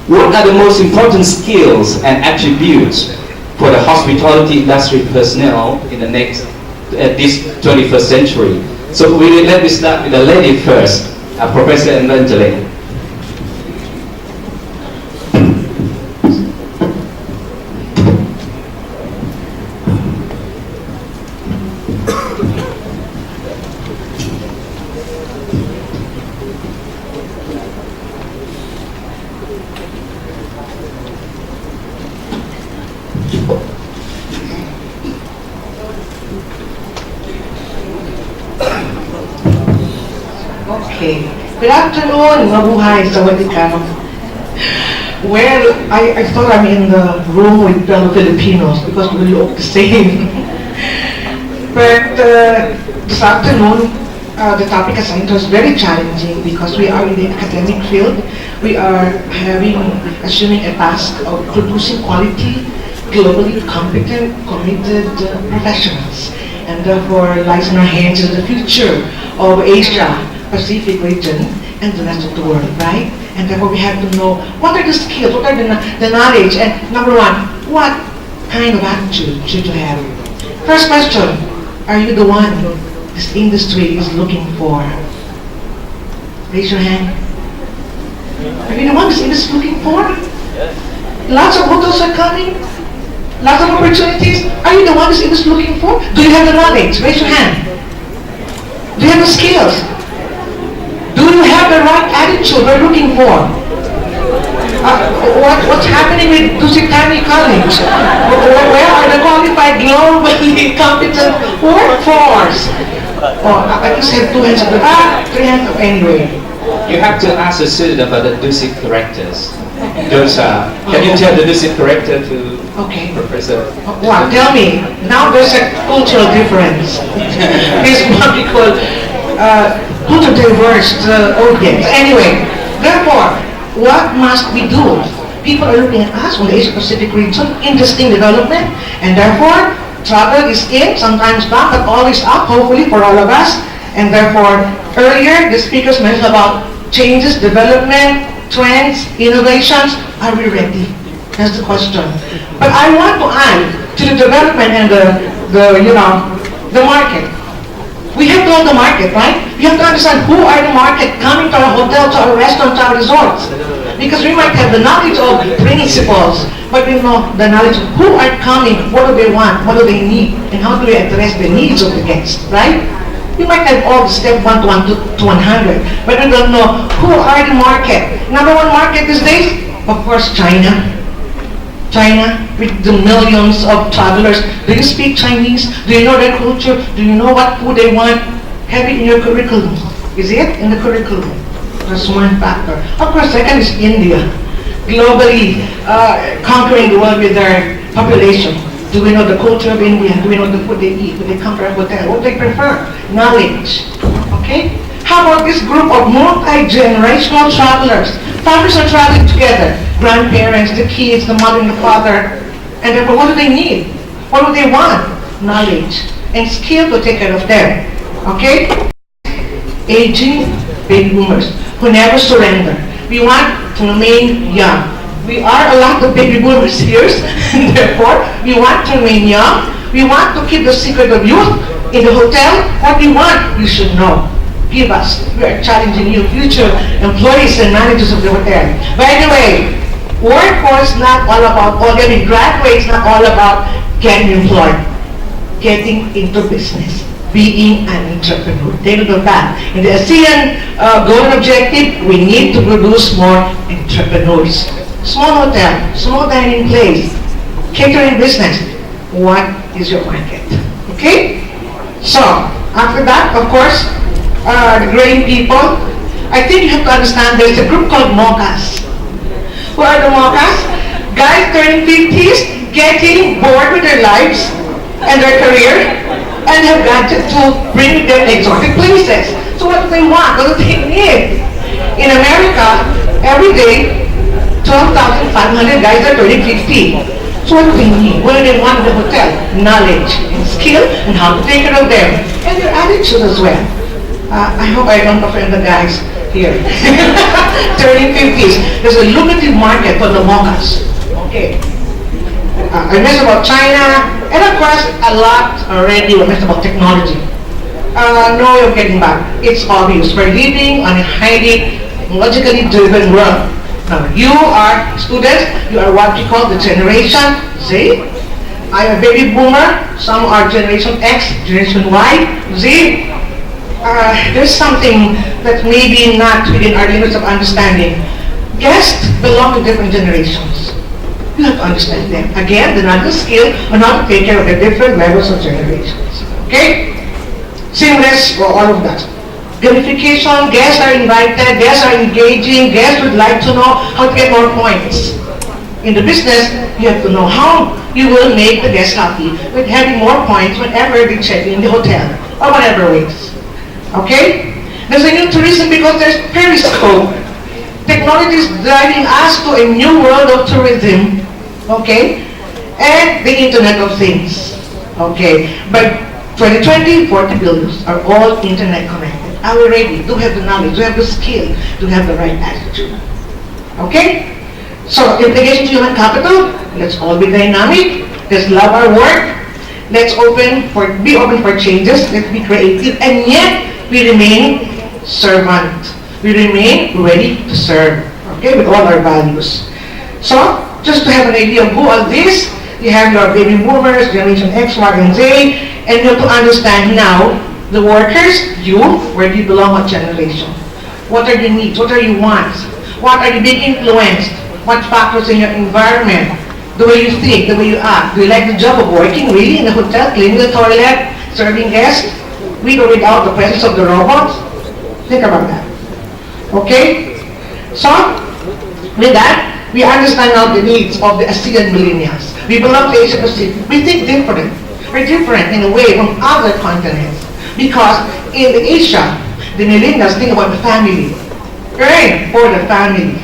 What are the most important skills and attributes for the hospitality industry personnel in the this 21st century? So let me start with the lady first, Professor Evangeline. Okay. Good afternoon, mabuhay, sawadee. Well, I thought I'm in the room with fellow Filipinos because we look the same. But this afternoon, the topic assigned was very challenging because we are in the academic field. We are assuming a task of producing quality, globally competent, committed professionals. And therefore lies in our hands is the future of Asia Pacific region and the rest of the world, right? And therefore we have to know what are the skills, what are the knowledge, and number one, what kind of attitude should you have? First question, are you the one this industry is looking for? Raise your hand. Are you the one this industry is looking for? Lots of hotels are coming, lots of opportunities. Are you the one this industry is looking for? Do you have the knowledge? Raise your hand. Do you have the skills? Do you have the right attitude we're looking for? What's happening with Dusit Thani College? Where are the qualified, globally competent workforce? Oh, I just have two hands up. Three hands up anyway. You have to ask the student about the Dusit characters. Those are, can you tell the Dusit character to Professor? Wow, tell me. Now there's a cultural difference. It's what we call culture diverse audience. Anyway, therefore, what must we do? People are looking at us from the Asia Pacific region, interesting development, and therefore, travel is in, sometimes not, but always up, hopefully, for all of us. And therefore, earlier, the speakers mentioned about changes, development, trends, innovations. Are we ready? That's the question. But I want to add to the development and the market. We have to know the market, right? We have to understand who are the market coming to our hotel, to our restaurant, to our resorts. Because we might have the knowledge of principles, but we know the knowledge of who are coming, what do they want, what do they need, and how do we address the needs of the guests, right? We might have all the step 1 to 100, but we don't know who are the market. Number one market these days, of course, China. China, with the millions of travelers. Do you speak Chinese? Do you know their culture? Do you know what food they want? Have it in your curriculum. Is it in the curriculum? That's one factor. Of course, second is India. Globally conquering the world with their population. Do we know the culture of India? Do we know the food they eat? Do they come to our hotel? What they prefer? Knowledge. Okay? How about this group of multi-generational travelers? Families are traveling together. Grandparents, the kids, the mother and the father. And therefore, what do they need? What do they want? Knowledge and skill to take care of them. Okay? Aging baby boomers who never surrender. We want to remain young. We are a lot of baby boomers here, and therefore, we want to remain young. We want to keep the secret of youth in the hotel. What we want, you should know. Give us. We are challenging you, future employees and managers of the hotel. By the way, workforce not all about, or getting graduates not all about getting employed. Getting into business. Being an entrepreneur. Take note of that. In the ASEAN goal and objective, we need to produce more entrepreneurs. Small hotel, small dining place, catering business. What is your market? Okay? So, after that, of course, the grain people, I think you have to understand there's a group called mochas. Who are the mochas? Guys turning 50s, getting bored with their lives and their career, and have got to bring them exotic places. So what do they want? What do they need? In America, every day, 12,500 guys are turning 50. So what do they need? What do they want in the hotel? Knowledge and skill and how to take care of them. And their attitude as well. I hope I don't offend the guys here. Turning 50s. There's a lucrative market for the mochas. Okay. I mentioned about China, and of course, a lot already we mentioned about technology. No way of getting back. It's obvious. We're living on a highly logically driven world. Now, you are students, you are what we call the Generation Z. I'm a baby boomer, some are Generation X, Generation Y, Z. There's something that maybe not within our limits of understanding. Guests belong to different generations. You have to understand them. Again, the knowledge skill on how to take care of the different levels of generations. Okay? Seamless for all of that. Gamification, guests are invited, guests are engaging, guests would like to know how to get more points. In the business, you have to know how you will make the guests happy with having more points whenever they check in the hotel or whatever ways. Okay? There's a new tourism because there's Periscope. Technology is driving us to a new world of tourism. Okay? And the Internet of Things. Okay? By 2020, 40 buildings are all internet connected. Are we ready? Do we have the knowledge? Do we have the skill? Do we have the right attitude? Okay? So, implication to human capital, let's all be dynamic. Let's love our work. Let's be open for changes. Let's be creative. And yet, we remain servant. We remain ready to serve. Okay? With all our values. So, just to have an idea of who are these, you have your baby boomers, Generation X, Y, and Z, and you have to understand now the workers, where do you belong, what generation? What are your needs? What are your wants? What are you being influenced? What factors in your environment? The way you think, the way you act. Do you like the job of working really in the hotel, cleaning the toilet, serving guests, with or without the presence of the robots? Think about that. Okay? So, with that, we understand now the needs of the ASEAN millennials. We belong to Asia Pacific. We think different. We're different in a way from other continents. Because in Asia, the millennials think about the family. Right? For the family.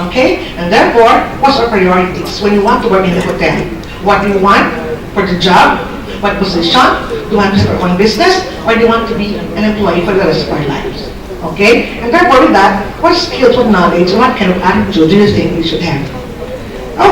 Okay? And therefore, what's our priorities when you want to work in the hotel? What do you want for the job? What position? Do you want to have your own business? Or do you want to be an employee for the rest of our lives? Okay? And therefore with that, what skills, what knowledge, and what kind of attitude do you think we should have?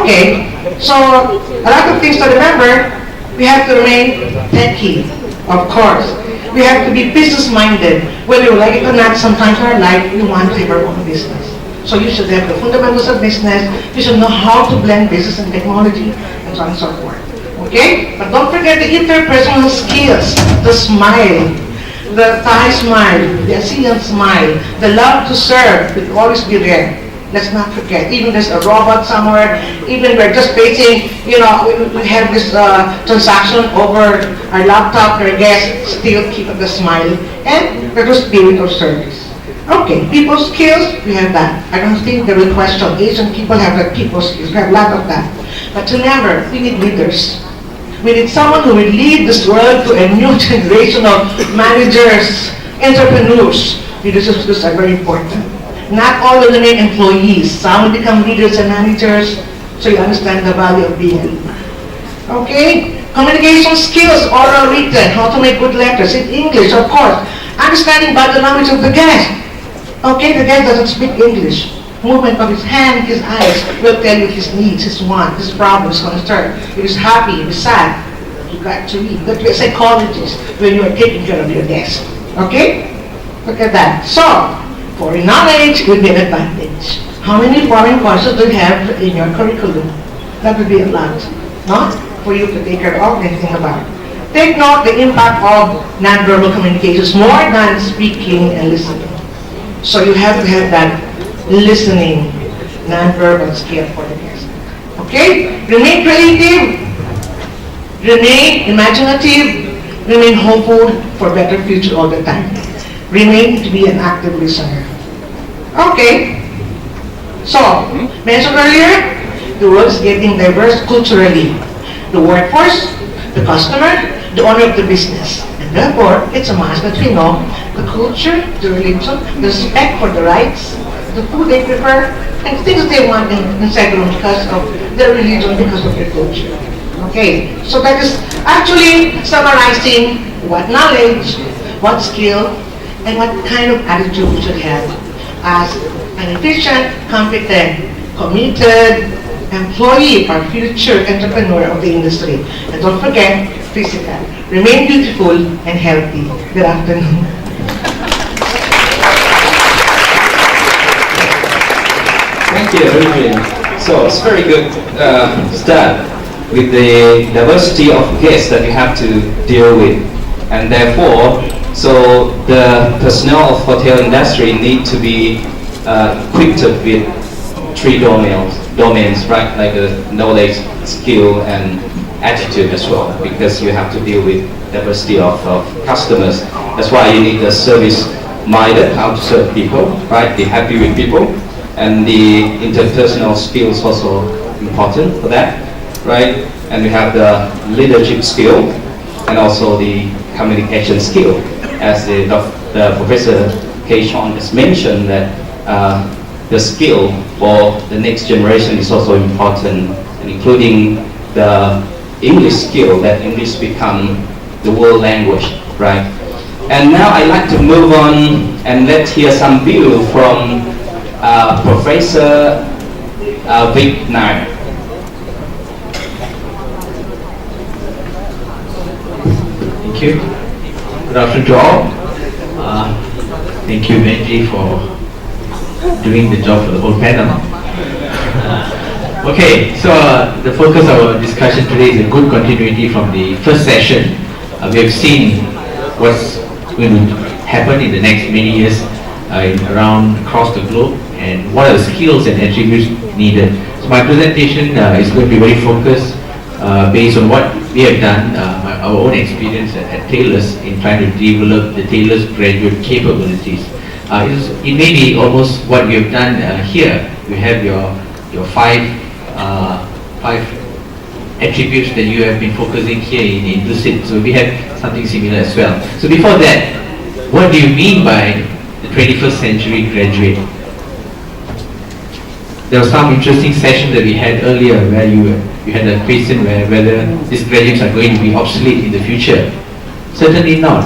Okay, so a lot of things to remember. We have to remain techy, of course. We have to be business-minded. Whether you like it or not, sometimes in our life, we want to have our own business. So you should have the fundamentals of business. You should know how to blend business and technology, and so on and so forth. Okay? But don't forget the interpersonal skills, the smile, the Thai smile, the ASEAN smile, the love to serve will always be there. Let's not forget. Even there's a robot somewhere, even we're just facing, we have this transaction over our laptop, our guests still keep the smile, and there's the spirit of service. Okay, people skills, we have that. I don't think they will question. Asian people have that people skills, we have a lot of that. But remember, we need leaders. We need someone who will lead this world to a new generation of managers, entrepreneurs. Leadership skills are very important. Not all will remain employees. Some will become leaders and managers, so you understand the value of being a leader. Okay? Communication skills, oral, written, how to make good letters in English, of course. Understanding body language of the guest. Okay, the guest doesn't speak English. Movement of his hand, his eyes will tell you his needs, his wants, his problems, his concern. If he's happy, if he's sad, you got to read. You got to be a psychologist when you are taking care of your guest. Okay? Look at that. So, foreign knowledge would be an advantage. How many foreign courses do you have in your curriculum? That would be a lot. Not for you to take care of and think about. Take note the impact of nonverbal communications more than speaking and listening. So you have to have that listening, nonverbal skill for the guest. Okay? Remain creative, remain imaginative, remain hopeful for better future all the time. Remain to be an active listener. Okay. So, mentioned earlier, the world is getting diverse culturally. The workforce, the customer, the owner of the business. And therefore, it's a must that we know the culture, the religion, the respect for the rights, the food they prefer, and things they want inside the room because of their religion, because of their culture. Okay, so that is actually summarizing what knowledge, what skill, and what kind of attitude we should have as an efficient, competent, committed employee or future entrepreneur of the industry. And don't forget, physical. Remain beautiful and healthy. Good afternoon. Thank you, Adrian. So it's very good start with the diversity of guests that you have to deal with, and therefore, so the personnel of hotel industry need to be equipped with 3 domains, right? Like knowledge, skill, and attitude as well, because you have to deal with diversity of customers. That's why you need a service-minded, how to serve people, right? Be happy with people, and the interpersonal skills also important for that, right? And we have the leadership skill and also the communication skill, as the Professor K. Chon has mentioned that the skill for the next generation is also important, and including the English skill, that English become the world language, right? And now I'd like to move on and let's hear some view from Professor Vic Nair. Thank you. Good afternoon to all. Thank you, Benji, for doing the job for the whole panel. Okay, so the focus of our discussion today is a good continuity from the first session. We have seen what's going to happen in the next many years around across the globe, and what are the skills and attributes needed. So my presentation is going to be very focused based on what we have done, our own experience at Taylor's in trying to develop the Taylor's graduate capabilities. It may be almost what we have done here. You have your five attributes that you have been focusing here in Lucid. So we have something similar as well. So before that, what do you mean by the 21st century graduate? There was some interesting session that we had earlier where you had a question whether these graduates are going to be obsolete in the future. Certainly not.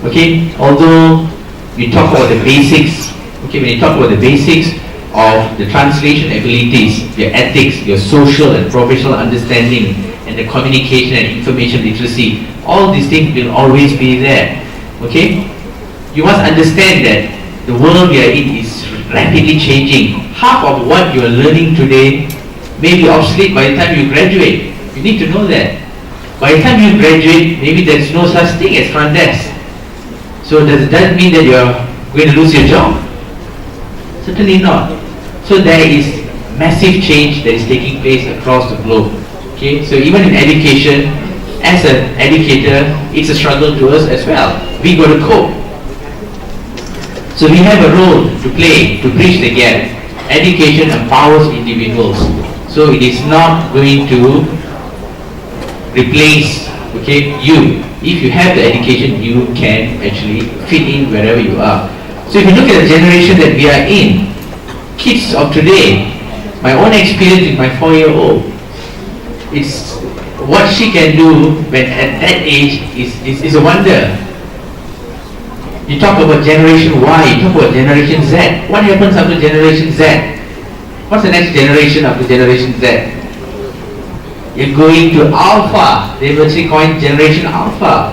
Okay, although we talk about the basics, okay, when you talk about the basics of the translation abilities, your ethics, your social and professional understanding, and the communication and information literacy, all these things will always be there. Okay? You must understand that the world we are in is rapidly changing. Half of what you are learning today may be obsolete by the time you graduate. You need to know that. By the time you graduate, maybe there is no such thing as front desk. So does that mean that you are going to lose your job? Certainly not. So there is massive change that is taking place across the globe. Okay, so even in education, as an educator, it's a struggle to us as well. We got to cope. So we have a role to play to bridge the gap. Education empowers individuals. So it is not going to replace, okay, you. If you have the education, you can actually fit in wherever you are. So if you look at the generation that we are in, kids of today, my own experience with my 4-year-old, it's what she can do when at that age is a wonder. You talk about generation Y, you talk about generation Z. What happens after generation Z? What's the next generation after generation Z? You're going to Alpha. They've actually coined generation Alpha.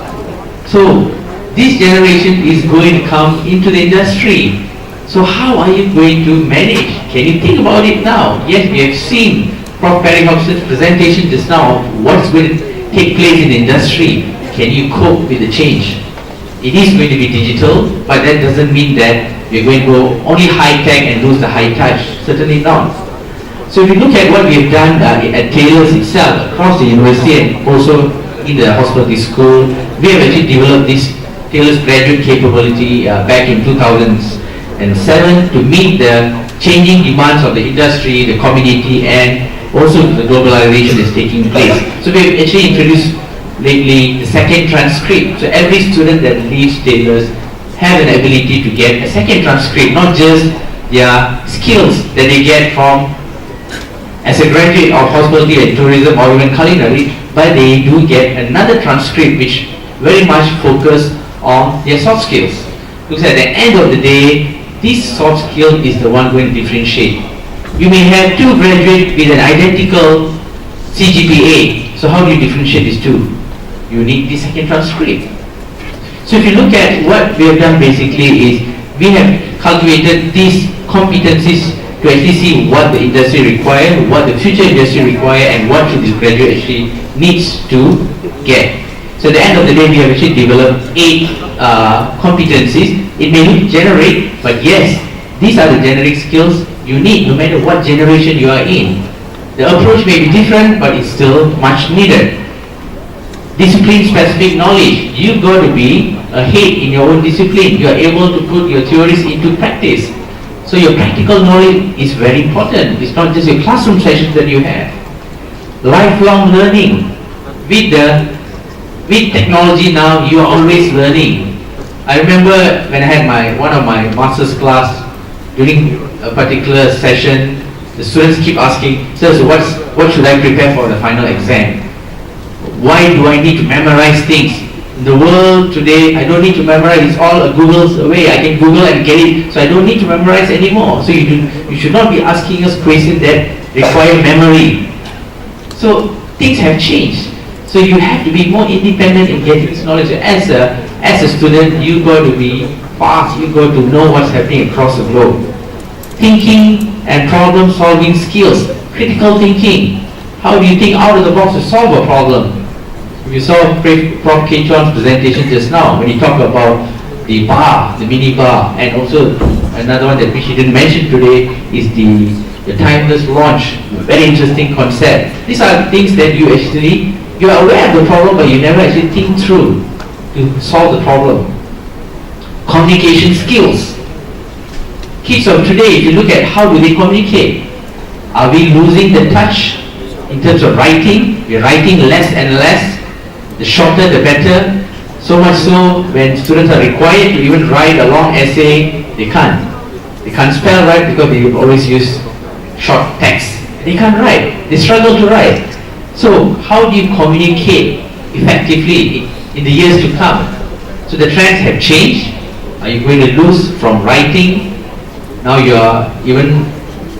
So this generation is going to come into the industry. So how are you going to manage? Can you think about it now? Yes, we have seen Prof. Perry Hobson's presentation just now of what's going to take place in the industry. Can you cope with the change? It is going to be digital, but that doesn't mean that we're going to go only high-tech and lose the high-touch. Certainly not. So if you look at what we've done at Taylor's itself, across the university and also in the hospitality school, we have actually developed this Taylor's graduate capability back in 2000s. And 7, to meet the changing demands of the industry, the community, and also the globalization is taking place. So we have actually introduced lately the second transcript. So every student that leaves Taylor's have an ability to get a second transcript, not just their skills that they get from as a graduate of hospitality and tourism or even culinary, but they do get another transcript which very much focus on their soft skills. Because at the end of the day, this soft skill is the one going to differentiate. You may have 2 graduates with an identical CGPA, so how do you differentiate these 2? You need the second transcript. So if you look at what we have done basically is, we have cultivated these competencies to actually see what the industry requires, what the future industry requires, and what should this graduate actually needs to get. So at the end of the day, we have actually developed 8 competencies. It may look generic, but yes, these are the generic skills you need no matter what generation you are in. The approach may be different, but it's still much needed. Discipline-specific knowledge. You've got to be ahead in your own discipline. You are able to put your theories into practice. So your practical knowledge is very important. It's not just your classroom sessions that you have. Lifelong learning. With technology now, you are always learning. I remember when I had one of my master's class, during a particular session, the students keep asking, "Sir, so what should I prepare for the final exam? Why do I need to memorize things? In the world today, I don't need to memorize. It's all a Google's away. I can Google and get it, so I don't need to memorize anymore." So you should not be asking us questions that require memory. So things have changed. So you have to be more independent in getting this knowledge. As a student, you got to be fast. You got to know what's happening across the globe. Thinking and problem-solving skills. Critical thinking. How do you think out of the box to solve a problem? If you saw Prof. K. Chon's presentation just now, when he talked about the bar, the mini bar, and also another one that we didn't mention today is the timeless launch. Very interesting concept. These are things that you are aware of the problem, but you never actually think through to solve the problem. Communication skills. Kids of today, if you look at how do they communicate, are we losing the touch in terms of writing? We're writing less and less. The shorter, the better. So much so, when students are required to even write a long essay, they can't. They can't spell right because they always use short text. They can't write. They struggle to write. So how do you communicate effectively in the years to come? So the trends have changed. Are you going to lose from writing? Now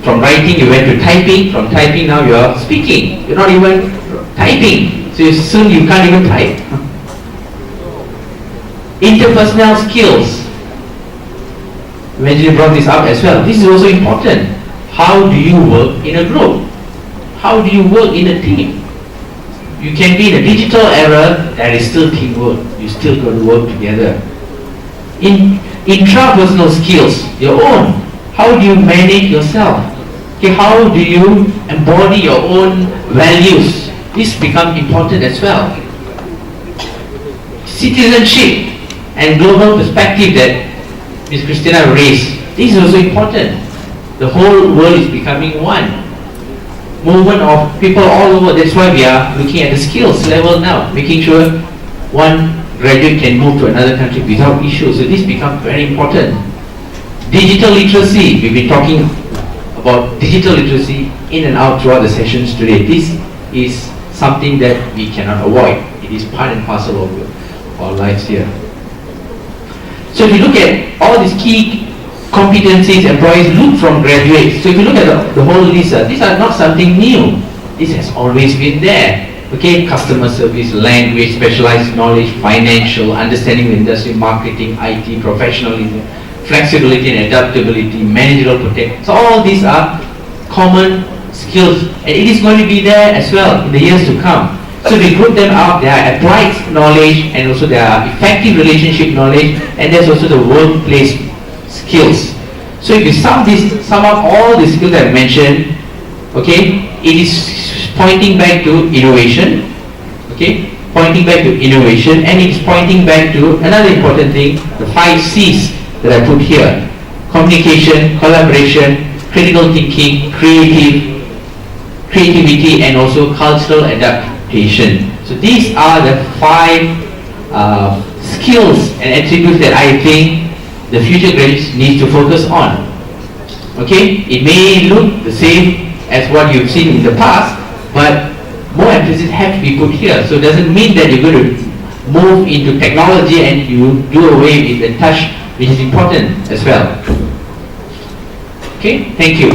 from writing you went to typing. From typing now you are speaking. You're not even typing. So soon you can't even type. Interpersonal skills. Imagine you brought this up as well. This is also important. How do you work in a group? How do you work in a team? You can be in a digital era, there is still teamwork. You still got to work together. Intrapersonal skills, your own. How do you manage yourself? Okay, how do you embody your own values? This becomes important as well. Citizenship and global perspective that Ms. Christina raised. This is also important. The whole world is becoming one. Movement of people all over. That's why we are looking at the skills level now, making sure one graduate can move to another country without issues. So this becomes very important. Digital literacy. We've been talking about digital literacy in and out throughout the sessions today. This is something that we cannot avoid. It is part and parcel of our lives here. So if you look at all these key competencies employees look from graduates. So if you look at the whole list, these are not something new. This has always been there. Okay, customer service, language, specialized knowledge, financial, understanding the industry, marketing, IT, professionalism, flexibility and adaptability, managerial potential. So all these are common skills, and it is going to be there as well in the years to come. So we group them up. There are applied knowledge, and also there are effective relationship knowledge, and there's also the workplace skills. So if you sum up all the skills I've mentioned, okay, it is pointing back to innovation, okay, pointing back to innovation, and it's pointing back to another important thing, the 5 C's that I put here: communication, collaboration, critical thinking, creativity, and also cultural adaptation. So these are the 5 skills and attributes that I think the future graduates need to focus on. Okay, it may look the same as what you've seen in the past, but more emphasis have to be put here. So it doesn't mean that you're going to move into technology and you do away with the touch, which is important as well. Okay, thank you.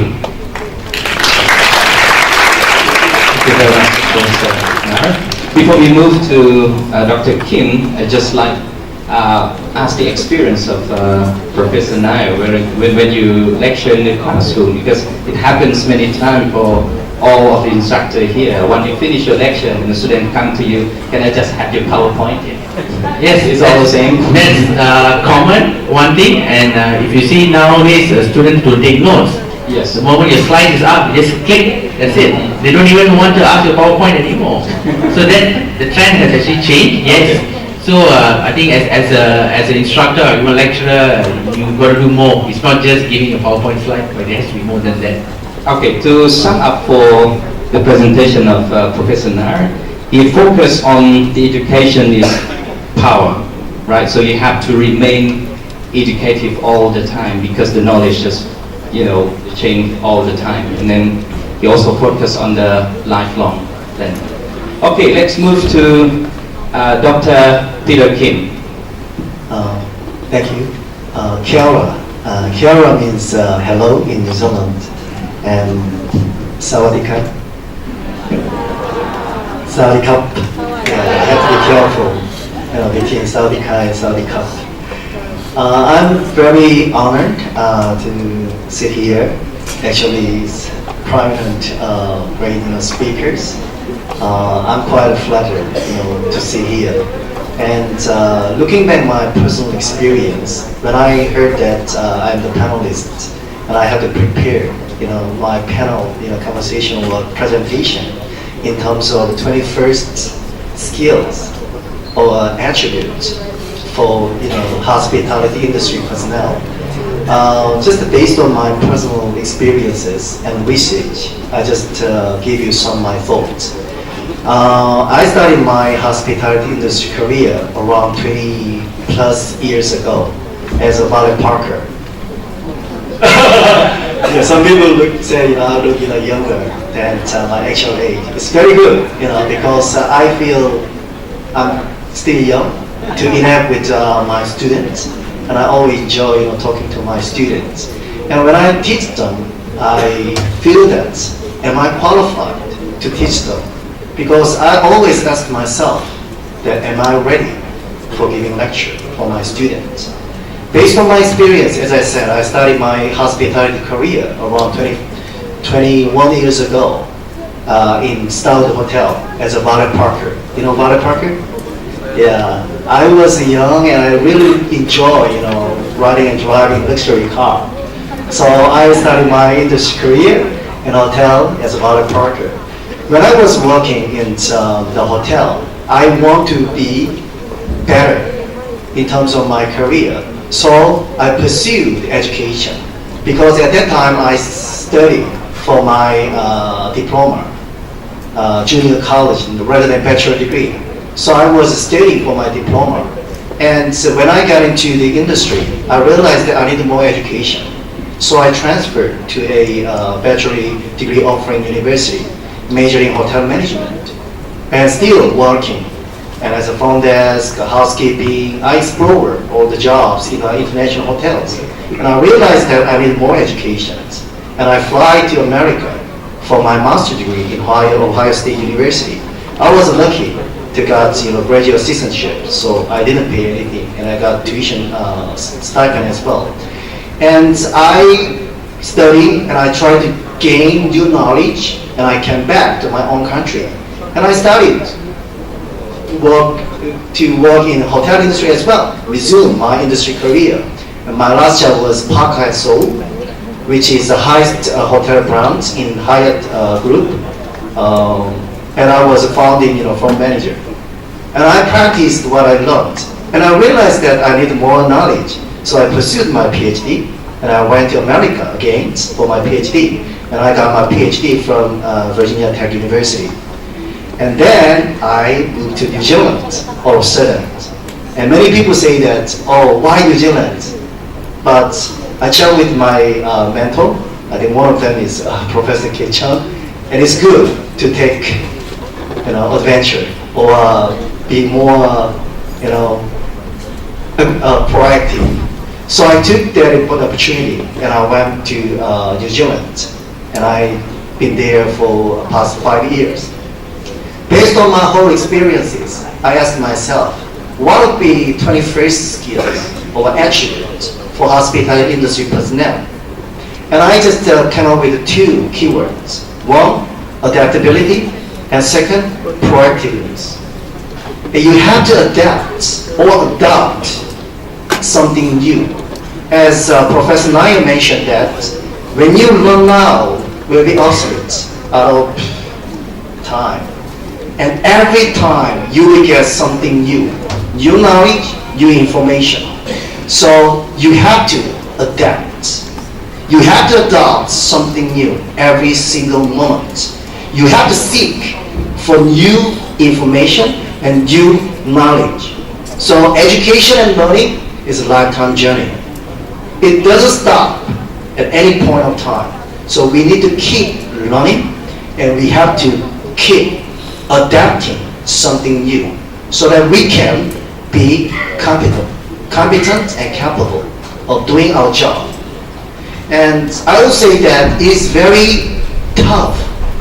Thank you very much, Professor Nair. Before we move to Dr. Kim, I'd just like ask the experience of Professor Nair when you lecture in the classroom, because it happens many times for all of the instructors here. When you finish your lecture and the student come to you, can I just have your PowerPoint? Yes, it's all the same. That's common, one thing, and if you see nowadays, students don't take notes. Yes. The moment your slide is up, you just click, that's it. They don't even want to ask your PowerPoint anymore. So that the trend has actually changed, yes. So I think as an instructor or even a lecturer, you've got to do more. It's not just giving a PowerPoint slide, but it has to be more than that. Okay, to sum up for the presentation of Professor Nair, he focused on the education is power, right? So you have to remain educative all the time because the knowledge just, change all the time. And then he also focused on the lifelong learning. Okay, let's move to Dr. Peter Kim. Thank you. Kiara. Kiara means hello in New Zealand. And Sawadee Krap. Sawadee Krap. I have to be careful between Sawadee Krap and Sawadee Krap. I'm very honored to sit here. Actually, it's prominent great speakers. I'm quite flattered to sit here. And looking back my personal experience, when I heard that I'm the panelist and I had to prepare my panel, conversation or presentation in terms of 21st skills or attributes for, hospitality industry personnel. Just based on my personal experiences and research, I just give you some of my thoughts. I started my hospitality industry career around 20 plus years ago as a valet parker. Some people say I look younger than my actual age. It's very good, because I feel I'm still young to interact with my students, and I always enjoy talking to my students. And when I teach them, I feel that am I qualified to teach them? Because I always ask myself that am I ready for giving lecture for my students? Based on my experience, as I said, I started my hospitality career around 21 years ago in Starwood Hotel as a valet parker. You know valet parker? Yeah, I was young and I really enjoy, riding and driving luxury car. So I started my industry career in a hotel as a valet parker. When I was working in the hotel, I want to be better in terms of my career. So I pursued education because at that time I studied for my diploma, junior college rather than bachelor degree. So I was studying for my diploma. And so when I got into the industry, I realized that I needed more education. So I transferred to a bachelor degree offering university, majoring in hotel management, and still working. And as a front desk, housekeeping, I explored all the jobs in international hotels. And I realized that I need more education. And I fly to America for my master's degree in Ohio State University. I was lucky to get graduate assistantship, so I didn't pay anything, and I got tuition stipend as well. And I studied and I tried to gain new knowledge, and I came back to my own country. And I started work in hotel industry as well, resume my industry career. And my last job was Park Hyatt Seoul, which is the highest hotel brand in Hyatt group. And I was a founding front manager. And I practiced what I learned. And I realized that I need more knowledge. So I pursued my PhD and I went to America again for my PhD, and I got my PhD from Virginia Tech University. And then I moved to New Zealand all of a sudden. And many people say that, oh, why New Zealand? But I chat with my mentor. I think one of them is Professor K. Chung, and it's good to take, adventure or be more, proactive. So I took that opportunity and I went to New Zealand, and I've been there for the past 5 years. Based on my whole experiences, I asked myself, what would be 21st skills or attributes for hospitality industry personnel? And I just came up with 2 keywords. One, adaptability, and second, proactiveness. And you have to adapt or adopt something new. As Professor Nair mentioned that, when you learn now, will be obsolete out of time. And every time you will get something new knowledge, new information. So you have to adapt. You have to adopt something new every single moment. You have to seek for new information and new knowledge. So education and learning is a lifetime journey. It doesn't stop at any point of time. So we need to keep learning, and we have to keep adapting something new so that we can be competent and capable of doing our job. And I would say that it is very tough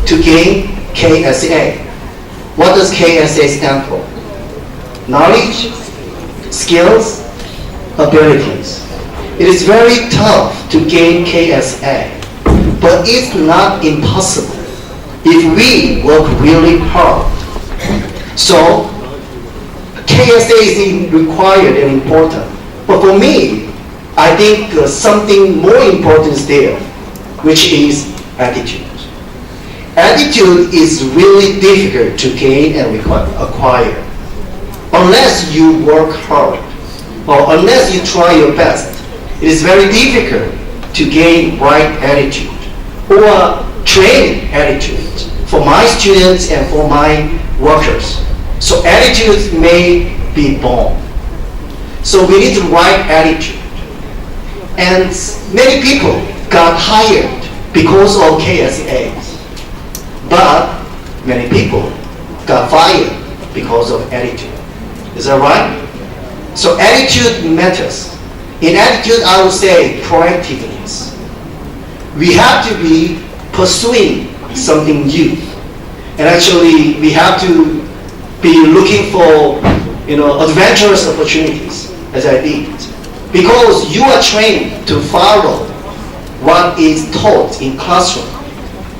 to gain KSA. What does KSA stand for? Knowledge, skills, abilities. It is very tough to gain KSA, but it's not impossible if we work really hard. So KSA is required and important. But for me, I think something more important is there, which is attitude. Attitude is really difficult to gain and acquire. Unless you work hard, or unless you try your best, it is very difficult to gain right attitude or train attitude for my students and for my workers. So attitudes may be born. So we need the right attitude. And many people got hired because of KSAs, but many people got fired because of attitude. Is that right? So attitude matters. In attitude, I would say proactiveness. We have to be pursuing something new. And actually, we have to be looking for, adventurous opportunities, as I did. Because you are trained to follow what is taught in classroom.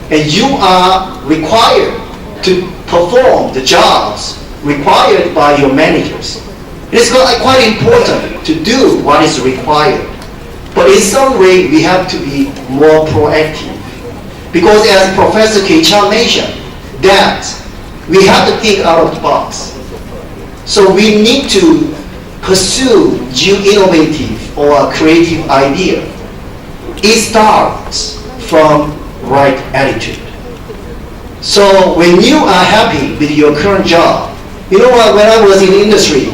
And you are required to perform the jobs required by your managers. It is quite important to do what is required. But in some way, we have to be more proactive. Because as Professor K. Chan mentioned, that we have to think out of the box. So we need to pursue new innovative or creative idea. It starts from right attitude. So when you are happy with your current job, when I was in the industry,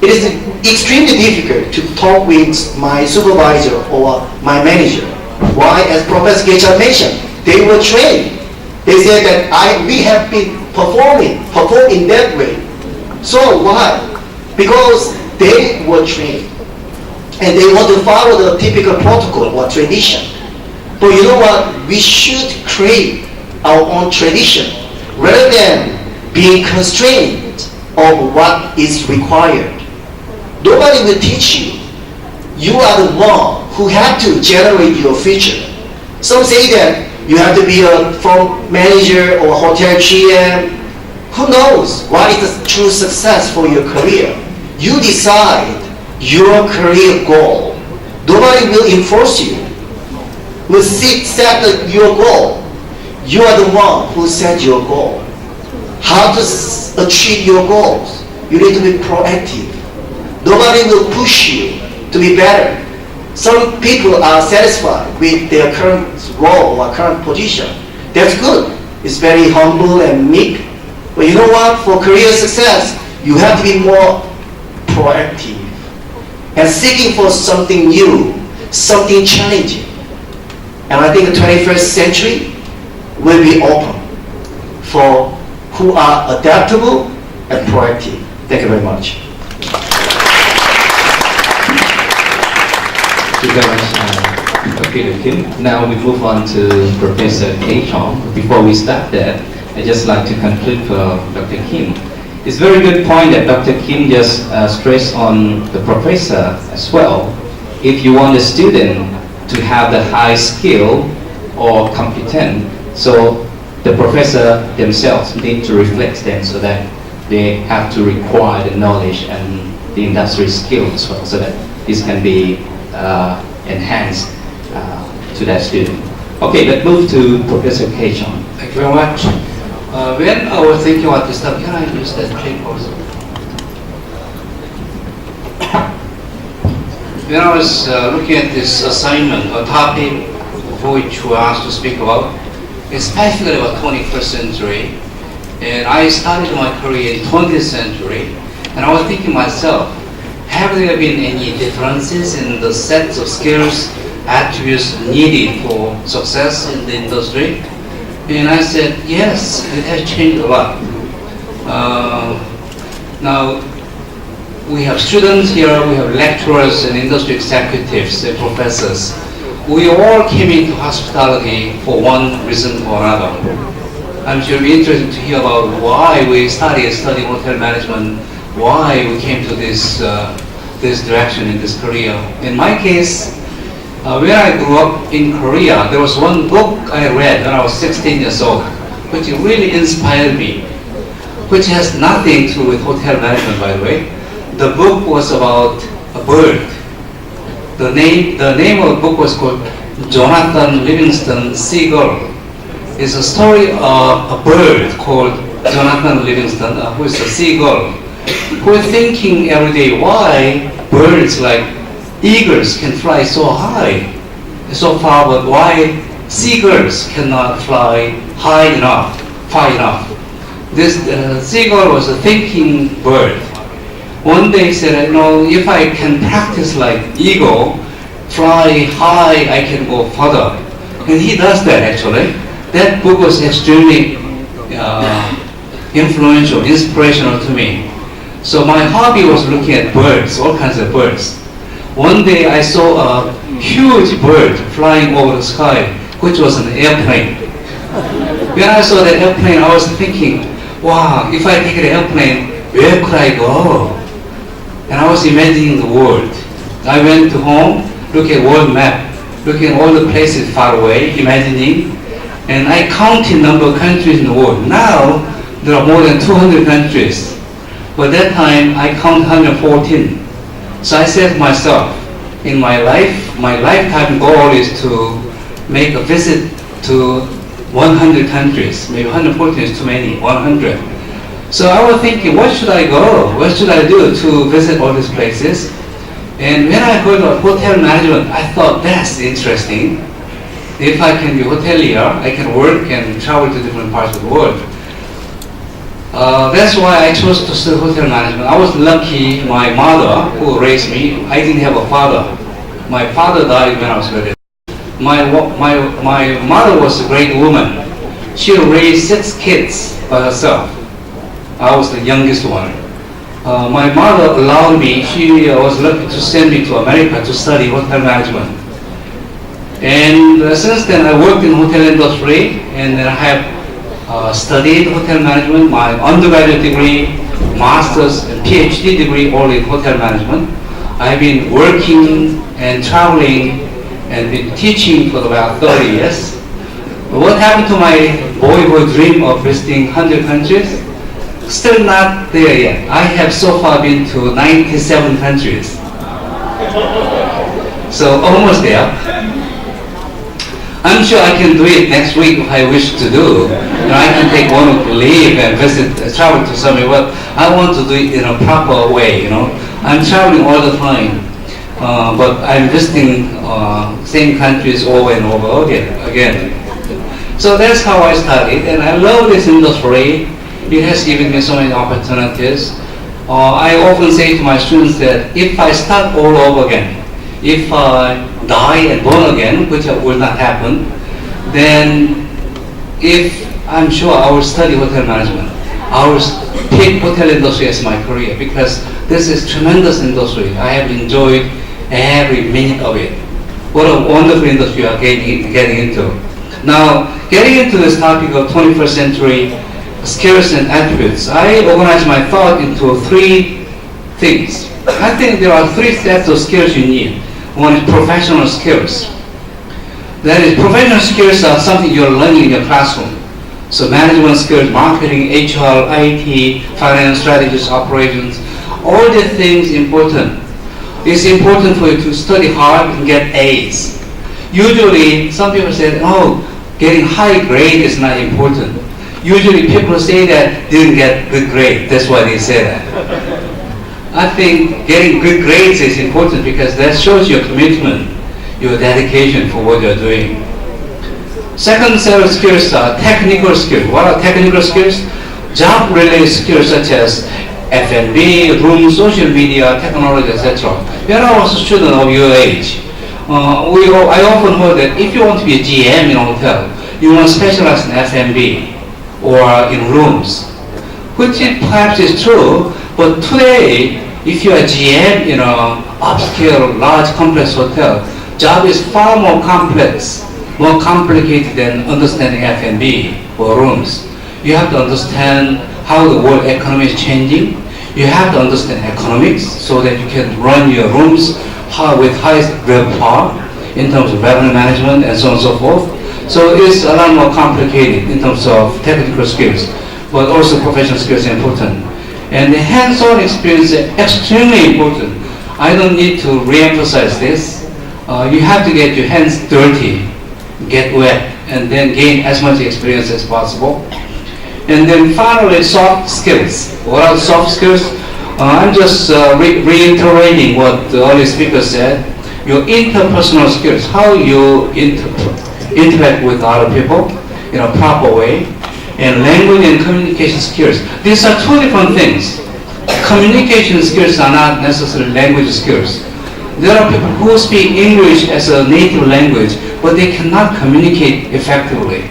it is extremely difficult to talk with my supervisor or my manager. Why? As Professor K. mentioned, they were trained. They said that we have been perform in that way. So why? Because they were trained. And they want to follow the typical protocol or tradition. But you know what? We should create our own tradition rather than being constrained of what is required. Nobody will teach you. You are the one who have to generate your future. Some say that you have to be a firm manager or hotel GM. Who knows what is the true success for your career? You decide your career goal. Nobody will enforce you. Will set your goal. You are the one who set your goal. How to achieve your goals? You need to be proactive. Nobody will push you to be better. Some people are satisfied with their current role or current position. That's good. It's very humble and meek. But you know what? For career success, you have to be more proactive and seeking for something new, something challenging. And I think the 21st century will be open for who are adaptable and proactive. Thank you very much. Thank you very much, Dr. Kim. Now we move on to Professor K. Chong. Before we start that, I'd just like to conclude for Dr. Kim. It's a very good point that Dr. Kim just stressed on the professor as well. If you want a student to have the high skill or competent, so the professor themselves need to reflect them so that they have to require the knowledge and the industry skill as well, so that this can be enhanced to that student. Okay, let's move to Professor K. Chong. Thank you very much. When I was thinking about this stuff, can I use that clip also? When I was looking at this assignment or topic for which we were asked to speak about, especially about 21st century, and I started my career in 20th century, and I was thinking myself, have there been any differences in the sets of skills, attributes needed for success in the industry? And I said, yes, it has changed a lot. Now, we have students here, we have lecturers and industry executives and professors. We all came into hospitality for one reason or another. I'm sure you'll be interested to hear about why we study hotel management, why we came to this direction in this career. In my case, when I grew up in Korea, there was one book I read when I was 16 years old, which really inspired me, which has nothing to do with hotel management, by the way. The book was about a bird. The name of the book was called Jonathan Livingston Seagull. It's a story of a bird called Jonathan Livingston, who is a seagull, who is thinking every day why birds like eagles can fly so high, so far, but why seagulls cannot fly high enough, far enough. This seagull was a thinking bird. One day he said, if I can practice like eagle, fly high, I can go further. And he does that actually. That book was extremely influential, inspirational to me. So my hobby was looking at birds, all kinds of birds. One day I saw a huge bird flying over the sky, which was an airplane. When I saw that airplane, I was thinking, wow, if I take an airplane, where could I go? And I was imagining the world. I went to home, look at world map, looking at all the places far away, imagining, and I counted number of countries in the world. Now, there are more than 200 countries. But that time, I counted 114. So I said to myself, in my lifetime goal is to make a visit to 100 countries. Maybe 114 is too many, 100. So I was thinking, what should I go? What should I do to visit all these places? And when I heard of hotel management, I thought that's interesting. If I can be hotelier, I can work and travel to different parts of the world. That's why I chose to study hotel management. I was lucky, my mother, who raised me, I didn't have a father. My father died when I was very little. My mother was a great woman. She raised 6 kids by herself. I was the youngest one. My mother allowed me, she was lucky to send me to America to study hotel management. And since then I worked in hotel industry, and then I have studied hotel management, my undergraduate degree, master's and PhD degree all in hotel management. I've been working and traveling and been teaching for about 30 years. What happened to my boyhood dream of visiting 100 countries? Still not there yet. I have so far been to 97 countries. So almost there. I'm sure I can do it next week if I wish to do. I can take 1 week leave and travel to somewhere. But I want to do it in a proper way. I'm traveling all the time. but I'm visiting same countries over and over again. So that's how I studied, and I love this industry. It has given me so many opportunities. I often say to my students that if I start all over again, if I die and born again, which will not happen, then I'm sure I will study hotel management. I will pick hotel industry as my career because this is tremendous industry. I have enjoyed every minute of it. What a wonderful industry you are getting into. Now, getting into this topic of 21st century skills and attributes, I organize my thought into 3 things. I think there are 3 sets of skills you need. One is professional skills. That is, professional skills are something you're learning in your classroom. So management skills, marketing, HR, IT, finance, strategies, operations, all these things important. It's important for you to study hard and get A's. Usually, some people say, oh, getting high grade is not important. Usually people say that didn't get good grade, that's why they say that. I think getting good grades is important because that shows your commitment, your dedication for what you're doing. Second set of skills are technical skills. What are technical skills? Job-related skills such as F&B, room, social media, technology, etc. We are also students of your age. I often heard that if you want to be a GM in a hotel, you want to specialize in F&B or in rooms, which perhaps is true, but today, if you are a GM in an upscale, large, complex hotel, job is far more complex, more complicated than understanding F&B or rooms. You have to understand how the world economy is changing. You have to understand economics so that you can run your rooms with highest RevPAR in terms of revenue management and so on and so forth. So it's a lot more complicated in terms of technical skills, but also professional skills are important. And the hands-on experience is extremely important. I don't need to re-emphasize this. You have to get your hands dirty, get wet, and then gain as much experience as possible. And then finally, soft skills. What are soft skills? I'm just reiterating what the earlier speaker said. Your interpersonal skills, how you interact with other people in a proper way, and language and communication skills. These are 2 different things. Communication skills are not necessarily language skills. There are people who speak English as a native language, but they cannot communicate effectively.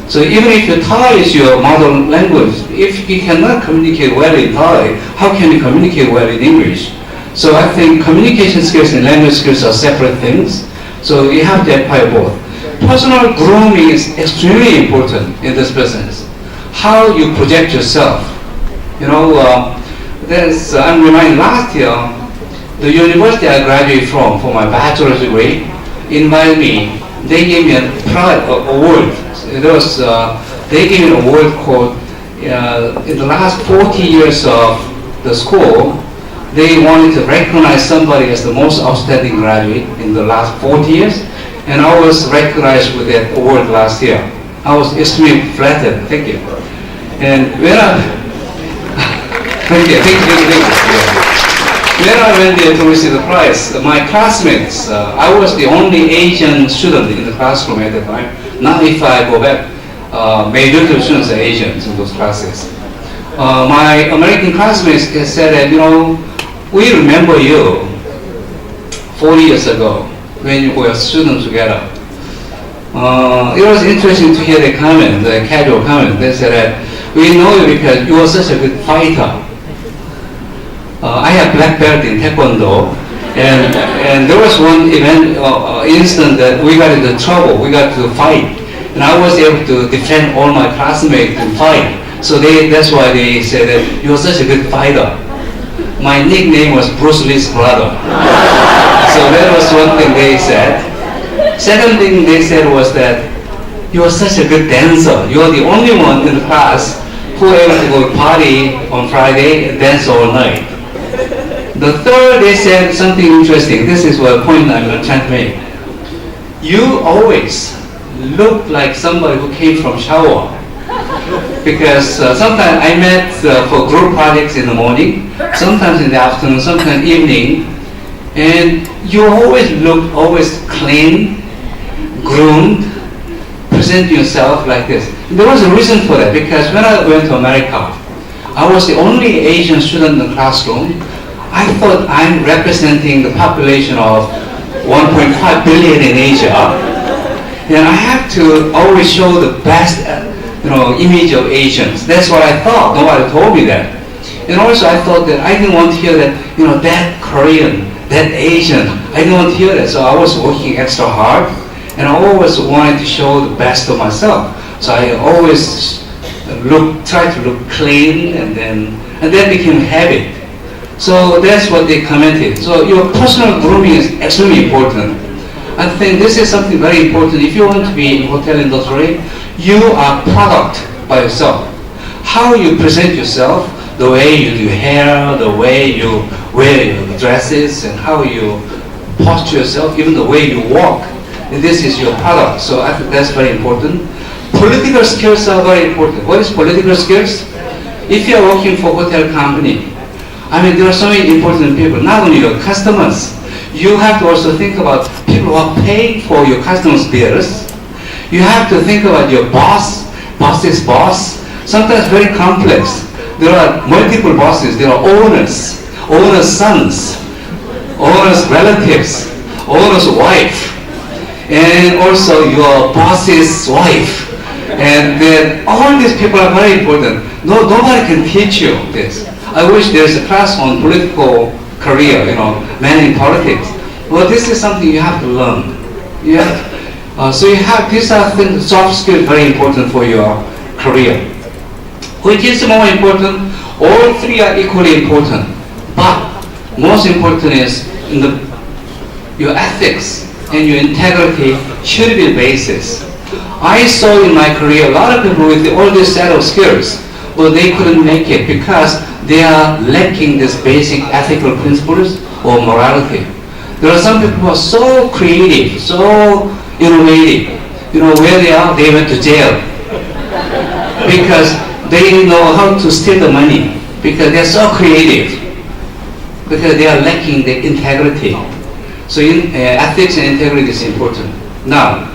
So even if your Thai is your mother language, if you cannot communicate well in Thai, how can you communicate well in English? So I think communication skills and language skills are separate things. So you have to acquire both. Personal grooming is extremely important in this business. How you project yourself. You know, I'm reminded last year, the university I graduated from for my bachelor's degree invited me. They gave me a pride award. They gave me an award called, in the last 40 years of the school, they wanted to recognize somebody as the most outstanding graduate in the last 40 years. And I was recognized with that award last year. I was extremely flattered. Thank you. And when I went there to receive the prize, my classmates, I was the only Asian student in the classroom at the time. Now if I go back, majority of students are Asians in those classes. My American classmates said that, you know, we remember you 40 years ago when you were students together. It was interesting to hear the comment, the casual comment. They said that we know you because you are such a good fighter. I have black belt in Taekwondo, and there was one instant that we got into trouble. We got to fight, and I was able to defend all my classmates and fight. So that's why they said that you are such a good fighter. My nickname was Bruce Lee's brother. So that was one thing they said. Second thing they said was that you are such a good dancer. You are the only one in the class who able to go party on Friday and dance all night. The third, they said something interesting. This is what point I'm trying to make. You always look like somebody who came from shower. Because sometimes I met for group projects in the morning, sometimes in the afternoon, sometimes evening, And you always look always clean, groomed, present yourself like this. There was a reason for that, because when I went to America, I was the only Asian student in the classroom. I thought I'm representing the population of 1.5 billion in Asia, and I have to always show the best, image of Asians. That's what I thought. Nobody told me that. And also I thought that I didn't want to hear that, that Korean, that Asian. I didn't want to hear that, so I was working extra hard, and I always wanted to show the best of myself. So I always try to look clean, and that became a habit. So that's what they commented. So your personal grooming is extremely important. I think this is something very important. If you want to be in hotel industry, you are product by yourself. How you present yourself, the way you do hair, the way you wear your dresses, and how you posture yourself, even the way you walk, and this is your product. So I think that's very important. Political skills are very important. What is political skills? If you are working for a hotel company, there are so many important people, not only your customers. You have to also think about people who are paying for your customers' bills. You have to think about your boss's boss. Sometimes very complex. There are multiple bosses. There are owners' sons, owners' relatives, owners' wife, and also your boss's wife. And then all these people are very important. Nobody can teach you this. I wish there's a class on political career, managing politics. Well, this is something you have to learn. So these are things, soft skills, very important for your career. Which is more important? All three are equally important. But most important is your ethics and your integrity should be the basis. I saw in my career a lot of people with all this set of skills, but they couldn't make it because they are lacking this basic ethical principles or morality. There are some people who are so creative, so innovative. Where they are, they went to jail because they didn't know how to steal the money, because they're so creative, because they are lacking the integrity. So ethics and integrity is important. Now,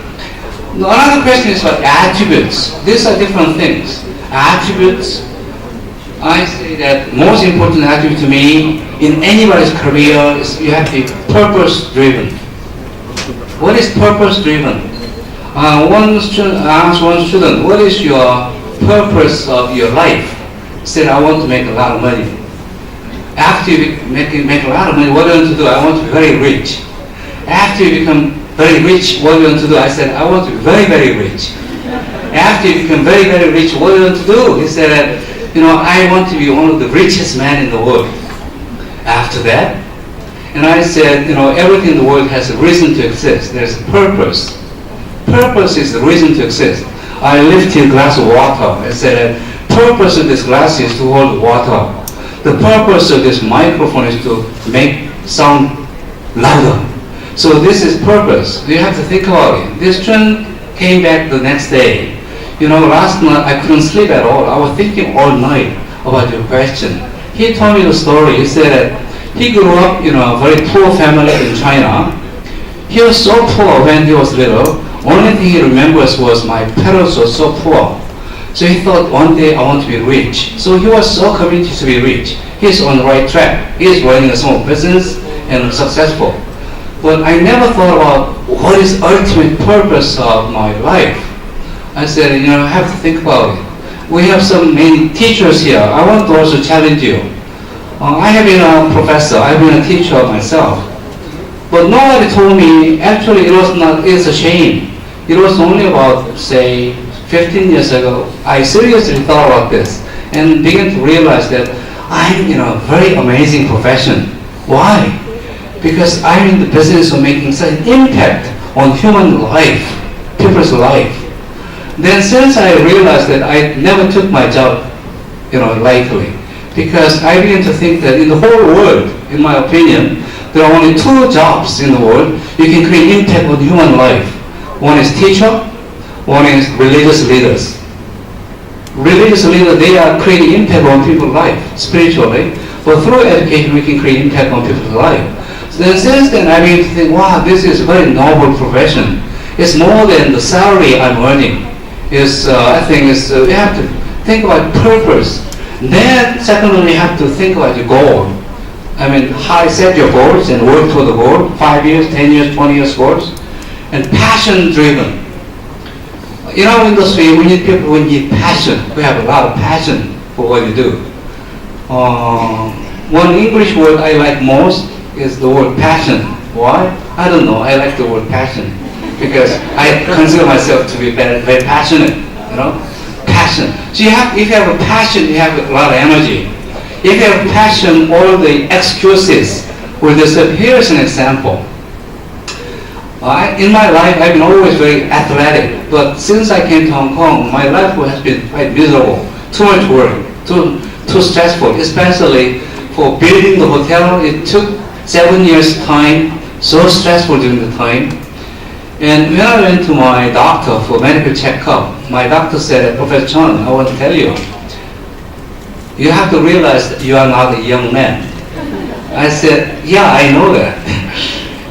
another question is about attributes. These are different things. Attributes, I say that most important attribute to me in anybody's career is you have to be purpose-driven. What is purpose-driven? One student asked one student, what is your purpose of your life? He said, I want to make a lot of money. After you make a lot of money, what do you want to do? I want to be very rich. After you become very rich, what do you want to do? I said, I want to be very, very rich. After you become very, very rich, what do you want to do? He said, I want to be one of the richest men in the world. After that, and I said, everything in the world has a reason to exist. There's a purpose. Purpose is the reason to exist. I lifted a glass of water. I said, purpose of this glass is to hold water. The purpose of this microphone is to make sound louder. So this is purpose. You have to think about it. This student came back the next day. Last night I couldn't sleep at all. I was thinking all night about your question. He told me the story. He said that he grew up in a very poor family in China. He was so poor when he was little. Only thing he remembers was my parents were so poor. So he thought one day I want to be rich. So he was so committed to be rich. He's on the right track. He's running a small business and successful. But I never thought about what is ultimate purpose of my life. I said, I have to think about it. We have so many teachers here. I want to also challenge you. I have been a professor. I've been a teacher myself. But nobody told me, actually it's a shame. It was only about, say, 15 years ago, I seriously thought about this and began to realize that I'm in a very amazing profession. Why? Because I'm in the business of making such an impact on human life, people's life. Then since I realized that I never took my job, lightly, because I began to think that in the whole world, in my opinion, there are only two jobs in the world you can create impact on human life. One is teacher, one is religious leaders. Religious leaders, they are creating impact on people's life, spiritually, but through education we can create impact on people's life. Then since then, I begin to think, wow, this is a very noble profession. It's more than the salary I'm earning. I think we have to think about purpose. Then secondly, you have to think about your goal. I mean, how set your goals and work toward the goal, 5 years, 10 years, 20 years goals, and passion driven. In our industry, we need people who need passion, who have a lot of passion for what you do. One English word I like most is the word passion. Why? I don't know. I like the word passion because I consider myself to be very, very passionate. You know, passion. So if you have a passion, you have a lot of energy. If you have passion, all the excuses will disappear. Here's an example. In my life, I've been always very athletic, but since I came to Hong Kong, my life has been quite miserable. Too much work, too stressful, especially for building the hotel. It took 7 years' time, so stressful during the time. And when I went to my doctor for medical checkup, my doctor said, Professor Chun, I want to tell you, you have to realize that you are not a young man. I said, yeah, I know that.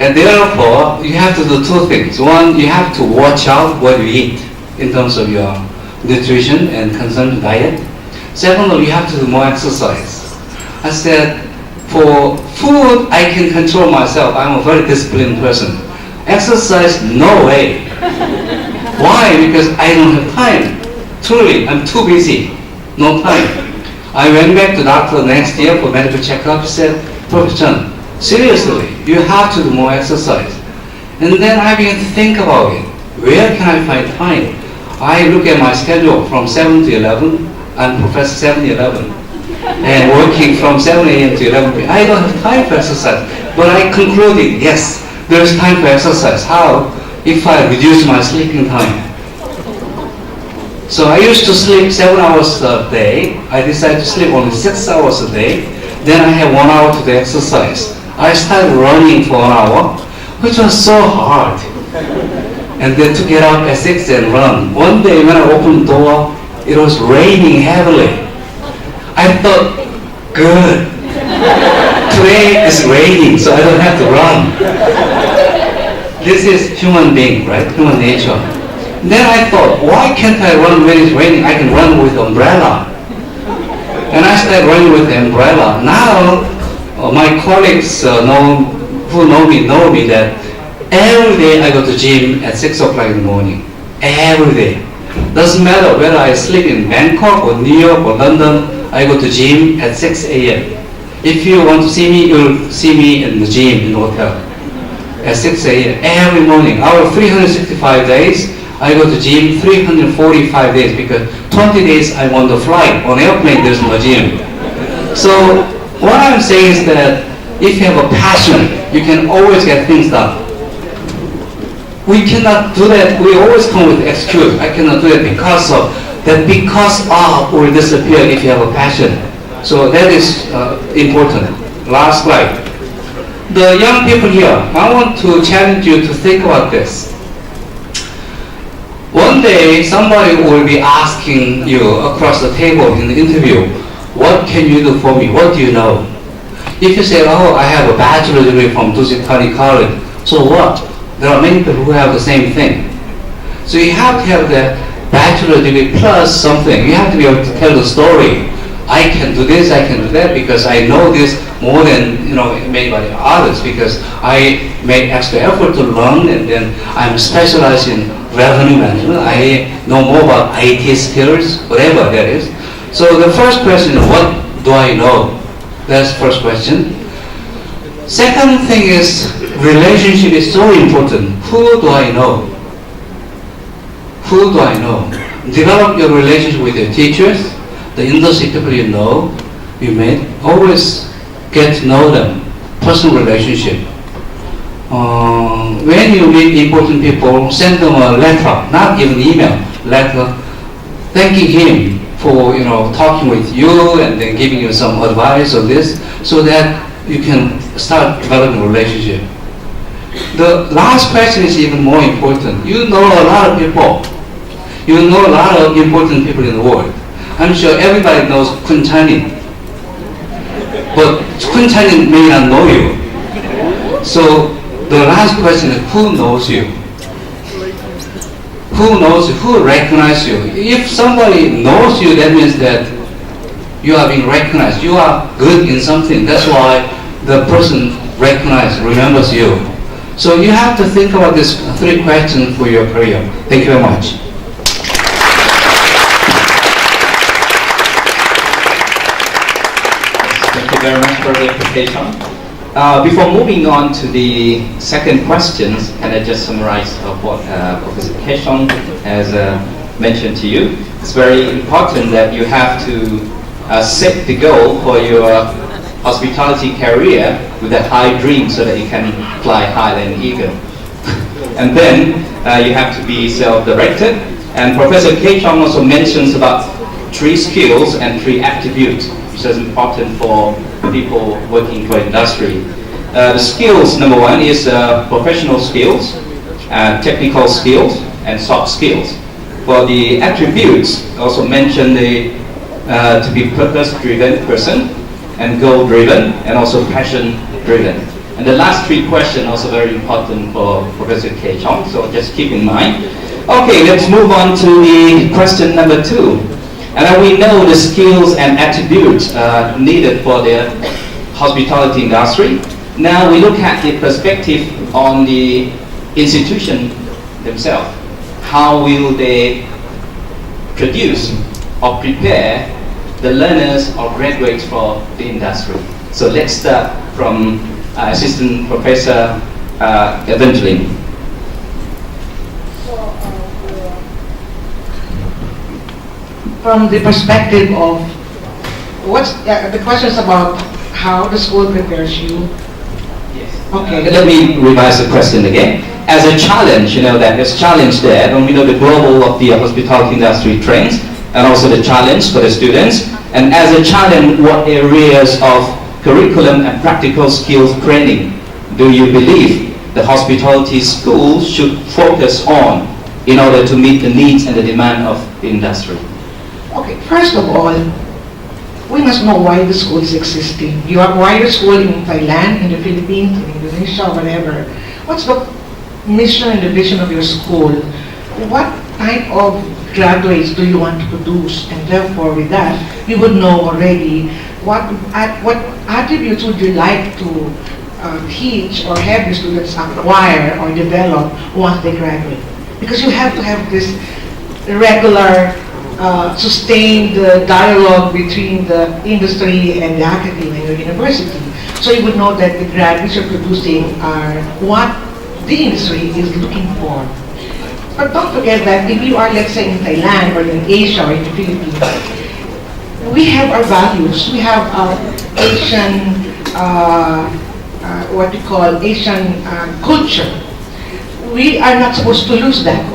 And therefore, you have to do two things. One, you have to watch out what you eat in terms of your nutrition and consumption diet. Secondly, you have to do more exercise. I said, for food, I can control myself. I'm a very disciplined person. Exercise, no way. Why? Because I don't have time. Truly, I'm too busy. No time. I went back to the doctor next year for medical checkup. He said, Professor Chun, seriously, you have to do more exercise. And then I began to think about it. Where can I find time? I look at my schedule from 7 to 11. I'm Professor 7 to 11. And working from 7 a.m. to 11 p.m. I don't have time for exercise. But I concluded, yes, there's time for exercise. How? If I reduce my sleeping time. So I used to sleep 7 hours a day. I decided to sleep only 6 hours a day. Then I have 1 hour to do exercise. I started running for 1 hour, which was so hard. And then to get up at 6 and run. One day when I opened the door, it was raining heavily. I thought, good. Today is raining, so I don't have to run. This is human being, right? Human nature. Then I thought, why can't I run when it's raining? I can run with umbrella. And I started running with the umbrella. Now, my colleagues who know me that every day I go to gym at 6 o'clock in the morning. Every day. Doesn't matter whether I sleep in Bangkok or New York or London, I go to gym at 6 a.m. If you want to see me, you'll see me in the gym in the hotel at 6 a.m. every morning. Out of 365 days, I go to gym 345 days because 20 days I'm on the flight. On airplane, there's no gym. So what I'm saying is that if you have a passion, you can always get things done. We cannot do that. We always come with excuse. I cannot do it because of. That because of will disappear if you have a passion. So that is important. Last slide. The young people here, I want to challenge you to think about this. One day, somebody will be asking you across the table in the interview, what can you do for me? What do you know? If you say, oh, I have a bachelor's degree from Dusit Thani College, so what? There are many people who have the same thing. So you have to have the bachelor's degree plus something. You have to be able to tell the story. I can do this, I can do that because I know this more than many others because I made extra effort to learn and then I'm specialized in revenue management. I know more about IT skills, whatever that is. So the first question is, what do I know? That's the first question. Second thing is, relationship is so important. Who do I know? Who do I know? Develop your relationship with your teachers, the industry people you know, you may always get to know them, personal relationship. When you meet important people, send them a letter, not even email, letter, thanking him for talking with you and then giving you some advice on this, so that you can start developing a relationship. The last question is even more important. You know a lot of people. You know a lot of important people in the world. I'm sure everybody knows Kun Chanin. But Kun Chanin may not know you. So the last question is, who knows you? Who knows you? Who recognizes you? If somebody knows you, that means that you are being recognized. You are good in something. That's why the person recognizes, remembers you. So you have to think about these 3 questions for your career. Thank you very much. Thank you very much for the application. Before moving on to the second questions, can I just summarize what Professor Kechong has mentioned to you? It's very important that you have to set the goal for your hospitality career with a high dream so that you can fly higher than eagle. And then you have to be self-directed. And Professor Kechong also mentions about 3 skills and 3 attributes, which is important for people working for industry. The skills, number 1 is professional skills, technical skills, and soft skills. For the attributes, also mention to be purpose-driven person, and goal-driven, and also passion-driven. And the last 3 questions also very important for Professor Kechong, so just keep in mind. Okay, let's move on to the question number 2. And we know the skills and attributes needed for the hospitality industry. Now we look at the perspective on the institution themselves. How will they produce or prepare the learners or graduates for the industry? So let's start from Assistant Professor Evangeline. From the perspective of the question is about how the school prepares you. Yes. Okay. Let me revise the question again. As a challenge, you know that there's challenge there, and we know the global of the hospitality industry trends, and also the challenge for the students. And as a challenge, what areas of curriculum and practical skills training do you believe the hospitality school should focus on in order to meet the needs and the demand of the industry? Okay, first of all, we must know why the school is existing. You are why your school in Thailand, in the Philippines, in Indonesia, whatever. What's the mission and the vision of your school? What type of graduates do you want to produce? And therefore, with that, you would know already what attributes would you like to teach or have your students acquire or develop once they graduate. Because you have to have this regular sustained dialogue between the industry and the academy and your university. So you would know that the graduates you're producing are what the industry is looking for. But don't forget that if you are, let's say, in Thailand or in Asia or in the Philippines, we have our values. We have our Asian, what we call Asian culture. We are not supposed to lose that.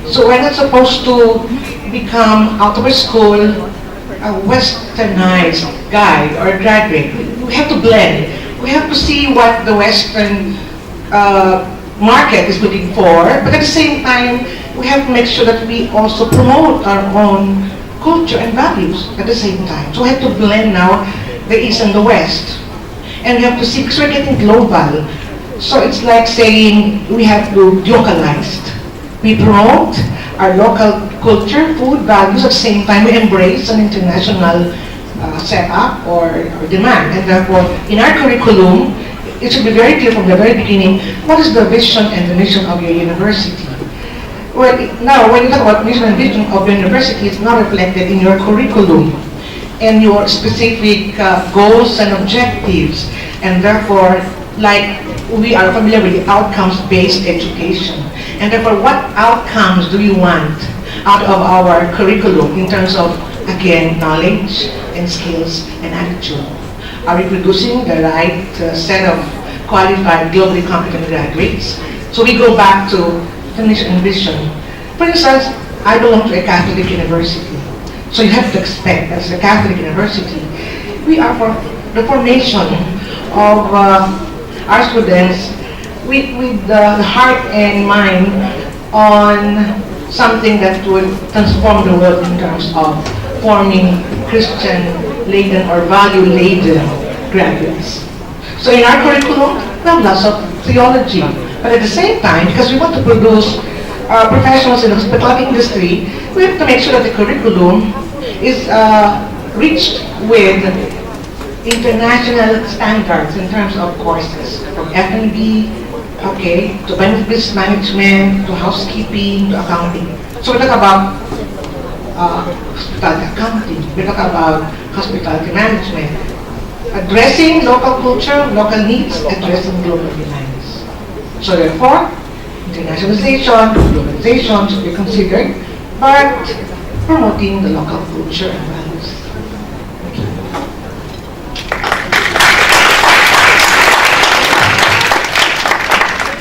So we're not supposed to become out of our school a westernized guy or graduate. We have to blend. We have to see what the Western market is looking for, but at the same time, we have to make sure that we also promote our own culture and values at the same time. So we have to blend now the East and the West. And we have to see, because we're getting global. So it's like saying we have to localize. We promote our local culture, food, values, at the same time we embrace an international setup or demand. And therefore, in our curriculum, it should be very clear from the very beginning, what is the vision and the mission of your university? Well, now, when you talk about mission and vision of your university, it's not reflected in your curriculum and your specific goals and objectives. And therefore, like we are familiar with the outcomes-based education. And therefore, what outcomes do you want out of our curriculum in terms of, again, knowledge and skills and attitude? Are we producing the right set of qualified, globally competent graduates? So we go back to the mission and vision. For instance, I belong to a Catholic university. So you have to expect, as a Catholic university, we are for the formation of our students with the heart and mind on something that would transform the world in terms of forming Christian-laden or value-laden graduates. So in our curriculum, we have lots of theology. But at the same time, because we want to produce professionals in the hospitality industry, we have to make sure that the curriculum is reached with international standards in terms of courses, from F&B, okay, to benefits management, to housekeeping, to accounting. So we talk about hospitality accounting, we talk about hospitality management, addressing local culture, local needs, addressing global demands. So therefore, internationalization, globalization should be considered, but promoting the local culture and values.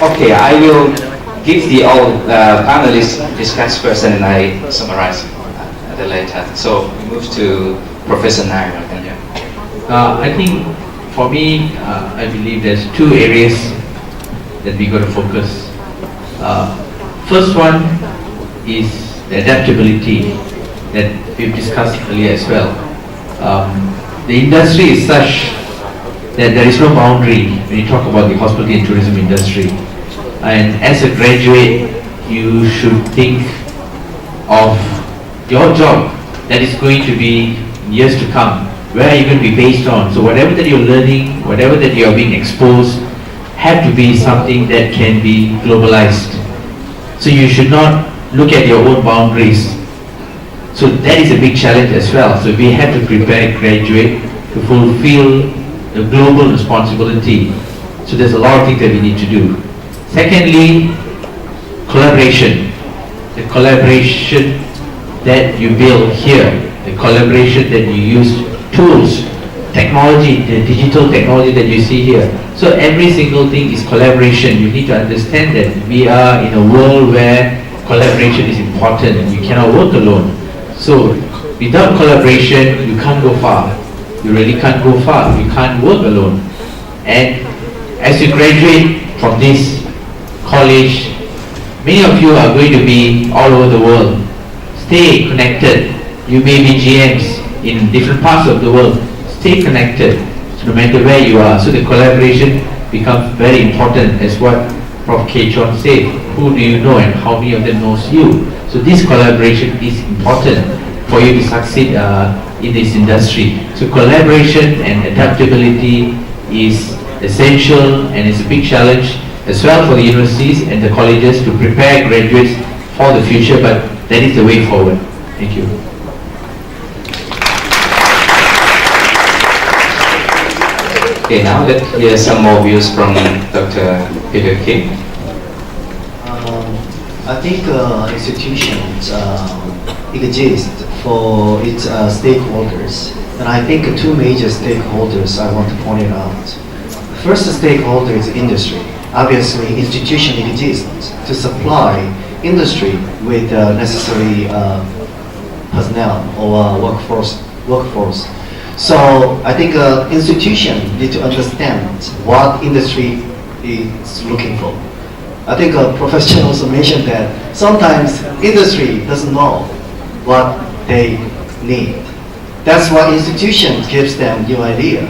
Okay, I will give the all panelists discuss first and then I summarize at the later. So we move to Professor Nair. I think for me, I believe there's two areas that we got to focus. First one is the adaptability that we've discussed earlier as well. The industry is such that there is no boundary when you talk about the hospitality and tourism industry. And as a graduate, you should think of your job that is going to be in years to come. Where are you going to be based on? So whatever that you're learning, whatever that you're being exposed, have to be something that can be globalized. So you should not look at your own boundaries. So that is a big challenge as well. So we have to prepare graduate to fulfill the global responsibility. So there's a lot of things that we need to do. Secondly, collaboration. The collaboration that you build here, the collaboration that you use, tools, technology, the digital technology that you see here. So every single thing is collaboration. You need to understand that we are in a world where collaboration is important and you cannot work alone. So without collaboration, you can't go far. You really can't go far. You can't work alone. And as you graduate from this college, many of you are going to be all over the world. Stay connected. You may be GMs in different parts of the world. Stay connected no matter where you are. So the collaboration becomes very important, as what Prof. K. Chon said. Who do you know and how many of them knows you? So this collaboration is important for you to succeed in this industry. So collaboration and adaptability is essential, and it's a big challenge as well for the universities and the colleges to prepare graduates for the future, but that is the way forward. Thank you. Okay, now let's hear some more views from Dr. Peter King. I think institutions exist for its stakeholders, and I think two major stakeholders I want to point it out. The first stakeholder is industry. Obviously, institution exists to supply industry with necessary personnel or workforce. So I think institution need to understand what industry is looking for. I think Professor Chen also mentioned that sometimes industry doesn't know what they need. That's why institution gives them new idea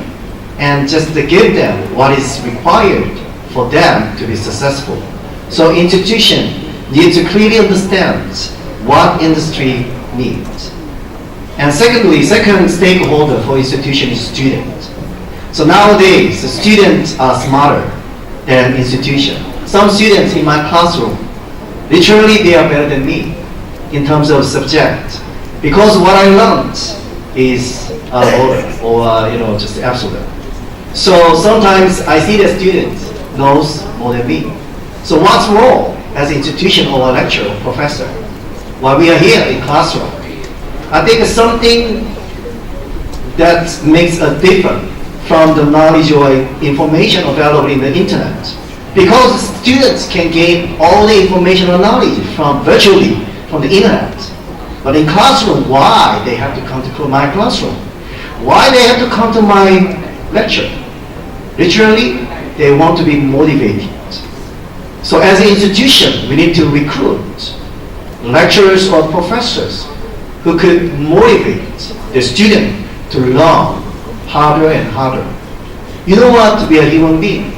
and just to give them what is required for them to be successful. So institution need to clearly understand what industry needs. And secondly, second stakeholder for institution is student. So nowadays, the students are smarter than institution. Some students in my classroom, literally they are better than me in terms of subject, because what I learned is out of order or just absolute. So sometimes I see the student knows more than me. So what's wrong as an institution or a lecturer or professor while we are here in classroom? I think it's something that makes a difference from the knowledge or information available in the internet. Because students can gain all the information or knowledge from virtually from the internet. But in classroom, why they have to come to my classroom? Why they have to come to my lecture? Literally, they want to be motivated. So as an institution, we need to recruit lecturers or professors who could motivate the student to learn harder and harder. You know what? We are human beings.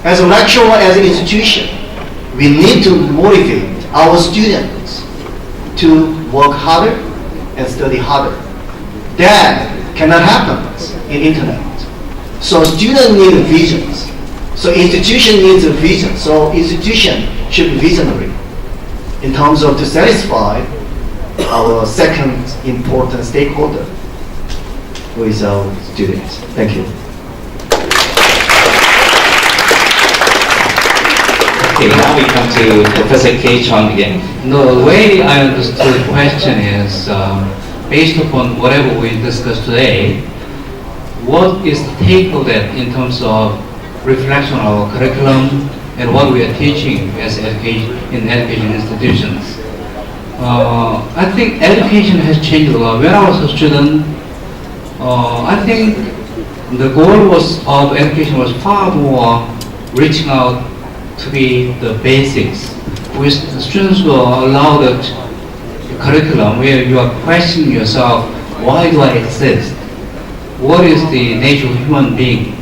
as a lecturer, as an institution, we need to motivate our students to work harder and study harder. That cannot happen in internet. So students need visions. So institution needs a vision. So institution should be visionary in terms of to satisfy our second important stakeholder, who is our students. Thank you. Okay, now we come to Professor K. Chong again. The way I understood the question is, based upon whatever we discussed today, what is the take of that in terms of reflection on our curriculum and what we are teaching as education in education institutions? I think education has changed a lot. When I was a student, I think the goal of education was far more reaching out to be the basics. With students were allowed a curriculum where you are questioning yourself, why do I exist? What is the nature of human being?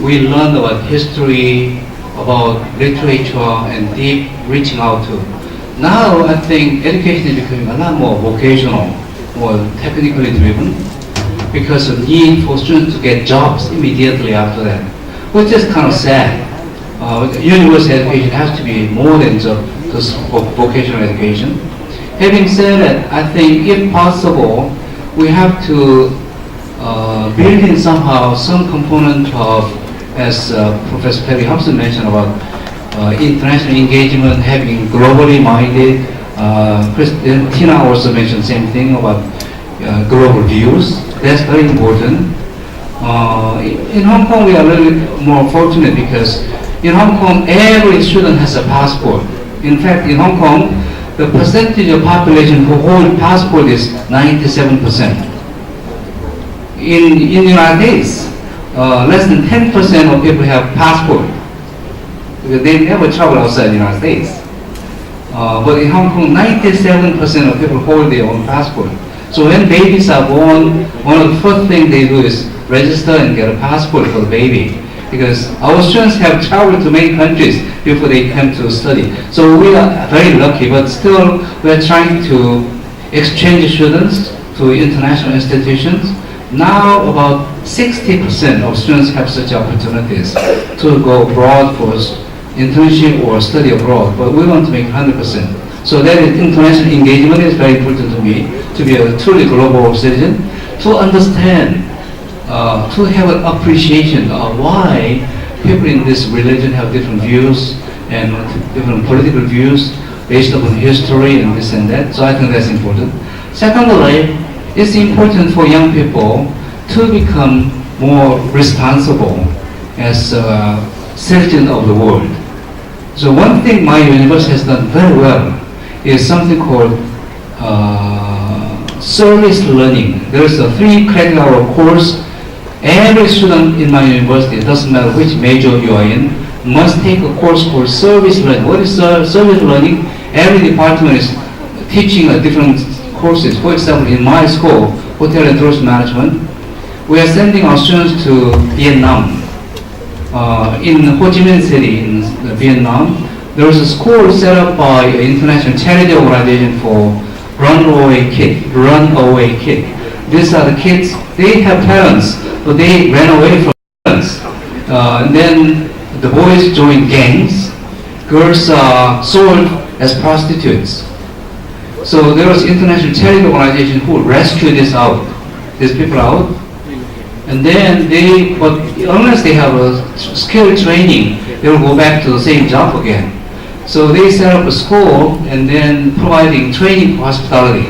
We learn about history, about literature, and deep reaching out to. Now I think education is becoming a lot more vocational, more technically driven, because of the need for students to get jobs immediately after that, which is kind of sad. University education has to be more than just vocational education. Having said that, I think if possible, we have to build in somehow some component of, as Professor Perry Hobson mentioned about international engagement, having globally minded. Tina also mentioned the same thing about global views. That's very important. In Hong Kong, we are a little bit more fortunate because in Hong Kong, every student has a passport. In fact, in Hong Kong, the percentage of population who hold passport is 97%. In the United States, less than 10% of people have passport because they never travel outside the United States. But in Hong Kong, 97% of people hold their own passport. So when babies are born, one of the first things they do is register and get a passport for the baby, because our students have traveled to many countries before they come to study. So we are very lucky, but still we are trying to exchange students to international institutions. Now about 60% of students have such opportunities to go abroad for internship or study abroad, but we want to make 100%. So that is, international engagement is very important to me, to be a truly global citizen, to understand, to have an appreciation of why people in this religion have different views and different political views based upon history and this and that. So I think that's important. Secondly, it's important for young people to become more responsible as citizens of the world. So one thing my university has done very well is something called service learning. There is a 3-credit-hour course. Every student in my university, it doesn't matter which major you are in, must take a course called service learning. What is service learning? Every department is teaching a different courses. For example, in my school, Hotel and Tourist Management, we are sending our students to Vietnam. In Ho Chi Minh City, in Vietnam, there is a school set up by an international charity organization for runaway kid. These are the kids, they have parents, but they ran away from parents. And then the boys join gangs, girls are sold as prostitutes. So there was international charity organization who rescued these people out. And then but unless they have a skill training, they will go back to the same job again. So they set up a school and then providing training for hospitality,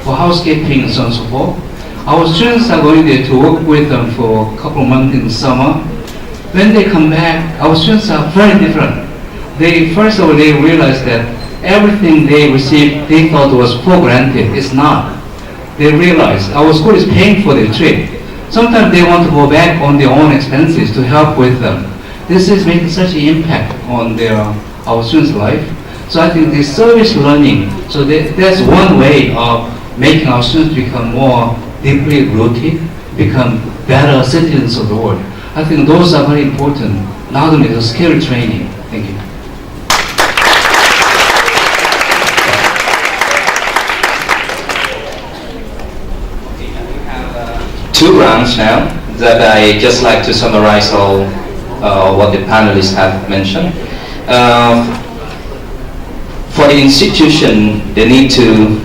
for housekeeping and so on and so forth. Our students are going there to work with them for a couple of months in the summer. When they come back, our students are very different. First of all, they realize that everything they received, they thought was for granted. It's not. They realize our school is paying for their trip. Sometimes they want to go back on their own expenses to help with them. This is making such an impact on our students' life. So I think this service learning, so that's one way of making our students become more deeply rooted, become better citizens of the world. I think those are very important not only the skill training. Thank you. Two rounds now that I just like to summarize all what the panelists have mentioned. For the institution, they need to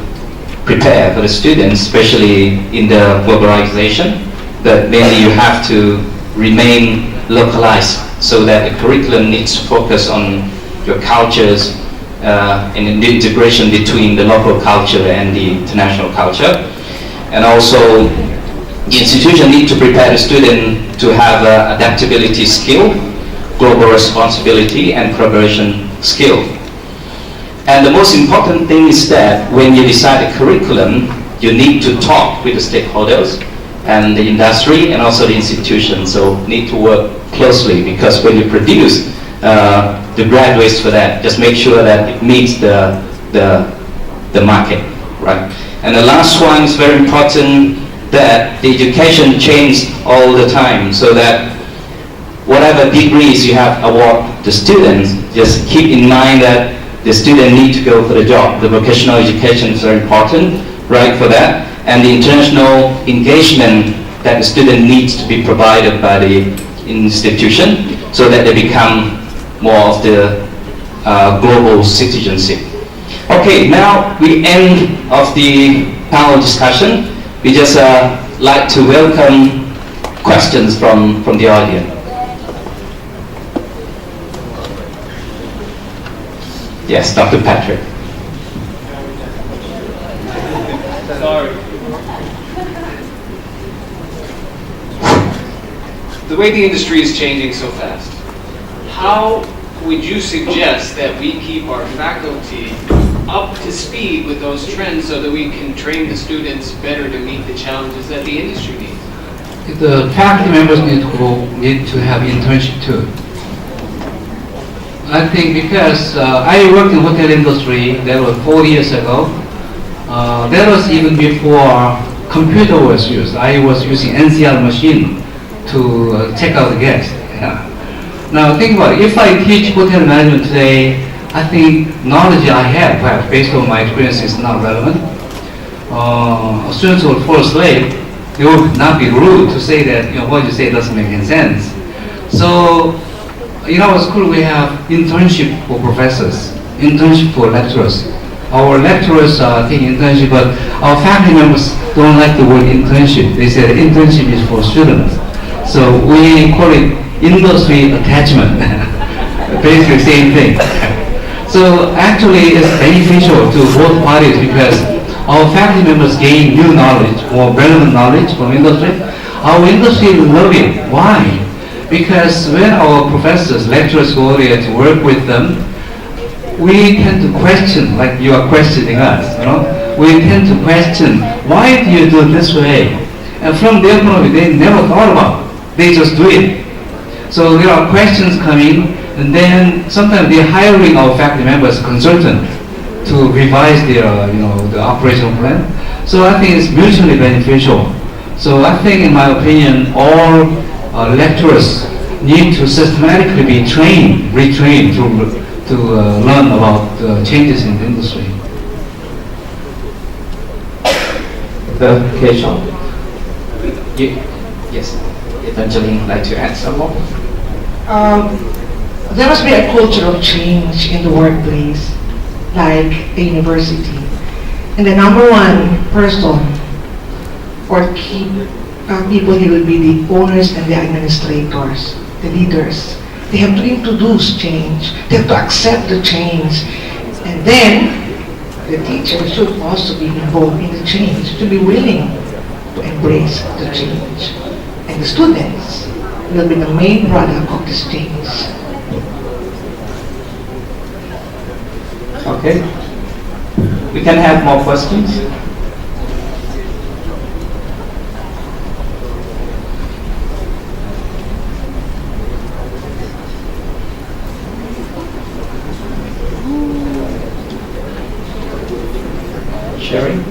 prepare for the students, especially in the globalization, that mainly you have to remain localized so that the curriculum needs to focus on your cultures and the integration between the local culture and the international culture. And also, the institution needs to prepare the student to have adaptability skill, global responsibility, and collaboration skill. And the most important thing is that when you decide a curriculum, you need to talk with the stakeholders and the industry and also the institution. So need to work closely, because when you produce the graduates for that, just make sure that it meets the market, right? And the last one is very important, that the education changed all the time, so that whatever degrees you have award the students, just keep in mind that the student need to go for the job. The vocational education is very important, right, for that. And the international engagement that the student needs to be provided by the institution, so that they become more of the global citizenship. Okay, now we end of the panel discussion. We just like to welcome questions from the audience. Yes, Dr. Patrick. Sorry. The way the industry is changing so fast, how would you suggest that we keep our faculty up to speed with those trends so that we can train the students better to meet the challenges that the industry needs? The faculty members need to have internship too. I think because I worked in hotel industry, that was 4 years ago. That was even before computer was used. I was using NCR machine to check out the guests. Yeah. Now think about it. If I teach hotel management today, I think knowledge I have, perhaps based on my experience, is not relevant. Students will fall asleep. They will not be rude to say that what you say doesn't make any sense. So in our school we have internship for professors, internship for lecturers. Our lecturers are taking internship, but our faculty members don't like the word internship. They say internship is for students. So we call it industry attachment. Basically same thing. So actually it's beneficial to both parties, because our faculty members gain new knowledge, more relevant knowledge from industry. Our industry will love it. Why? Because when our professors, lecturers go there to work with them, we tend to question, like you are questioning us, we tend to question, why do you do it this way? And from their point of view, they never thought about it. They just do it. So there are questions coming, and then sometimes they're hiring our faculty members, consultant, to revise their, the operational plan. So I think it's mutually beneficial. So I think, in my opinion, all lecturers need to systematically be trained, retrained to learn about changes in the industry. Okay, Sean. Yes. Evangeline, like to add some more? There must be a culture of change in the workplace, like a university. And the number one person or key people here will be the owners and the administrators, the leaders. They have to introduce change. They have to accept the change. And then the teacher should also be involved in the change, to be willing to embrace the change. And the students will be the main product of this change. Okay. We can have more questions. Sherry?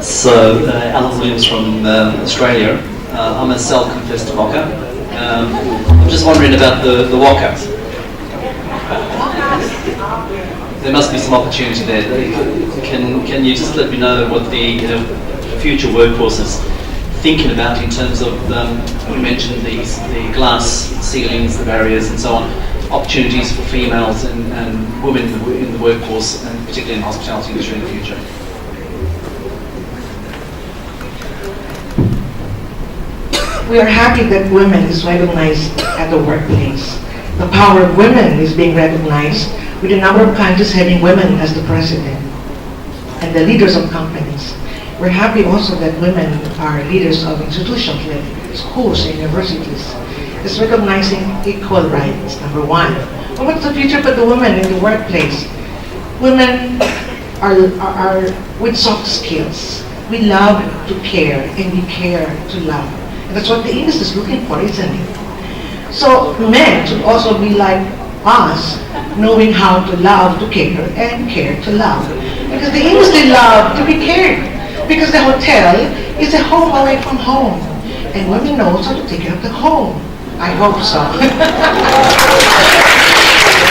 So, Alan Williams from Australia. I'm a self-confessed mocker. I'm just wondering about the walkouts. There must be some opportunity there. Can you just let me know what the future workforce is thinking about in terms of, you mentioned the glass ceilings, the barriers and so on, opportunities for females and women in the workforce, and particularly in the hospitality industry in the future? We are happy that women is recognized at the workplace. The power of women is being recognized with a number of countries having women as the president and the leaders of companies. We're happy also that women are leaders of institutions like schools and universities. It's recognizing equal rights, number one. But what's the future for the women in the workplace? Women are with soft skills. We love to care and we care to love. And that's what the industry is looking for, isn't it? So men should also be like us, knowing how to love to care and care to love. Because the industry loves to be cared. Because the hotel is a home away from home. And women know how to take care of the home. I hope so.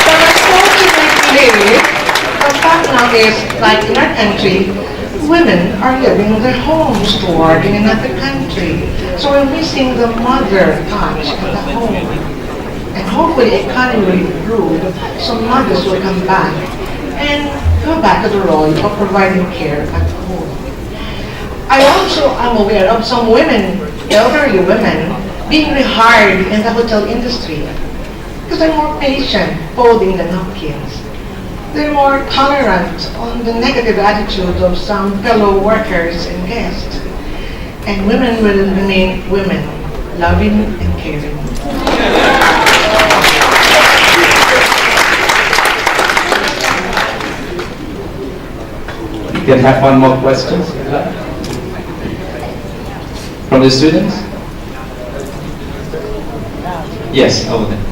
But unfortunately, the fact now is, like in our country, women are leaving their homes to work in another country. So we're missing the mother touch at the home. And hopefully the economy will improve, so mothers will come back and go back to the role of providing care at home. I also am aware of some women, elderly women, being rehired in the hotel industry because they're more patient folding the napkins. They're more tolerant on the negative attitude of some fellow workers and guests. And women will remain women, loving and caring. You can have one more question from the students. Yes, over there.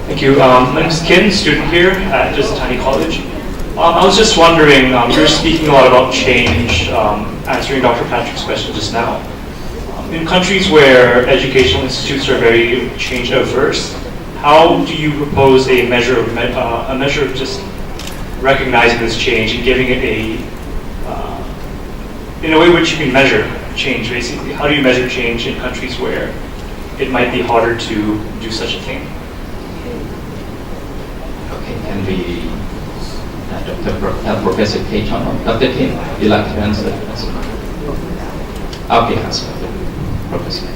Thank you. My name is Ken, student here at Tsinghua College. I was just wondering, you were speaking a lot about change, answering Dr. Patrick's question just now. In countries where educational institutes are very change averse, how do you propose a measure of just recognizing this change and giving it in a way which you can measure change, basically? How do you measure change in countries where it might be harder to do such a thing? Okay, can we, Professor K. Chon, Dr. Kim, you'd like to answer? Okay, answer, Professor.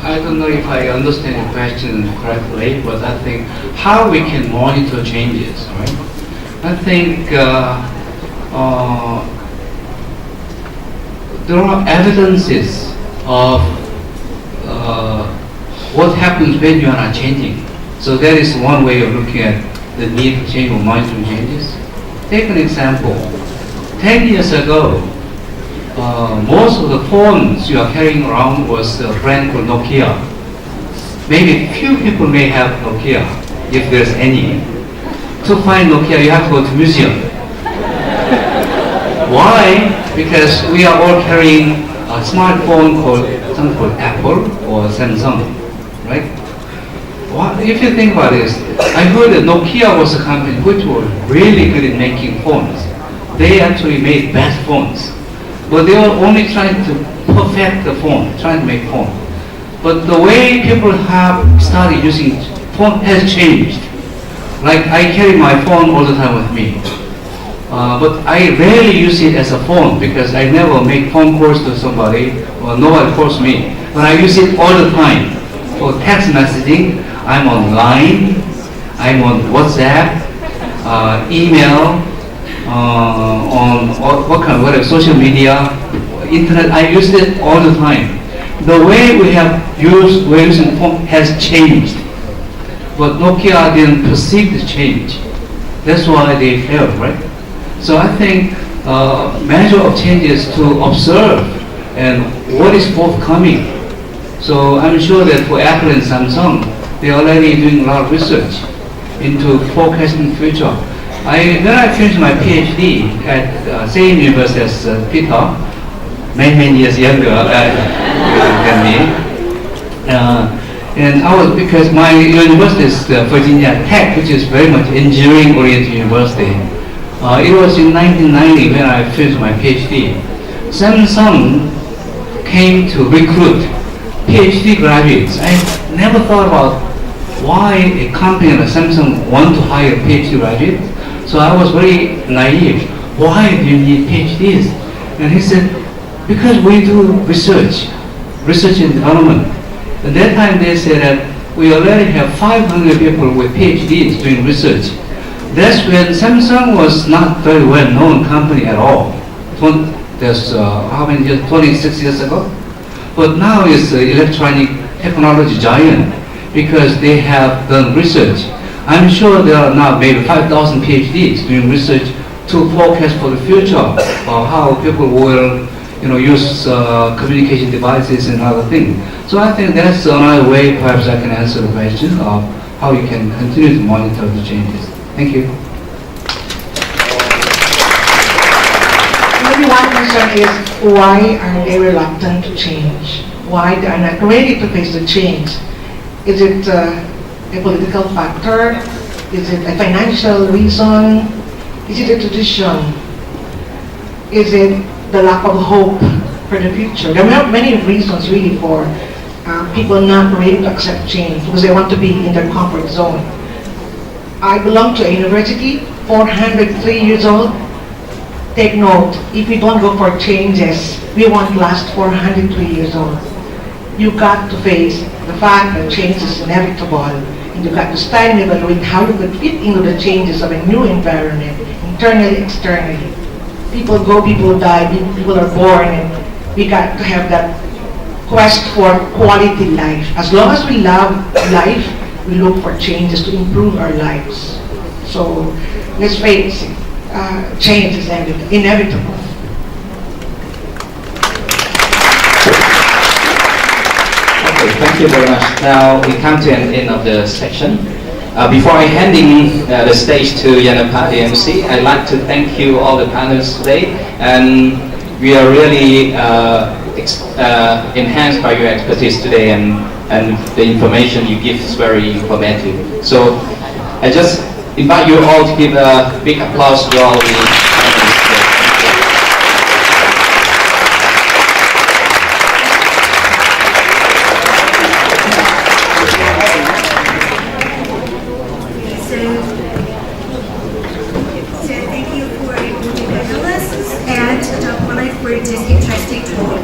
I don't know if I understand your question correctly, but I think how we can monitor changes, right? I think there are evidences of what happens when you are not changing. So that is one way of looking at the need to change or monitoring changes. Take an example. 10 years ago, most of the phones you are carrying around was a brand called Nokia. Maybe few people may have Nokia, if there's any. To find Nokia, you have to go to museum. Why? Because we are all carrying a smartphone something called Apple or Samsung, right? If you think about this, I heard that Nokia was a company which was really good at making phones. They actually made best phones. But they were only trying to perfect the phone, trying to make phone. But the way people have started using phone has changed. Like I carry my phone all the time with me. But I rarely use it as a phone because I never make phone calls to somebody or nobody calls me. But I use it all the time for text messaging. I'm on Line, I'm on WhatsApp, email, on whatever, social media, internet. I use it all the time. The way we're using phone has changed. But Nokia didn't perceive the change. That's why they failed, right? So I think measure of change is to observe and what is forthcoming. So I'm sure that for Apple and Samsung, they're already doing a lot of research. into forecasting future. When I finished my PhD at same university as Peter, many years younger than me, and I was, because my university is Virginia Tech, which is very much engineering-oriented university. It was in 1990 when I finished my PhD. Samsung came to recruit PhD graduates. I never thought about why a company like Samsung want to hire PhD graduates. So I was very naive. Why do you need PhDs? And he said, because we do research and development. At that time they said that we already have 500 people with PhDs doing research. That's when Samsung was not very well known company at all. That's how many years? 26 years ago. But now it's an electronic technology giant because they have done research. I'm sure there are now maybe 5,000 PhDs doing research to forecast for the future of how people will, use communication devices and other things. So I think that's another way perhaps I can answer the question of how you can continue to monitor the changes. Thank you. Maybe one concern is why are they reluctant to change? Why they are not ready to face the change? Is it a political factor? Is it a financial reason? Is it a tradition? Is it the lack of hope for the future? There are many reasons really for people not ready to accept change because they want to be in their comfort zone. I belong to a university, 403 years old. Take note, if we don't go for changes, we won't last 403 years old. You've got to face the fact that change is inevitable, and you've got to stand and evaluate how you could fit into the changes of a new environment, internally, externally. People go, people die, people are born, and we got to have that quest for quality life. As long as we love life, we look for changes to improve our lives. So let's face it, change is inevitable. Okay, thank you very much. Now we come to an end of the section. Before I handing the stage to Yanapa, the MC, I'd like to thank you all the panelists today, and we are really enhanced by your expertise today, and the information you give is very informative. So I just invite you all to give a big applause to all the panelists. So thank you for all the panelists and Dr. Polak for this interesting talk.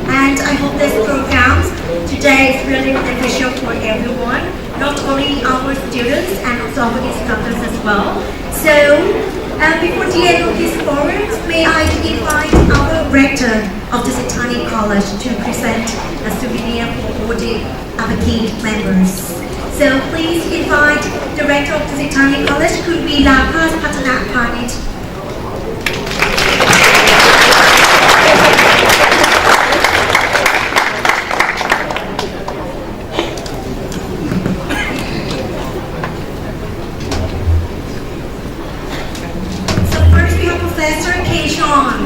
And I hope this program today is really beneficial for everyone, not only our students and also our instructors as well. So before the end of this forum, may I invite our rector of the Setani College to present a souvenir for all the other key members. So please invite the rector of the Setani College, could be Lapas Patana Panit. Professor Keishon.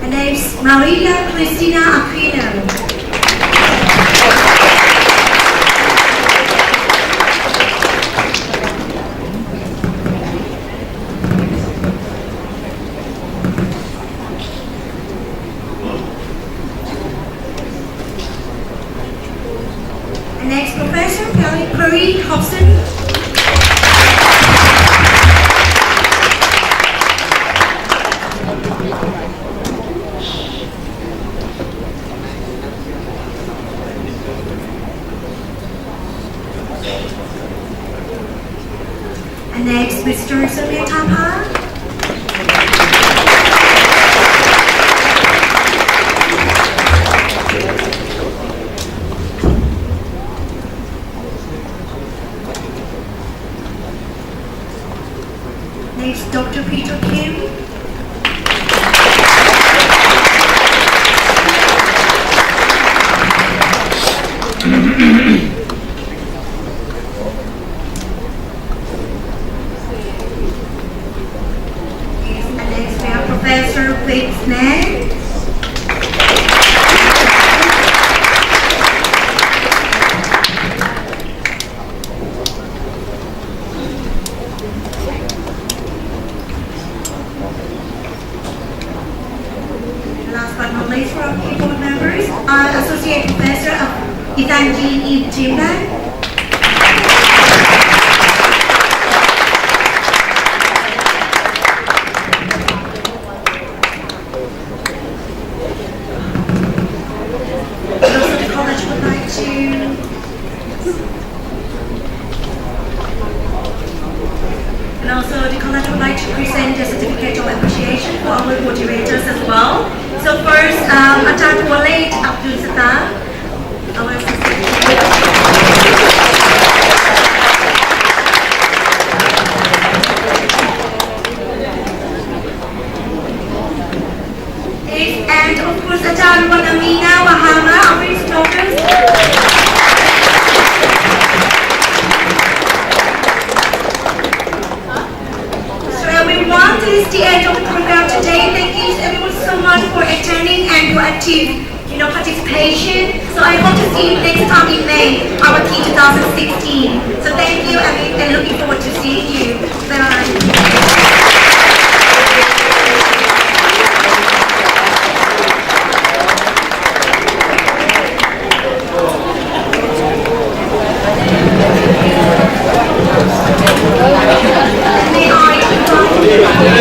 And next, Maria Cristina Aquino. Next, Professor Perry Hobson. And next, Mr. Sonia Tapa. Dr. Peter Kim. And next we have Professor Vic Snell. Last but not least, for our keyboard members, Associate Professor of Itanji Jimban. And also the college would like to present a certificate of appreciation for our moderators as well. So first, Ajahn Walid Abdul Sattar, our and of course Ajahn Wanamina Wahama, our instructors. This is the end of the program today. Thank you everyone so much for attending and your active participation. So I hope to see you next time in May, our key 2016. So thank you and looking forward to seeing you. Bye. Yeah.